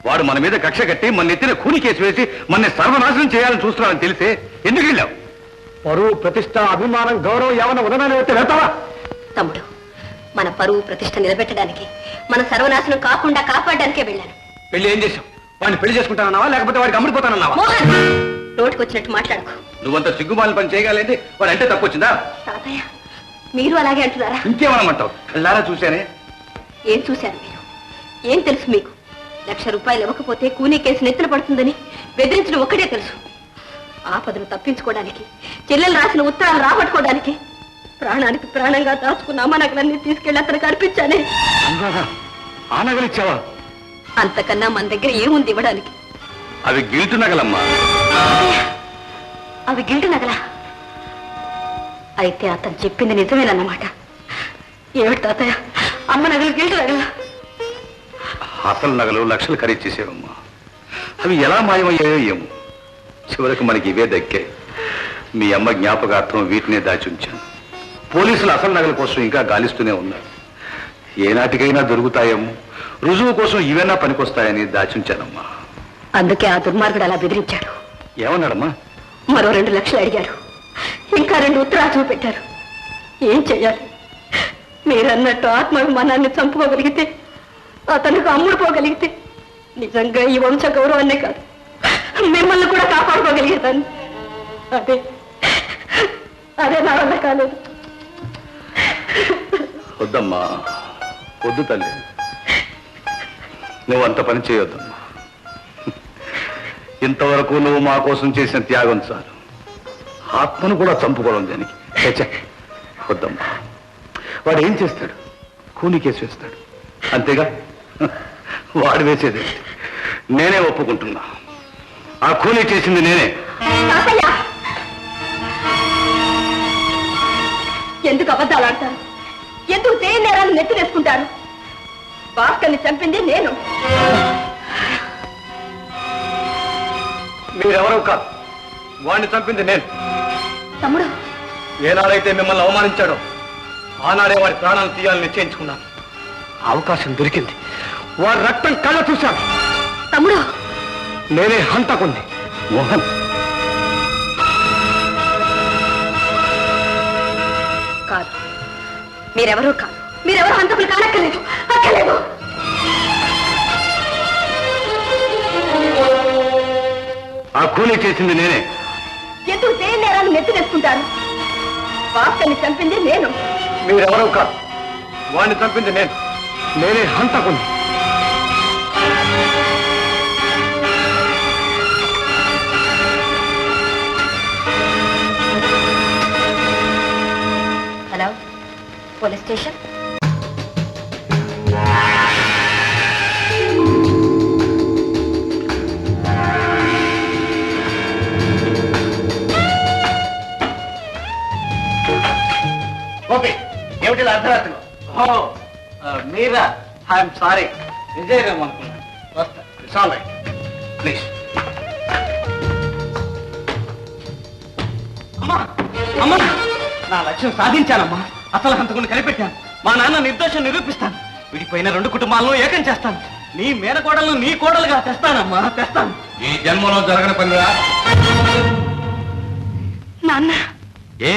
వాడు మన మీద కక్ష కట్టి మన ఎత్తిన కూని కేసు వేసి మన సర్వనాశనం చేయాలని చూస్తున్నాడని తెలిసే ఎందుకు వెళ్ళావు? పరువు, ప్రతిష్ట, అభిమానం, గౌరవం ఏమైనా ఉన్నదాన్ని వెళ్తే వెళ్తావా? తమ్ముడు, మన పరువు ప్రతిష్ట నిలబెట్టడానికి, మన సర్వనాశనం కాకుండా కాపాడడానికే వెళ్ళాను. పెళ్లి ఏం చేశావు? వాడిని పెళ్లి చేసుకుంటానన్నావా లేకపోతే వాడికి అమ్ముడిపోతానన్నావా? మోహన్, నోటికి వచ్చినట్టు మాట్లాడుకో. నువ్వంత సిగ్గుమాలిన పని చేయగలేంది వాడు అంటే తప్పు వచ్చిందా? తాతయ్య, మీరు అలాగే అంటున్నారా? ఇంకేమనమంటావు? కళ్ళారా చూశానే. ఏం చూశారు మీరు? ఏం తెలుసు మీకు? 1,00,000 రూపాయలు ఇవ్వకపోతే కూనీ కేసు నెత్తిన పడుతుందని బెదిరించడం ఒక్కటే తెలుసు. ఆపదను తప్పించుకోవడానికి, చెల్లెలు రాసిన ఉత్తరాలు రాబట్టుకోవడానికి ప్రాణానికి ప్రాణంగా దాచుకున్న అమ్మ నగలన్నీ తీసుకెళ్లి అతనికి అర్పించానే. ఆ నగలిచ్చావా? అంతకన్నా మన దగ్గర ఏముంది ఇవ్వడానికి? అవి గిల్టు నగలమ్మా. అవి గిల్టు నగలా? అయితే అతను చెప్పింది నిజమేనన్నమాట. ఏమిటి తాతయ్య, అమ్మ నగలు గిల్టు నగలా? అసలు నగలు లక్షలు ఖరీదు చేసేవమ్మా. అవి ఎలా మాయమయ్యాయో ఏమో. చివరికి మనకి ఇవే దక్కే. మీ అమ్మ జ్ఞాపకార్థం వీటినే దాచి ఉంచాను. పోలీసులు అసలు నగల కోసం ఇంకా గాలిస్తూనే ఉన్నారు. ఏనాటికైనా దొరుకుతాయేమో, రుజువు కోసం ఇవైనా పనికొస్తాయని దాచి ఉంచానమ్మా. అందుకే ఆ దుర్మార్గుడు అలా బెదిరించాడు. ఏమన్నాడమ్మా? మరో 2 లక్షలు అడిగారు. ఇంకా 2 ఉత్తరాలు చూపెట్టారు. ఏం చెయ్యాలి? మీరన్నట్టు ఆత్మాభిమానాన్ని చంపుకోగలిగితే, అతనికి అమ్ముడుపోగలిగితే నిజంగా ఈ వంశ గౌరవాన్నే కాదు, మిమ్మల్ని కూడా కాపాడుకోగలిగేదాన్ని. అదే నా వల్ల కాలేదు. వద్దమ్మా, వద్దు తల్లి, నువ్వు అంత పని చేయొద్దమ్మా. ఇంతవరకు నువ్వు మా కోసం చేసిన త్యాగం చాలు. ఆత్మను కూడా చంపుకోవడం దానికి వద్దమ్మా. వాడు ఏం చేస్తాడు? కూని కేసు వేస్తాడు, అంతేగా. వాడు వేసేది నేనే ఒప్పుకుంటున్నా. ఆ కూని చేసింది నేనే. ఎందుకు అబద్ధాలు ఆడతారు? ఎందుకు చేయని నేరాలు నెత్తినేసుకుంటారు? భాస్కర్ని చంపింది నేను. మీరెవరో కాదు, వాడిని చంపింది నేను. తమ్ముడు, ఏనాడైతే మిమ్మల్ని అవమానించాడో ఆనాడే వాడి ప్రాణాలు తీయాలని నిశ్చయించుకున్నాను. అవకాశం దొరికింది. వాడి రక్తం కళ్ళ చూశాను. తమ్ముడు, నేనే హంతకుంది. మోహన్, కాదు, మీరెవరూ కాదు. మీరెవరు హంతకులు కానక్కర్లేదు, అక్కర్లేదు. ఆ కూని చేసింది నేనే. ఎందుకు చేయని నేరాలు నెత్తినేసుకుంటారు? భాస్కర్ని చంపింది నేను. మీరెవరో కాదు, వాడిని చంపింది నేను. నేనే హంతకుంది. Hello, police station. ఓకే, ఏమిటి అర్ధరాత్రిలో? మీరా? ఐఎమ్ సారీ, విజయరామ్ అనుకున్నాను. వస్తా. It's all right, please. అమ్మా, అమ్మా, నా లక్ష్యం సాధించానమ్మా. అసలు హంతకుని కనిపెట్టాను. మా నాన్న నిర్దోషం నిరూపిస్తాను. విడిపోయిన 2 కుటుంబాలను ఏకం చేస్తాను. నీ మేనకోడలను నీ కోడలుగా తెస్తానమ్మా, తెస్తాను. ఈ జన్మలో జరగని పనిరా. నాన్న, ఏ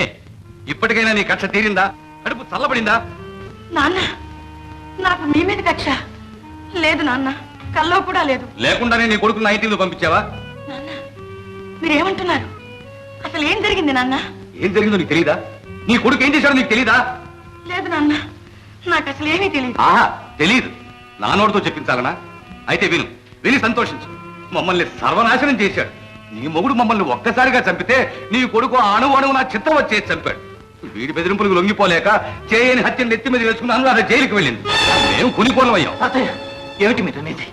ఇప్పటికైనా నీ కక్ష తీరిందా? కడుపు చల్లబడిందా? నాన్న, నాకు మీ మీద కక్ష లేదు నాన్న, కల్లో కూడా లేదు. లేకుండానే నీ కొడుకుని ఐటీలో పంపించావా? నాన్న, మీరేమంటున్నారు? అసలు ఏం జరిగింది నాన్న? ఏం జరిగిందో నీకు తెలీదా? నీ కొడుకు ఏం చేశాడో నీకు తెలీదా? లేదు నాన్న, నాకు అసలు ఏమీ తెలియదు. ఆహా, తెలీదు. నా నోటితో చెప్పించాలనా? అయితే విను, విని సంతోషించు. మమ్మల్ని సర్వనాశనం చేశాడు. నీ మొగుడు మమ్మల్ని ఒక్కసారిగా చంపితే నీ కొడుకు అణువు నా చిత్తం వచ్చేసి చంపాడు. వీడి బెదిరింపులకు లొంగిపోలేక చేయని హత్యను నెత్తి మీద వేసుకున్నాను. రాధ జైలుకి వెళ్ళింది. మేము కునిపోలం అయ్యాం. తాతయ్య, ఏమిటి మీరు అనేది?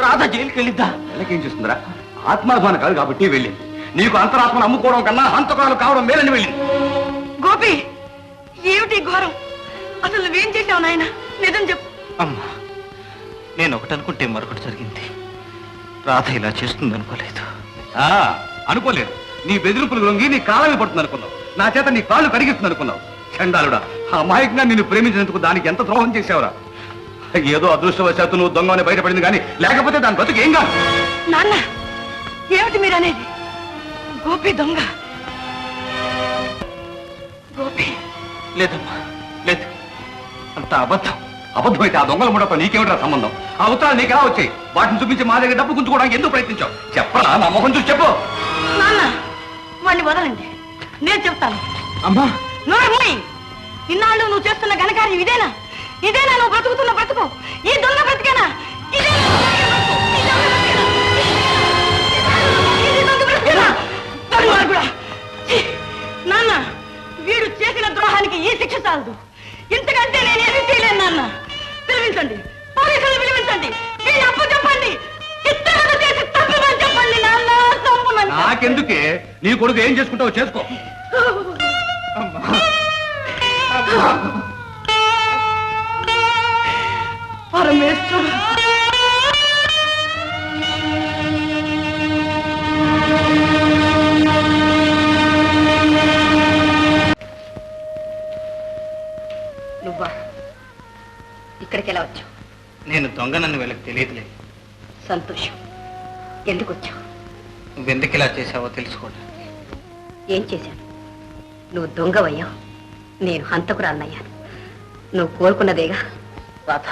రాధ జైలుకి వెళ్ళిద్దా? నెలకేం చేస్తుందిరా? ఆత్మాభిమానం కాదు కాబట్టి వెళ్ళింది. నీకు అంతరాత్మను అమ్ముకోవడం కన్నా హంతకురాలు కావడం మేలని వెళ్ళింది. గోపి, ఏమిటి ఘోరం? అసలు నువ్వేం చేశావు నాయన? నిజం చెప్పు. అమ్మా, నేను ఒకటి అనుకుంటే మరొకటి జరిగింది. రాధ ఇలా చేస్తుంది అనుకోలేదు. అనుకోలేదు. నీ బెదిరింపులు లొంగి నీ కాలమే పడుతుంది అనుకున్నావు. నా చేత నీ కాళ్ళు కడిగిస్తుంది అనుకున్నావు. చండాలుడా, అమాయకంగా నిన్ను ప్రేమించినందుకు దానికి ఎంత ద్రోహం చేసావురా. ఏదో అదృష్టవశాత్తు నువ్వు దొంగని బయటపడింది కానీ లేకపోతే దాని బతుకు ఏం కాదు. నాన్న ఏమిటి మీరు అనేది? గోపి దొంగ? గోపి లేదమ్మా, లేదు, అంత అబద్ధం. అబద్ధమైతే ఆ దొంగల ముడతో నీకేమిట్రా సంబంధం? ఆ ఉత్తరాలు నీకెలా వచ్చాయి? వాటిని చూపించి మా దగ్గర డబ్బు గుంజుకోవడానికి ఎందుకు ప్రయత్నించావు? చెప్పరా, నా మొహం చూసి చెప్పు. నాన్న వాడిని వదలండి, నేను చెప్తాను. అమ్మా, ఇన్నాళ్ళు నువ్వు చేస్తున్న ఘనకార్యం ఇదేనా? ఇదేనా నువ్వు బ్రతుకుతున్న బ్రతుకు? ఈ దొంగ బ్రతికేనా? నాన్న వీడు చేసిన ద్రోహానికి ఈ శిక్ష చాలదు. ఇంతకంటే నేనేమి చేయలేను. నాన్న పిలిపించండి, పోలీసులు పిలిపించండి, వీళ్ళు అప్పు చెప్పండి, చిత్తాలు చేసి తప్పమని చెప్పండి. నాన్న తప్పమని. నాకెందుకే? నీ కొడుకు ఏం చేసుకుంటావో చేసుకో. పరమేశ్వర, నువ్వా? ఇక్కడికి ఎలా వచ్చావు? నేను దొంగనన్ను వీళ్ళకి తెలియదులేదు. సంతోషం. ఎందుకు వచ్చావు? నువ్వెందుకు ఇలా చేశావో తెలుసుకోవడానికి. ఏం చేశాను? నువ్వు దొంగవయ్యావు, నేను హంతకురాలనయ్యాను. నువ్వు కోరుకున్నదేగా. రాధ,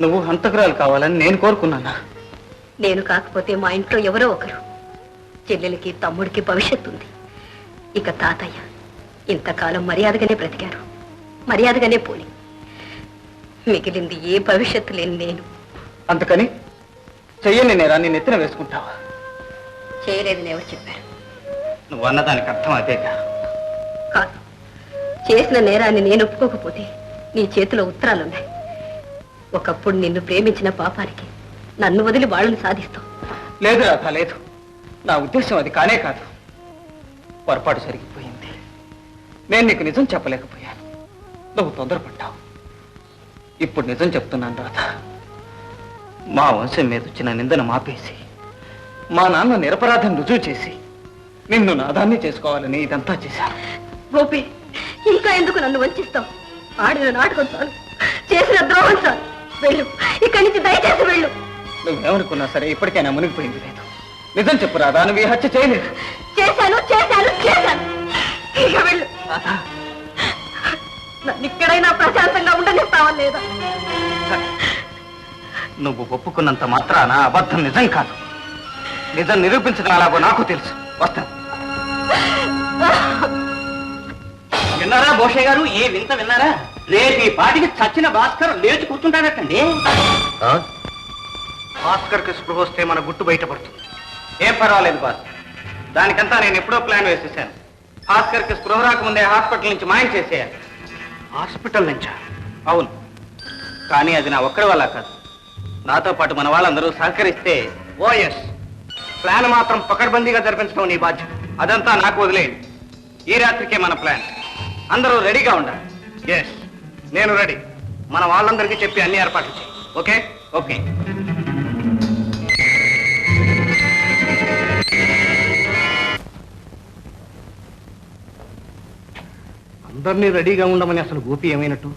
నువ్వు హంతకురాలు కావాలని నేను కోరుకున్నానా? నేను కాకపోతే మా ఇంట్లో ఎవరో ఒకరు. చెల్లెలకి తమ్ముడికి భవిష్యత్తు ఉంది. ఇక తాతయ్య ఇంతకాలం మర్యాదగానే బ్రతికారు, మర్యాదగానే పోలి. మిగిలింది ఏ భవిష్యత్తు లేని నేను. అందుకని చెయ్యని నేరాన్ని నెత్తిన వేసుకుంటావా? చేయలేదని ఎవరు చెప్పారు? నువ్వు అన్నదానికి అర్థం అదేగా. కాదు, చేసిన నేరాన్ని నేను ఒప్పుకోకపోతే నీ చేతిలో ఉత్తరాలున్నాయి. ఒకప్పుడు నిన్ను ప్రేమించిన పాపానికి నన్ను వదిలి వాళ్ళని సాధిస్తావు. లేదు రాధ, లేదు. నా ఉద్దేశం అది కానే కాదు. పొరపాటు జరిగిపోయింది. నేను నీకు నిజం చెప్పలేకపోయాను. నువ్వు తొందరపడ్డావు. ఇప్పుడు నిజం చెప్తున్నాను రాధ. మా వంశం మీద వచ్చిన నిందను మాపేసి మా నాన్న నిరపరాధం రుజువు చేసి నిన్ను నాదాన్ని చేసుకోవాలని ఇదంతా చేశాను. గోపి, ఇంకా ఎందుకు నన్ను వంచిస్తావు? ఆడిన నాటకం చాలు, చేసిన ద్రోహం చాలు. వెళ్ళు, ఇక్కడి నుంచి దయచేసి వెళ్ళు. నువ్వేమనుకున్నా సరే ఇప్పటికైనా మునిగిపోయింది లేదు. నిజం చెప్పు రాధా, నువ్వు ఈ హత్య చేయలేదు. చేశాను చేశాను చేశాను. ఇక వెళ్ళు. నన్ను ఇక్కడైనా ప్రశాంతంగా ఉండనిస్తావా లేదా? నువ్వు ఒప్పుకున్నంత మాత్రాన అబద్ధం నిజం కాదు. నిజం నిరూపించడం అలాగో నాకు తెలుసు. వస్తాను. విన్నారా భోషయ్య గారు? ఏ వింత విన్నారా? రేపు ఈ పాటికి చచ్చిన భాస్కర్ లేచి కూర్చుంటాడటండి. భాస్కర్కి స్పృహ వస్తే మన గుట్టు బయటపడుతుంది. ఏం పర్వాలేదు బాస్, దానికంతా నేను ఎప్పుడో ప్లాన్ వేసేసాను. భాస్కర్కి స్పృహ రాకముందే హాస్పిటల్ నుంచి మాయం చేసేయాలి. హాస్పిటల్ నుంచా? అవును, కానీ అది నా ఒక్కడి వల్ల కాదు. నాతో పాటు మన వాళ్ళందరూ సహకరిస్తే ఓఎస్ ప్లాన్ మాత్రం పకడ్బందీగా జరిపించడం నీ బాధ్యత. అదంతా నాకు వదిలేయండి. ఈ రాత్రికే మన ప్లాన్. అందరూ రెడీగా ఉండాలి. ఎస్, నేను రెడీ. మన వాళ్ళందరికీ చెప్పి అన్ని ఏర్పాట్లు చేయి. Okay okay. అందరినీ రెడీగా ఉండమని అసలు Gopi ఏమైనట్టు?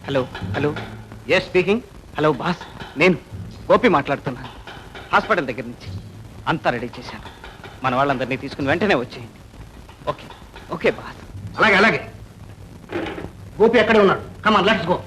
Hello hello. Yes speaking. Hello boss, నేను గోపి మాట్లాడుతున్నాను. హాస్పిటల్ దగ్గర నుంచి అంతా రెడీ చేశాను. మన వాళ్ళందరినీ తీసుకుని వెంటనే వచ్చేయండి. Okay okay boss. అలాగే అలాగే. గోపి ఎక్కడే ఉన్నాడు? కమాన్, లెట్స్ గో.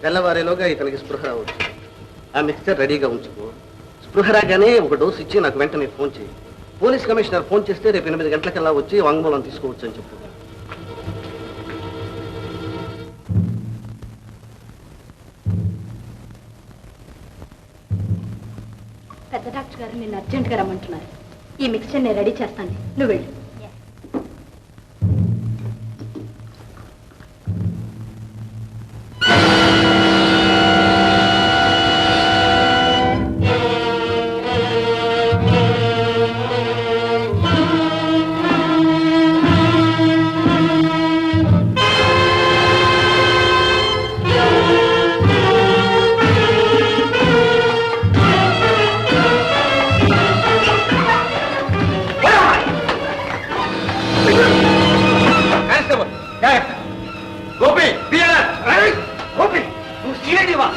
తెల్లవారేలోగా ఇతనికి స్పృహ రావచ్చు. ఆ మిక్స్చర్ రెడీగా ఉంచుకో. స్పృహ రాగానే ఒక డోసు ఇచ్చి నాకు వెంటనే ఫోన్ చేయి. పోలీస్ కమిషనర్ ఫోన్ చేస్తే రేపు 8 గంటలకల్లా వచ్చి వాంగ్మూలం తీసుకోవచ్చు అని చెప్పు. పెద్ద డాక్టర్ గారు నిన్ను అర్జెంట్గా రమ్మంటున్నారు. ఈ మిక్స్చర్ నేను రెడీ చేస్తాను, నువ్వు వెళ్ళు. గోపి గోపి నువ్వు సీరియస్వా?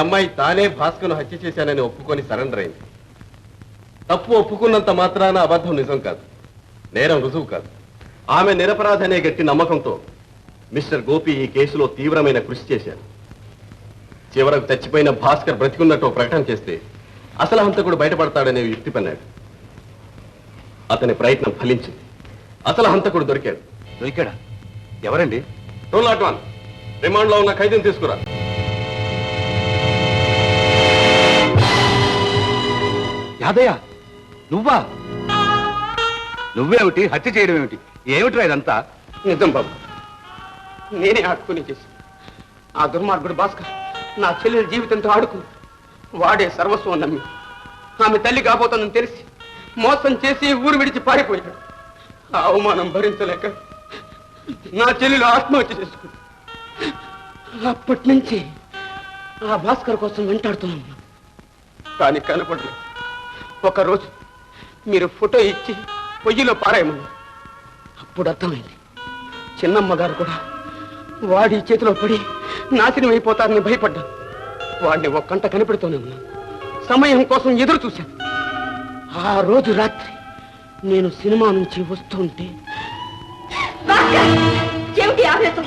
అమ్మాయి తానే భాస్కర్ను హత్య చేశానని ఒప్పుకొని సరెండర్ అయింది. తప్పు ఒప్పుకున్నంత మాత్రాన అబద్ధం నిజం కాదు, నేరం రుజువు కాదు. ఆమె నిరపరాధనే గట్టి నమ్మకంతో మిస్టర్ గోపి ఈ కేసులో తీవ్రమైన కృషి చేశారు. చివరకు చచ్చిపోయిన భాస్కర్ బ్రతికున్నట్టు ప్రకటన చేస్తే అసలు హంతకుడు బయటపడతాడనే యుక్తి పన్నాడు. అతని ప్రయత్నం ఫలించింది. అసలు హంతకుడు దొరికాడు. దొరికాడా? ఎవరండి? 201 రిమాండ్ లో ఉన్న ఖైదీని తీసుకురా. యాదయ్య, నువ్వా? నువ్వేమిటి హత్య చేయడం ఏమిటి? ఏమిట్రా ఇదంతా? నిజం బాబు, నేనే ఆడుకుని చేసి ఆ దుర్మార్గుడు భాస్కర్ నా చెల్లెల జీవితంతో ఆడుకు వాడే సర్వస్వం నమ్మి ఆమె తల్లి కాబోతుందని తెలిసి మోసం చేసి ఊరు విడిచి పారిపోయాడు. ఆ అవమానం భరించలేక నా చెల్లెలు ఆత్మహత్య చేసుకుంది. అప్పటి నుంచి ఆ భాస్కర్ కోసం వెంటాడుతున్నాను, కానీ కనపడలేదు. ఒకరోజు మీరు ఫోటో ఇచ్చి పొయ్యిలో పారాయమన్నారు. అప్పుడు అర్థమైంది, చిన్నమ్మ గారు కూడా వాడి చేతిలో పడి నాశనం అయిపోతారని భయపడ్డాను. వాడిని ఒక్కంట కనిపెడుతూనే ఉన్నాను. సమయం కోసం ఎదురు చూశాను. ఆ రోజు రాత్రి నేను సినిమా నుంచి వస్తుంటే ఏమిటి ఆవేశం?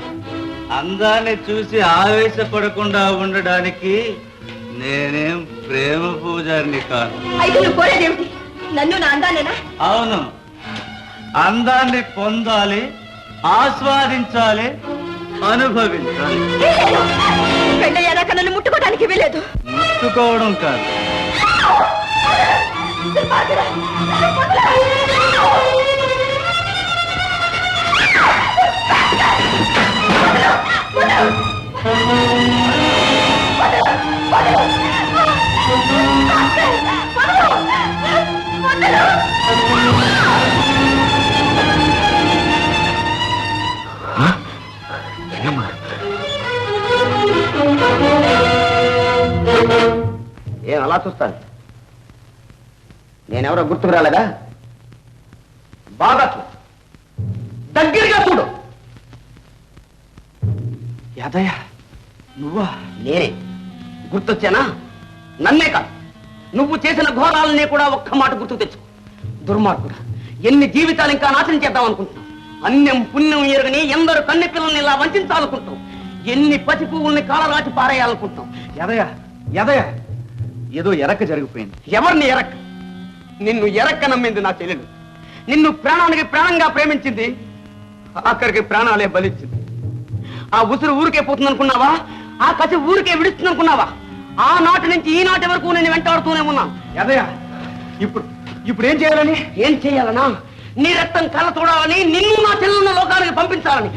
అందాన్ని చూసి ఆవేశపడకుండా ఉండడానికి నేనేం ప్రేమ పూజారిని కాదు. అయితే నువ్వు కోరేదేమిటి? నన్ను నా అందానేనా? అవును, అందాన్ని పొందాలి, ఆస్వాదించాలి, అనుభవించాలి. పెళ్ళయ్యాక నన్ను ముట్టుకోవడానికి వీలేదు. ముట్టుకోవడం కాదు, ఏం అలా చూస్తాను? నేనెవరో గుర్తుకు రాలేదా? బాగా చూడు, దగ్గరగా చూడు. యాదయ్య, నువ్వా? నేనే. గుర్తొచ్చానా? నన్నే కాదు, నువ్వు చేసిన ఘోరాలనే కూడా ఒక్క మాట గుర్తు తెచ్చు. దుర్మార్గుడా, ఎన్ని జీవితాలు ఇంకా నాశనం చేద్దాం అనుకుంటున్నావు? అన్యం పుణ్యం ఎరుగని ఎందరు కన్నె పిల్లల్ని ఇలా వంచాలనుకుంటావు? ఎన్ని పసి పువ్వుల్ని కాలరాచి పారేయాలనుకుంటావు? యాదయ్య, యాదయ్య, ఏదో ఎరక్క జరిగిపోయింది. ఎవరిని ఎరక్క? నిన్ను ఎరక్క నమ్మింది నా చెల్లెలు. నిన్ను ప్రాణానికి ప్రాణంగా ప్రేమించింది, ఆఖరికి ప్రాణాలే బలిచ్చింది. ఆ ఉసురు ఊరికే పోతుందనుకున్నావా? ఆ కసి ఊరికే విడుస్తుందనుకున్నావా? ఆ నాటి నుంచి ఈ నాటి వరకు నేను వెంటాడుతూనే ఉన్నాను. యాదయ్య, ఇప్పుడు ఏం చేయాలని? ఏం చేయాలనా? నీ రక్తం కళ్ళ చూడాలని, నిన్ను నా చెల్లెలను లోకానికి పంపించాలని.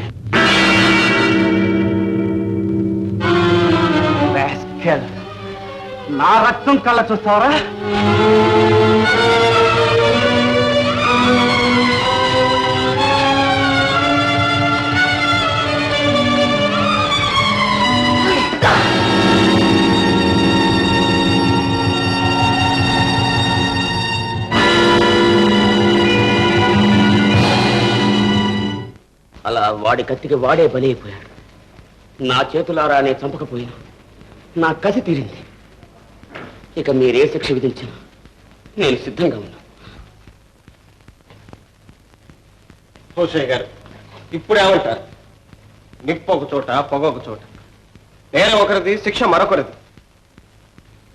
నా రక్తం కళ్ళ చూస్తావరా? అలా వాడి కత్తికి వాడే బలి అయిపోయాడు. నా చేతులారా నేను చంపకపోయినా నా కసి తీరింది. ఇక మీరే శిక్ష విధించినా నేను సిద్ధంగా ఉన్నా. హోషయ్య గారు, ఇప్పుడేమంటారు? నిప్పు ఒక చోట, పొగ ఒక చోట. నేరం ఒకరిది, శిక్ష మరొకరిది.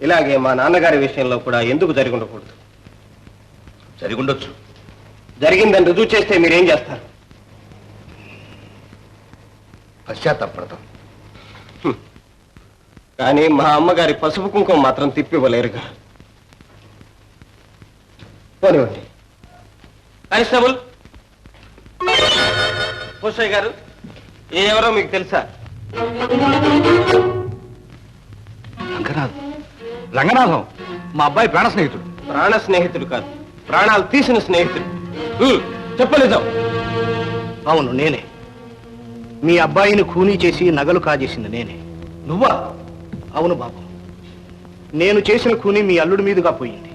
ఇలాగే మా నాన్నగారి విషయంలో కూడా ఎందుకు జరిగి ఉండకూడదు? జరిగుండొచ్చు. జరిగిందని రుజువు చేస్తే మీరేం చేస్తారు? పశ్చాత్తాపడతాం. కానీ మా అమ్మగారి పసుపు కుంకుమ మాత్రం తిప్పివ్వలేరుగా. పోనివ్వండి. కానిస్టేబుల్, హోషయ్య గారు, ఎవరో మీకు తెలుసా? రంగనాథం, మా అబ్బాయి ప్రాణ స్నేహితుడు. ప్రాణ స్నేహితుడు కాదు, ప్రాణాలు తీసిన స్నేహితుడు. చెప్పలేదాం. అవును, నేనే. మీ అబ్బాయిని ఖూనీ చేసి నగలు కాజేసింది నేనే. నువ్వా? అవును బాబు, నేను చేసిన ఖూనీ మీ అల్లుడి మీదుగా పోయింది.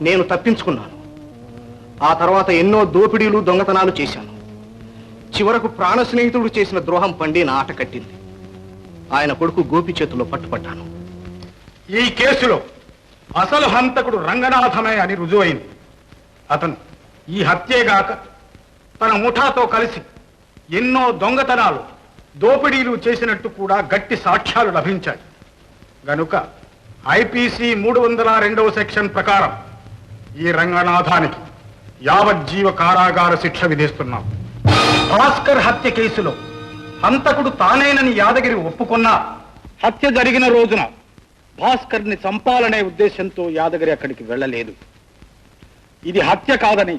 నేను తప్పించుకున్నాను. ఆ తర్వాత ఎన్నో దోపిడీలు, దొంగతనాలు చేశాను. చివరకు ప్రాణ స్నేహితుడు చేసిన ద్రోహం పండి నా ఆట కట్టింది. ఆయన కొడుకు గోపి చేతుల్లో పట్టుపట్టాను. ఈ కేసులో అసలు హంతకుడు రంగనాథమే అని రుజువైంది. అతను ఈ హత్యేగాక తన ముఠాతో కలిసి ఎన్నో దొంగతనాలు దోపిడీలు చేసినట్టు కూడా గట్టి సాక్ష్యాలు లభించాయి. గనుక ఐపీసీ 302వ సెక్షన్ ప్రకారం ఈ రంగనాథానికి యావజ్జీవ కారాగార శిక్ష విధిస్తున్నాం. భాస్కర్ హత్య కేసులో హంతకుడు తానేనని యాదగిరి ఒప్పుకున్నా హత్య జరిగిన రోజున భాస్కర్ ని చంపాలనే ఉద్దేశంతో యాదగిరి అక్కడికి వెళ్ళలేదు. ఇది హత్య కాదని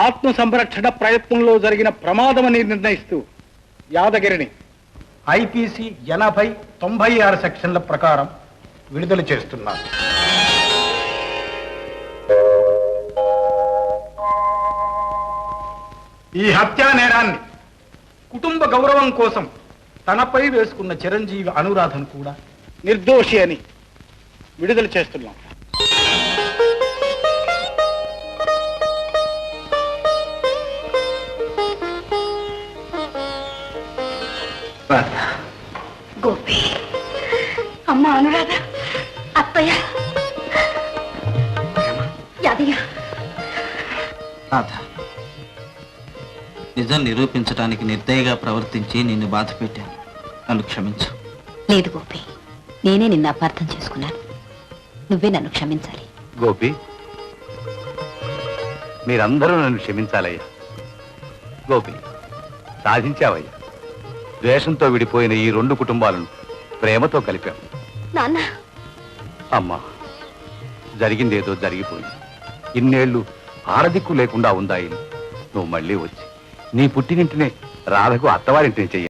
ఆత్మ సంరక్షణ ప్రయత్నంలో జరిగిన ప్రమాదమని నిర్ణయిస్తూ యాదగిరిని ఐపీసీ 80, 96 సెక్షన్ల ప్రకారం విడుదల చేస్తున్నారు. ఈ హత్యా నేరాన్ని కుటుంబ గౌరవం కోసం తనపై వేసుకున్న చిరంజీవి అనురాధను కూడా నిర్దోషి అని విడుదల చేస్తున్నాం. గోపి, అమ్మ అనురాధ, అత్తయ్య, యాదయ్య. రాధ, నిజం నిరూపించడానికి నిర్దయగా ప్రవర్తించి నిన్ను బాధ పెట్టాను. నన్ను క్షమించు. లేదు గోపి, నేనే నిన్ను అపార్థం చేసుకున్నాను. నువ్వే నన్ను క్షమించాలి. గోపి, మీరందరూ నన్ను క్షమించాలయ్యా. గోపి, సాధించావయ్యా. ద్వేషంతో విడిపోయిన ఈ 2 కుటుంబాలను ప్రేమతో కలిపాం. నాన్న, అమ్మా, జరిగిందేదో జరిగిపోయింది. ఇన్నేళ్లు ఆరదిక్కు లేకుండా ఉందా ఇల్లు. నువ్వు మళ్ళీ వచ్చి నీ పుట్టినింటినే రాధకు అత్తవారింటిని చెయ్యి.